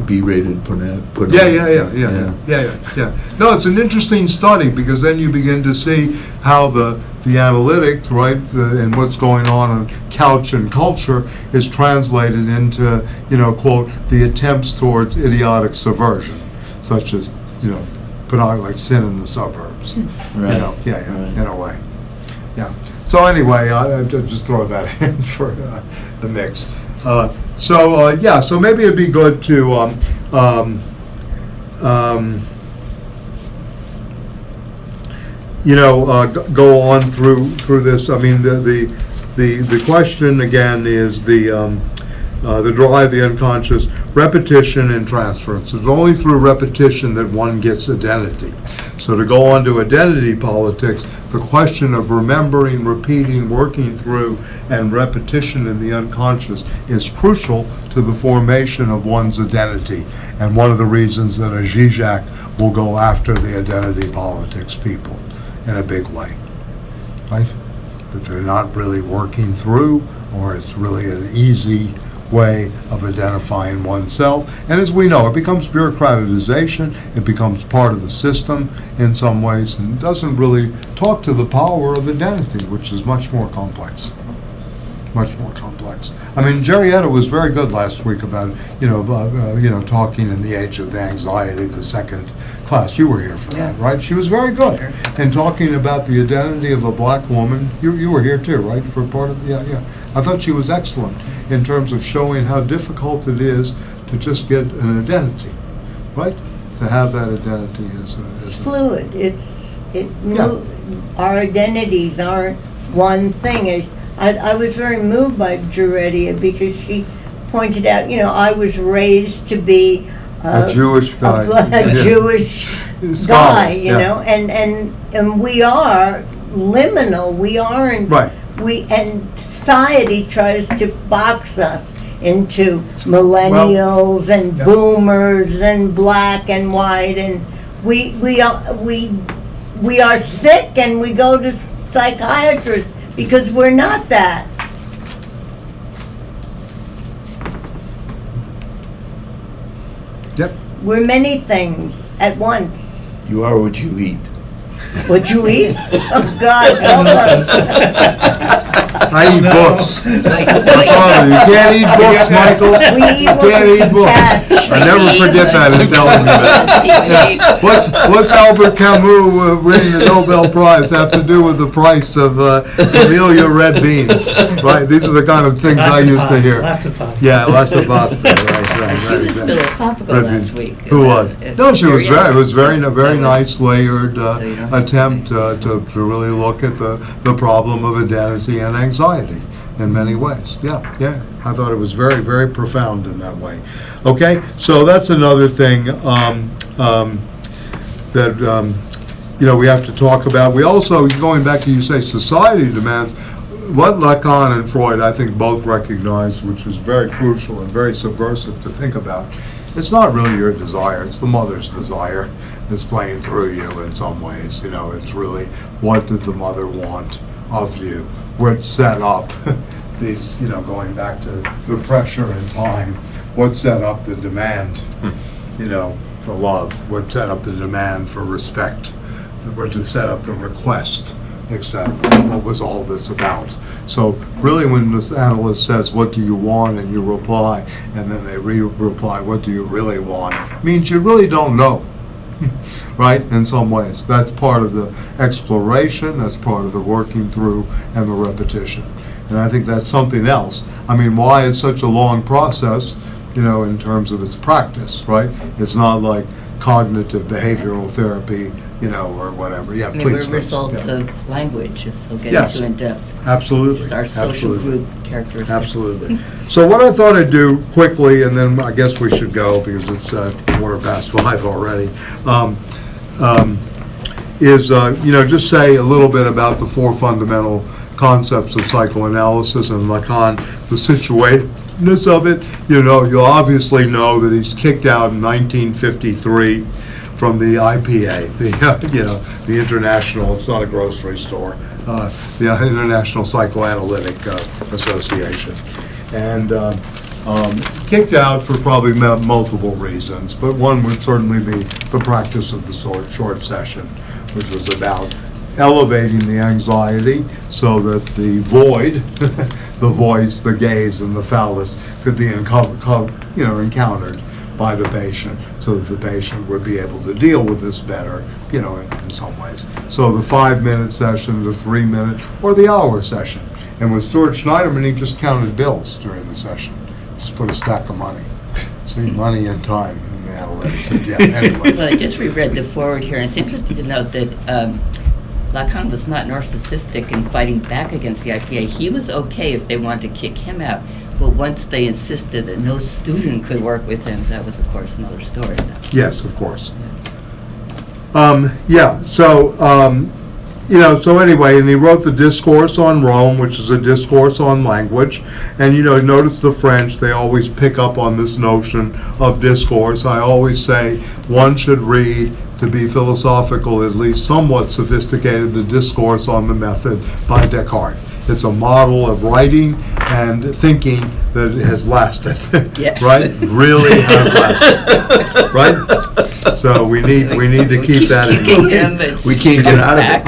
B-rated pornography. Yeah. No, it's an interesting study, because then you begin to see how the analytic, right, and what's going on couch and culture is translated into, quote, the attempts towards idiotic subversion, such as, like Sin in the Suburbs. Right. In a way. Yeah. So anyway, I just throw that in for the mix. So maybe it'd be good to go on through this. I mean, the question again is the drive, the unconscious, repetition and transference. It's only through repetition that one gets identity. So to go on to identity politics, the question of remembering, repeating, working through, and repetition in the unconscious is crucial to the formation of one's identity. And one of the reasons that a Zizek will go after the identity politics people in a big way, right? That they're not really working through, or it's really an easy way of identifying oneself. And as we know, it becomes bureaucratization, it becomes part of the system in some ways, and doesn't really talk to the power of identity, which is much more complex. Much more complex. I mean, Jerrietta was very good last week about, talking in the age of the anxiety, the second class. You were here for that, right? She was very good in talking about the identity of a black woman. You were here too, right? For part of, I thought she was excellent in terms of showing how difficult it is to just get an identity, right? To have that identity is fluid. Our identities aren't one thing. I was very moved by Juretia because she pointed out, I was raised to be a Jewish guy, Jewish guy, and we are liminal. We aren't. Right. And society tries to box us into millennials and boomers and black and white, and we are sick, and we go to psychiatrists because we're not that. Yep. We're many things at once. You are what you eat. What you eat? Oh, God, help us. I eat books. You can't eat books, Michael. We You can't eat books. I never forget that in telling you that. What's Albert Camus winning the Nobel Prize have to do with the price of Camellia red beans? Right? These are the kind of things I used to hear. Lots of pasta. Yeah, lots of pasta. Right. She was philosophical last week. Who was? No, she was very. It was very nice, layered So attempt to really look at the problem of identity and anxiety in many ways. Yeah. I thought it was very, very profound in that way. Okay, so that's another thing that we have to talk about. We also, going back to, you say, society demands, what Lacan and Freud, I think, both recognize, which is very crucial and very subversive to think about. It's not really your desire, it's the mother's desire. that's playing through you in some ways. It's really, what did the mother want of you? What set up these, going back to the pressure and time, what set up the demand, for love? What set up the demand for respect? What set up the request, etc.? What was all this about? So really, when this analyst says, what do you want, and you reply, and then they reply, what do you really want, means you really don't know, right, in some ways. That's part of the exploration, that's part of the working through and the repetition. And I think that's something else. I mean, why it's such a long process, in terms of its practice, right? It's not like cognitive behavioral therapy, or whatever. Yeah, I mean, please. we're a result Yeah. of language, as he'll get Yes. into in depth. Absolutely. Which is our social Absolutely. group characteristic. Absolutely. So what I thought I'd do quickly, and then I guess we should go because it's 5:15 already, is just say a little bit about the four fundamental concepts of psychoanalysis and Lacan, the situatedness of it. You obviously know that he's kicked out in 1953 from the IPA, the International, it's not a grocery store, the International Psychoanalytic Association. And kicked out for probably multiple reasons, but one would certainly be the practice of the short session, which was about elevating the anxiety so that the void, the voice, the gaze, and the phallus could be encountered by the patient, so that the patient would be able to deal with this better, in some ways. So the 5-minute session, the 3-minute, or the hour session. And with Stuart Schneiderman, he just counted bills during the session. Just put a stack of money. See, money and time in the analytics. Yeah, anyway. Well, I just reread the forward here, and it's interesting to note that Lacan was not narcissistic in fighting back against the IPA. He was okay if they wanted to kick him out. But once they insisted that no student could work with him, that was, of course, another story. Yes, of course. So anyway, and he wrote the Discourse on Rome, which is a discourse on language. And, notice the French, they always pick up on this notion of discourse. I always say one should read, to be philosophical, at least somewhat sophisticated, the Discourse on the Method by Descartes. It's a model of writing and thinking that has lasted. Yes. Right? Really has lasted. Right? So we need to keep that in Kicking mind. him, but We can't get out of it.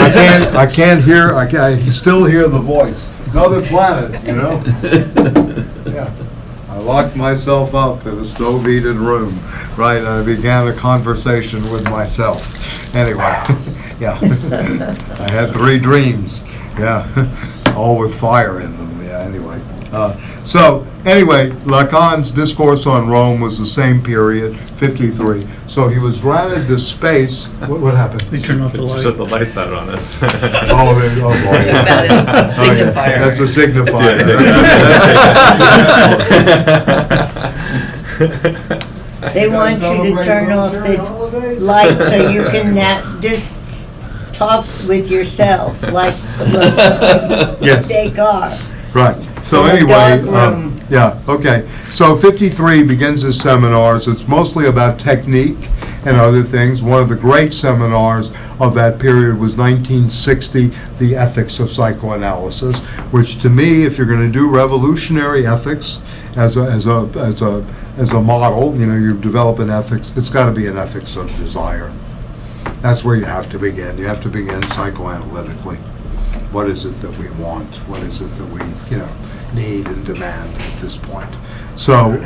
I can't hear. I still hear the voice. Another planet, Yeah. I locked myself up in a stove-heated room, right? And I began a conversation with myself. Anyway, yeah. I had 3 dreams. Yeah. All with fire in them. Yeah. Anyway. Lacan's Discourse on Rome was the same period, 53. So he was granted this space. What happened? They turn off the Just light. shut the lights out on us. Oh, boy. Signifier. That's a signifier. They want you to turn off the light so you can just talk with yourself, like Yes. Descartes. Right. So In a anyway, dark room. okay. So 53 begins his seminars. It's mostly about technique and other things. One of the great seminars of that period was 1960, The Ethics of Psychoanalysis, which to me, if you're going to do revolutionary ethics as a model, you develop an ethics, it's got to be an ethics of desire. That's where you have to begin. You have to begin psychoanalytically. What is it that we want? What is it that we, need and demand at this point? So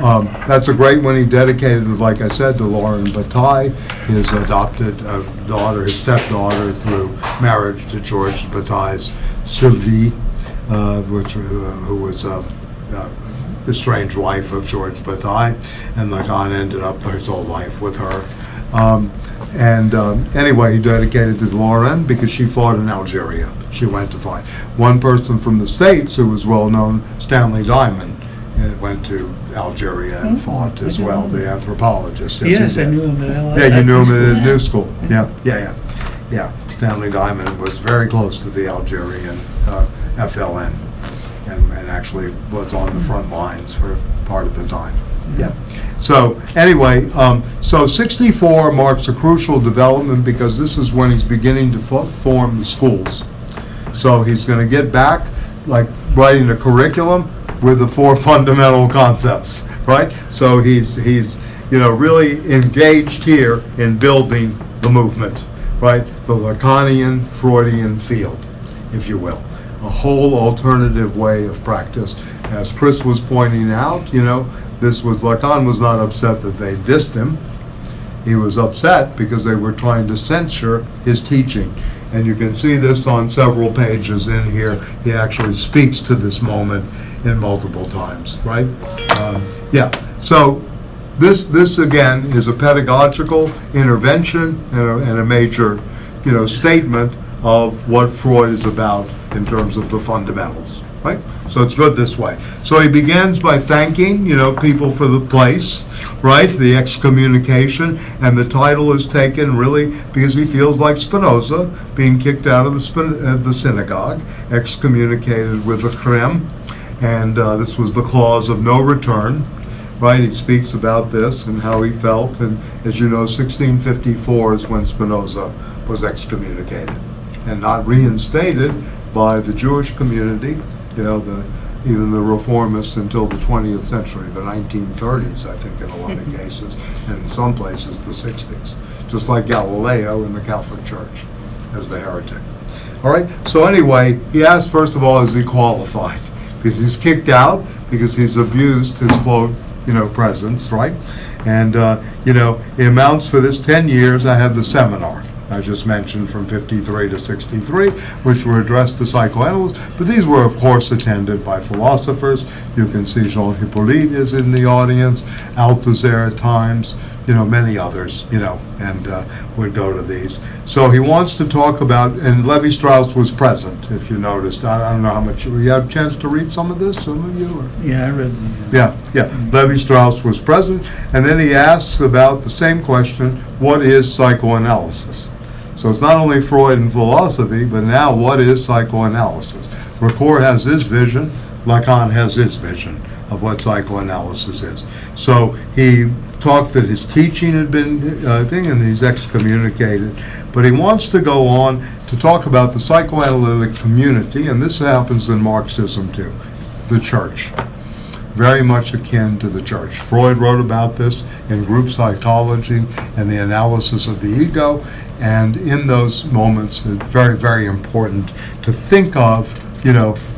that's a great one. He dedicated, like I said, to Lauren Bataille, his adopted daughter, his stepdaughter, through marriage to George Bataille's Sylvie, who was estranged wife of George Bataille, and Lacan ended up his whole life with her. Anyway, he dedicated to Lauren because she fought in Algeria. She went to fight. One person from the States who was well known, Stanley Diamond, went to Algeria and fought as well, the anthropologist. Yes, he I did. knew him at Yeah, you knew him at Yeah. New School. Yeah. Stanley Diamond was very close to the Algerian FLN. and actually was on the front lines for part of the time. Yeah. So anyway, so 64 marks a crucial development because this is when he's beginning to form the schools. So he's going to get back, like writing a curriculum with the 4 fundamental concepts, right? So he's really engaged here in building the movement, right? The Lacanian, Freudian field, if you will. A whole alternative way of practice. As Chris was pointing out, Lacan was not upset that they dissed him. He was upset because they were trying to censure his teaching. And you can see this on several pages in here. He actually speaks to this moment in multiple times, right? So this again is a pedagogical intervention and a major, statement of what Freud is about in terms of the fundamentals, right? So it's good this way. So he begins by thanking, people for the place, right? The excommunication, and the title is taken really because he feels like Spinoza being kicked out of the synagogue, excommunicated with a crime, and this was the clause of no return, right? He speaks about this and how he felt, and as you know, 1654 is when Spinoza was excommunicated and not reinstated by the Jewish community, even the reformists until the 20th century, the 1930s, I think, in a lot of cases, and in some places the 60s, just like Galileo in the Catholic Church as the heretic. All right, so anyway, he asked, first of all, is he qualified? Because he's kicked out, because he's abused his, quote, presence, right? And, it amounts for this 10 years. I have the seminar I just mentioned from 53 to 63, which were addressed to psychoanalysts, but these were, of course, attended by philosophers. You can see Jean Hippolyte is in the audience, Althusser at times, many others, and would go to these. So he wants to talk about, and Levi-Strauss was present, if you noticed. I don't know how much, you had a chance to read some of this, some of you? Or? Yeah, I read the... Yeah. Levi-Strauss was present, and then he asks about the same question, what is psychoanalysis? So it's not only Freud and philosophy, but now what is psychoanalysis? Ricouer has his vision, Lacan has his vision of what psychoanalysis is. So he talked that his teaching had been and he's excommunicated, but he wants to go on to talk about the psychoanalytic community, and this happens in Marxism too, the church. Very much akin to the church. Freud wrote about this in group psychology and the analysis of the ego, and in those moments it's very, very important to think of,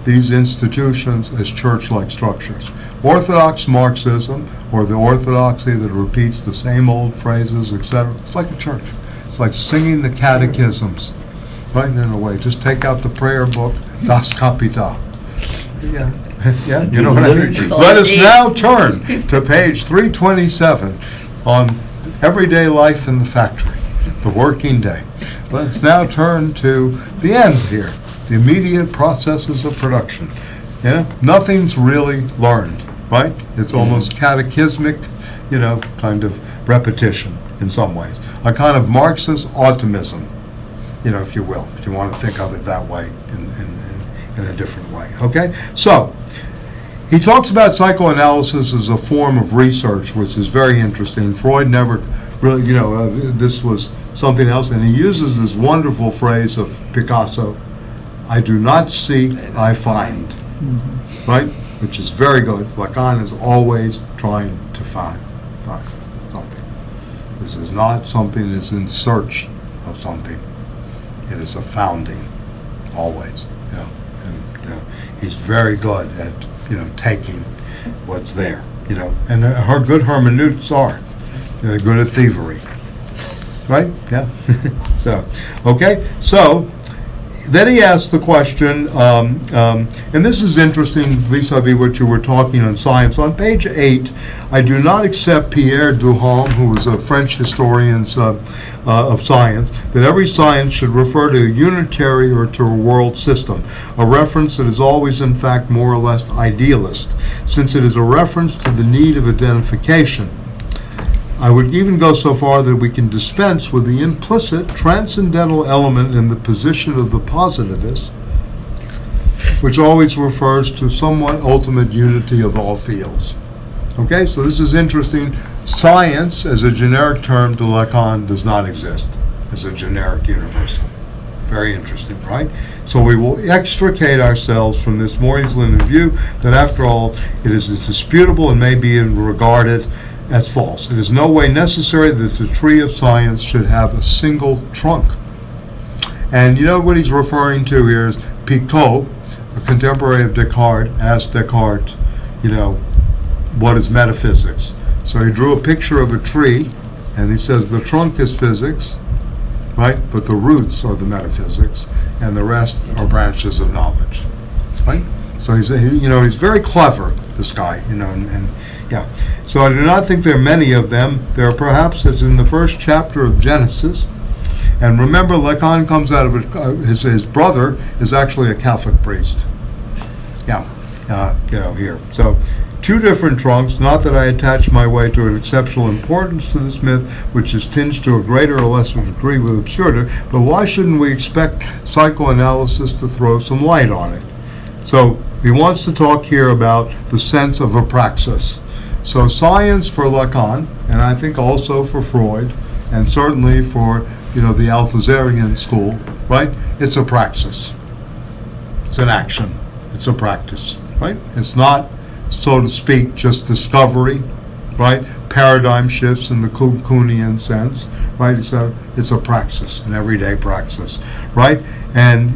these institutions as church-like structures. Orthodox Marxism, or the orthodoxy that repeats the same old phrases, etc., it's like a church. It's like singing the catechisms, right, in a way. Just take out the prayer book, Das Kapital. Yeah, you know what I mean? Let us now turn to page 327 on everyday life in the factory, the working day. Let's now turn to the end here, the immediate processes of production. Nothing's really learned, right? It's almost catechismic, kind of repetition in some ways. A kind of Marxist automism, if you will, if you want to think of it that way in a different way, okay? So, he talks about psychoanalysis as a form of research, which is very interesting. Freud never really, this was something else, and he uses this wonderful phrase of Picasso, I do not seek, I find, right? Which is very good. Lacan is always trying to find something. This is not something that's in search of something. It is a founding, always, and he's very good at taking what's there, and her good hermeneutics are good at thievery, right? Yeah. So, okay. So then he asks the question, and this is interesting vis-a-vis what you were talking on science. On page 8, I do not accept Pierre Duham, who was a French historian of science, that every science should refer to a unitary or to a world system, a reference that is always in fact more or less idealist, since it is a reference to the need of identification. I would even go so far that we can dispense with the implicit transcendental element in the position of the positivist which always refers to somewhat ultimate unity of all fields. Okay, so this is interesting. Science, as a generic term to Lacan, does not exist as a generic universal. Very interesting, right? So we will extricate ourselves from this Moynislenian view that, after all, it is disputable and may be regarded as false. It is no way necessary that the tree of science should have a single trunk. And you know what he's referring to here is Picot, a contemporary of Descartes, asked Descartes, what is metaphysics? So he drew a picture of a tree, and he says the trunk is physics, right? But the roots are the metaphysics, and the rest are branches of knowledge, right? So he's very clever, this guy, and yeah. So I do not think there are many of them. There are perhaps, as in the first chapter of Genesis, and remember, Lacan comes out of his brother is actually a Catholic priest. Yeah, here. So, two different trunks, not that I attach my way to an exceptional importance to this myth, which is tinged to a greater or lesser degree with absurdity, but why shouldn't we expect psychoanalysis to throw some light on it? So he wants to talk here about the sense of a praxis. So science for Lacan, and I think also for Freud, and certainly for the Althusserian school, right? It's a praxis. It's an action. It's a practice, right? It's not, so to speak, just discovery, right? Paradigm shifts in the Kuhnian sense, right? So it's a praxis, an everyday praxis, right? And,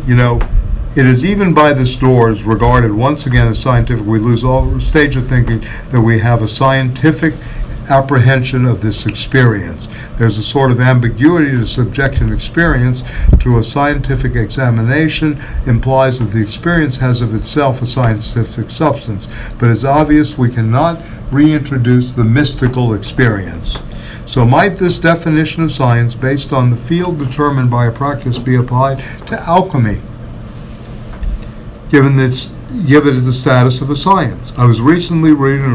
it is even by the stores regarded once again as scientific. We lose all stage of thinking that we have a scientific apprehension of this experience. There's a sort of ambiguity to subject an experience to a scientific examination implies that the experience has of itself a scientific substance, but it's obvious we cannot reintroduce the mystical experience. So might this definition of science, based on the field determined by a practice, be applied to alchemy, given give it the status of a science? I was recently rereading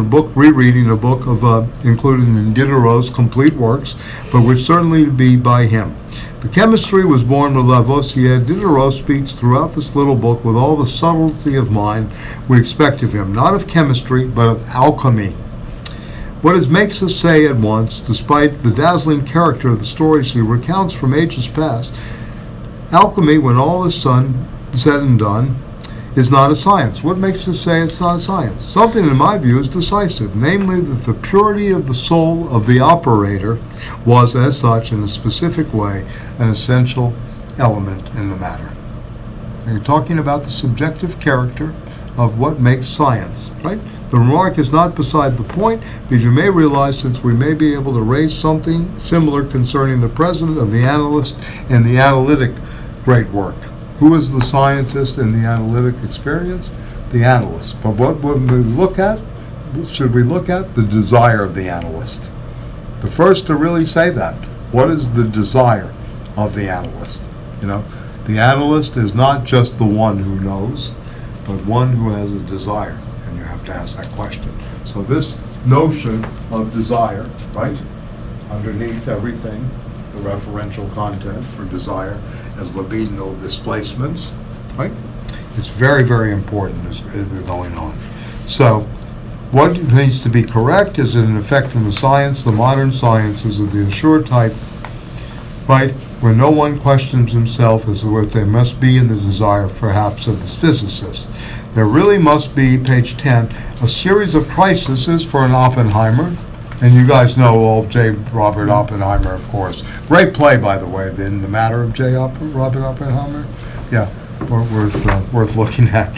a book of included in Diderot's complete works, but which certainly to be by him. The chemistry was born with Lavoisier. Diderot speaks throughout this little book with all the subtlety of mind we expect of him, not of chemistry, but of alchemy. What it makes us say at once, despite the dazzling character of the stories he recounts from ages past, alchemy, when all is said and done, is not a science. What makes us say it's not a science? Something, in my view, is decisive, namely that the purity of the soul of the operator was, as such, in a specific way, an essential element in the matter. And you're talking about the subjective character of what makes science, right? The remark is not beside the point, because you may realize, since we may be able to raise something similar concerning the president of the analyst in the analytic great work. Who is the scientist in the analytic experience? The analyst. But what would we look at? Should we look at the desire of the analyst? The first to really say that. What is the desire of the analyst? The analyst is not just the one who knows, but one who has a desire. And you have to ask that question. So this notion of desire, right, underneath everything, the referential content for desire as libidinal displacements, right? It's very, very important as they're going on. So what needs to be correct is that in effect in the modern sciences of the assured type, right, where no one questions himself as to what they must be in the desire, perhaps, of the physicist. There really must be, page 10, a series of crises for an Oppenheimer. And you guys know all J. Robert Oppenheimer, of course. Great play, by the way, in The Matter of Robert Oppenheimer. Yeah, worth looking at.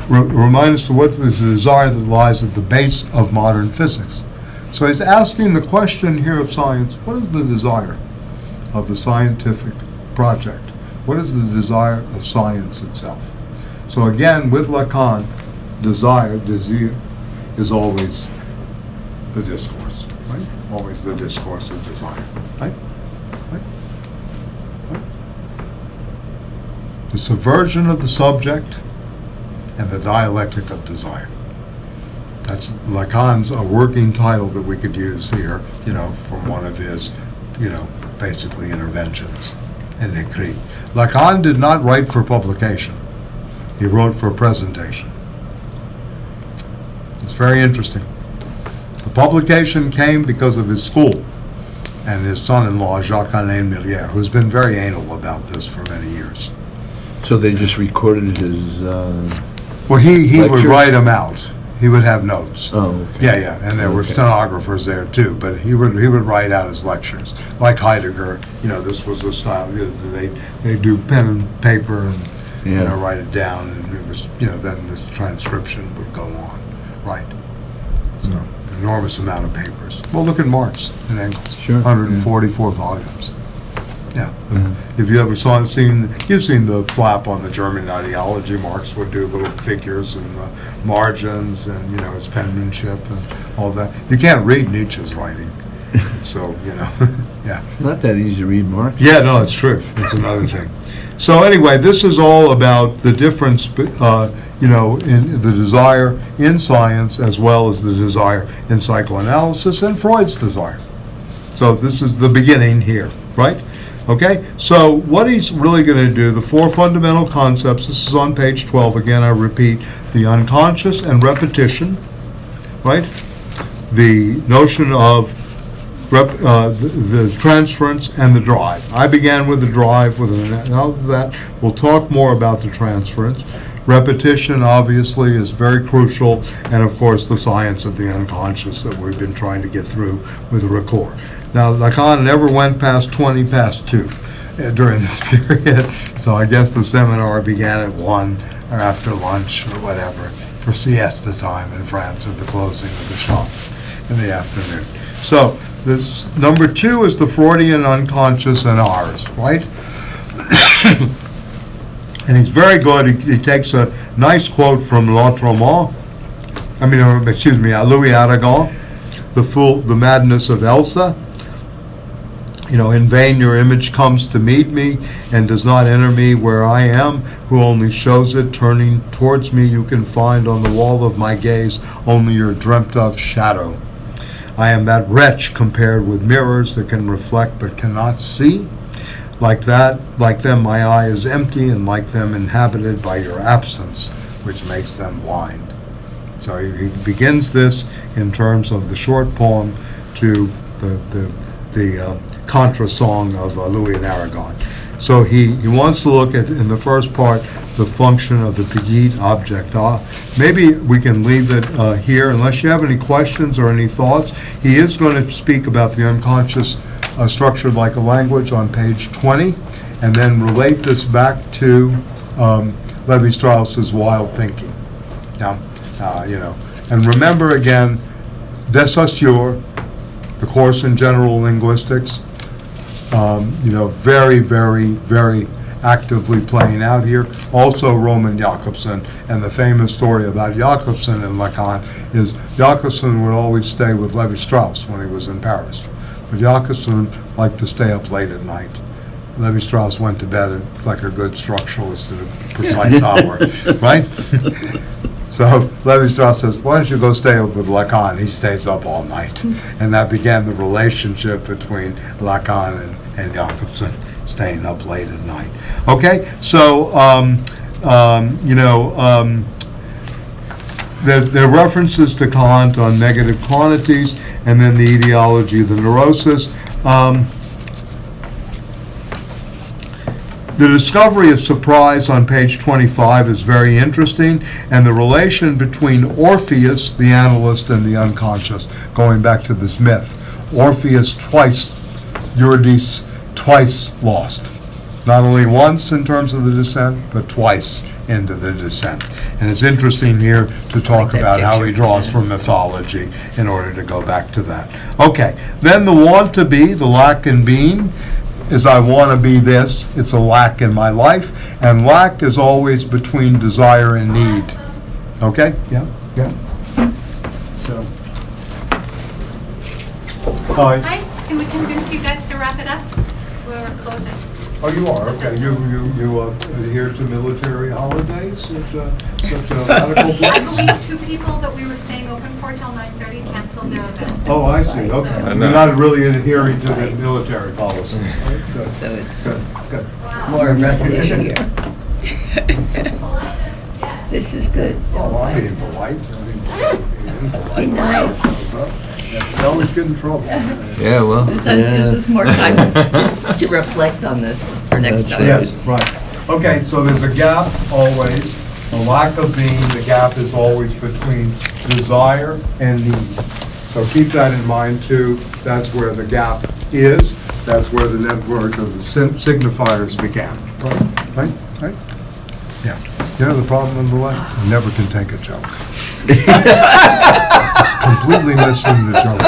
Remind us to what is the desire that lies at the base of modern physics. So he's asking the question here of science, what is the desire of the scientific project? What is the desire of science itself? So again, with Lacan, desire is always the discourse, right? Always the discourse of desire, right? The subversion of the subject and the dialectic of desire. That's Lacan's a working title that we could use here, from one of his, basically interventions in Écrit. Lacan did not write for publication. He wrote for a presentation. It's very interesting. The publication came because of his school and his son-in-law, Jacques-Alain Millière, who's been very anal about this for many years. So they just recorded his, Well, he would Lectures? write them out. He would have notes. oh, okay. Yeah, and there were Okay. stenographers there too, but he would write out his lectures. Like Heidegger, this was the style, they do pen and paper and, Yeah. write it down, and it was, then this transcription would go on, right? So, enormous amount of papers. Well, look at Marx and Engels. Sure, 144 volumes. Yeah. Mhm. If you ever you've seen the flap on the German ideology, Marx would do little figures and the margins and, his penmanship and all that. You can't read Nietzsche's writing. So, yeah. It's not that easy to read Marx. Yeah, no, it's true. It's another thing. So anyway, this is all about the difference, in the desire in science as well as the desire in psychoanalysis and Freud's desire. So this is the beginning here, right? Okay, so what he's really going to do, the four fundamental concepts, this is on page 12, again, I repeat, the unconscious and repetition, right? The notion of the transference and the drive. I began with the drive, now that we'll talk more about the transference. Repetition, obviously, is very crucial, and of course, the science of the unconscious that we've been trying to get through with Ricouer. Now, Lacan never went past 20 past 2 during this period, so I guess the seminar began at 1 or after lunch or whatever for siesta time in France, or the closing of the shop in the afternoon. So, this number 2 is the Freudian unconscious and ours, right? And he's very good. He takes a nice quote from Louis Aragon, the madness of Elsa. In vain your image comes to meet me and does not enter me where I am, who only shows it. Turning towards me, you can find on the wall of my gaze only your dreamt of shadow. I am that wretch compared with mirrors that can reflect but cannot see. Like them, my eye is empty, and like them, inhabited by your absence, which makes them blind. So he begins this in terms of the short poem to the contra song of Louis and Aragon. So he wants to look at, in the first part, the function of the petit object. Maybe we can leave it here, unless you have any questions or any thoughts. He is going to speak about the unconscious structured like a language on page 20, and then relate this back to Levi-Strauss's wild thinking. Now, and remember again, de Saussure, the course in general linguistics, very, very, very actively playing out here. Also Roman Jakobson, and the famous story about Jakobson and Lacan is Jakobson would always stay with Levi-Strauss when he was in Paris. But Jakobson liked to stay up late at night. Levi-Strauss went to bed like a good structuralist at a precise hour, right? So Levi-Strauss says, why don't you go stay up with Lacan? He stays up all night. And that began the relationship between Lacan and Jakobson, staying up late at night. Okay, so, there are references to Kant on negative quantities, and then the etiology of the neurosis. The discovery of surprise on page 25 is very interesting, and the relation between Orpheus, the analyst, and the unconscious, going back to this myth. Orpheus twice, Eurydice twice lost. Not only once in terms of the descent, but twice into the descent. And it's interesting here to talk about how he draws from mythology in order to go back to that. Okay, then the want to be, the lack and being, is I want to be this. It's a lack in my life, and lack is always between desire and need. Okay? Yeah. So. Hi. Hi, can we convince you guys to wrap it up? We're closing. Oh, you are? Okay. You adhere to military holidays? Such a radical I place? believe 2 people that we were staying open for till 9:30 canceled their events. Oh, I see. Okay. So- You're not really adhering to the military policies. Good. So it's Good. Wow. more revolutionary. Pelias This is good. Oh, I'm being polite. Be nice. You always get in trouble. Yeah, well. This is more time to reflect on this for next That's time. Yes, right. Okay, so there's a gap always, a lack of being, the gap is always between desire and need. So keep that in mind too. That's where the gap is. That's where the network of the signifiers began. Right? Right? Yeah. You know the problem in the life? You never can take a joke. Completely missing the joke.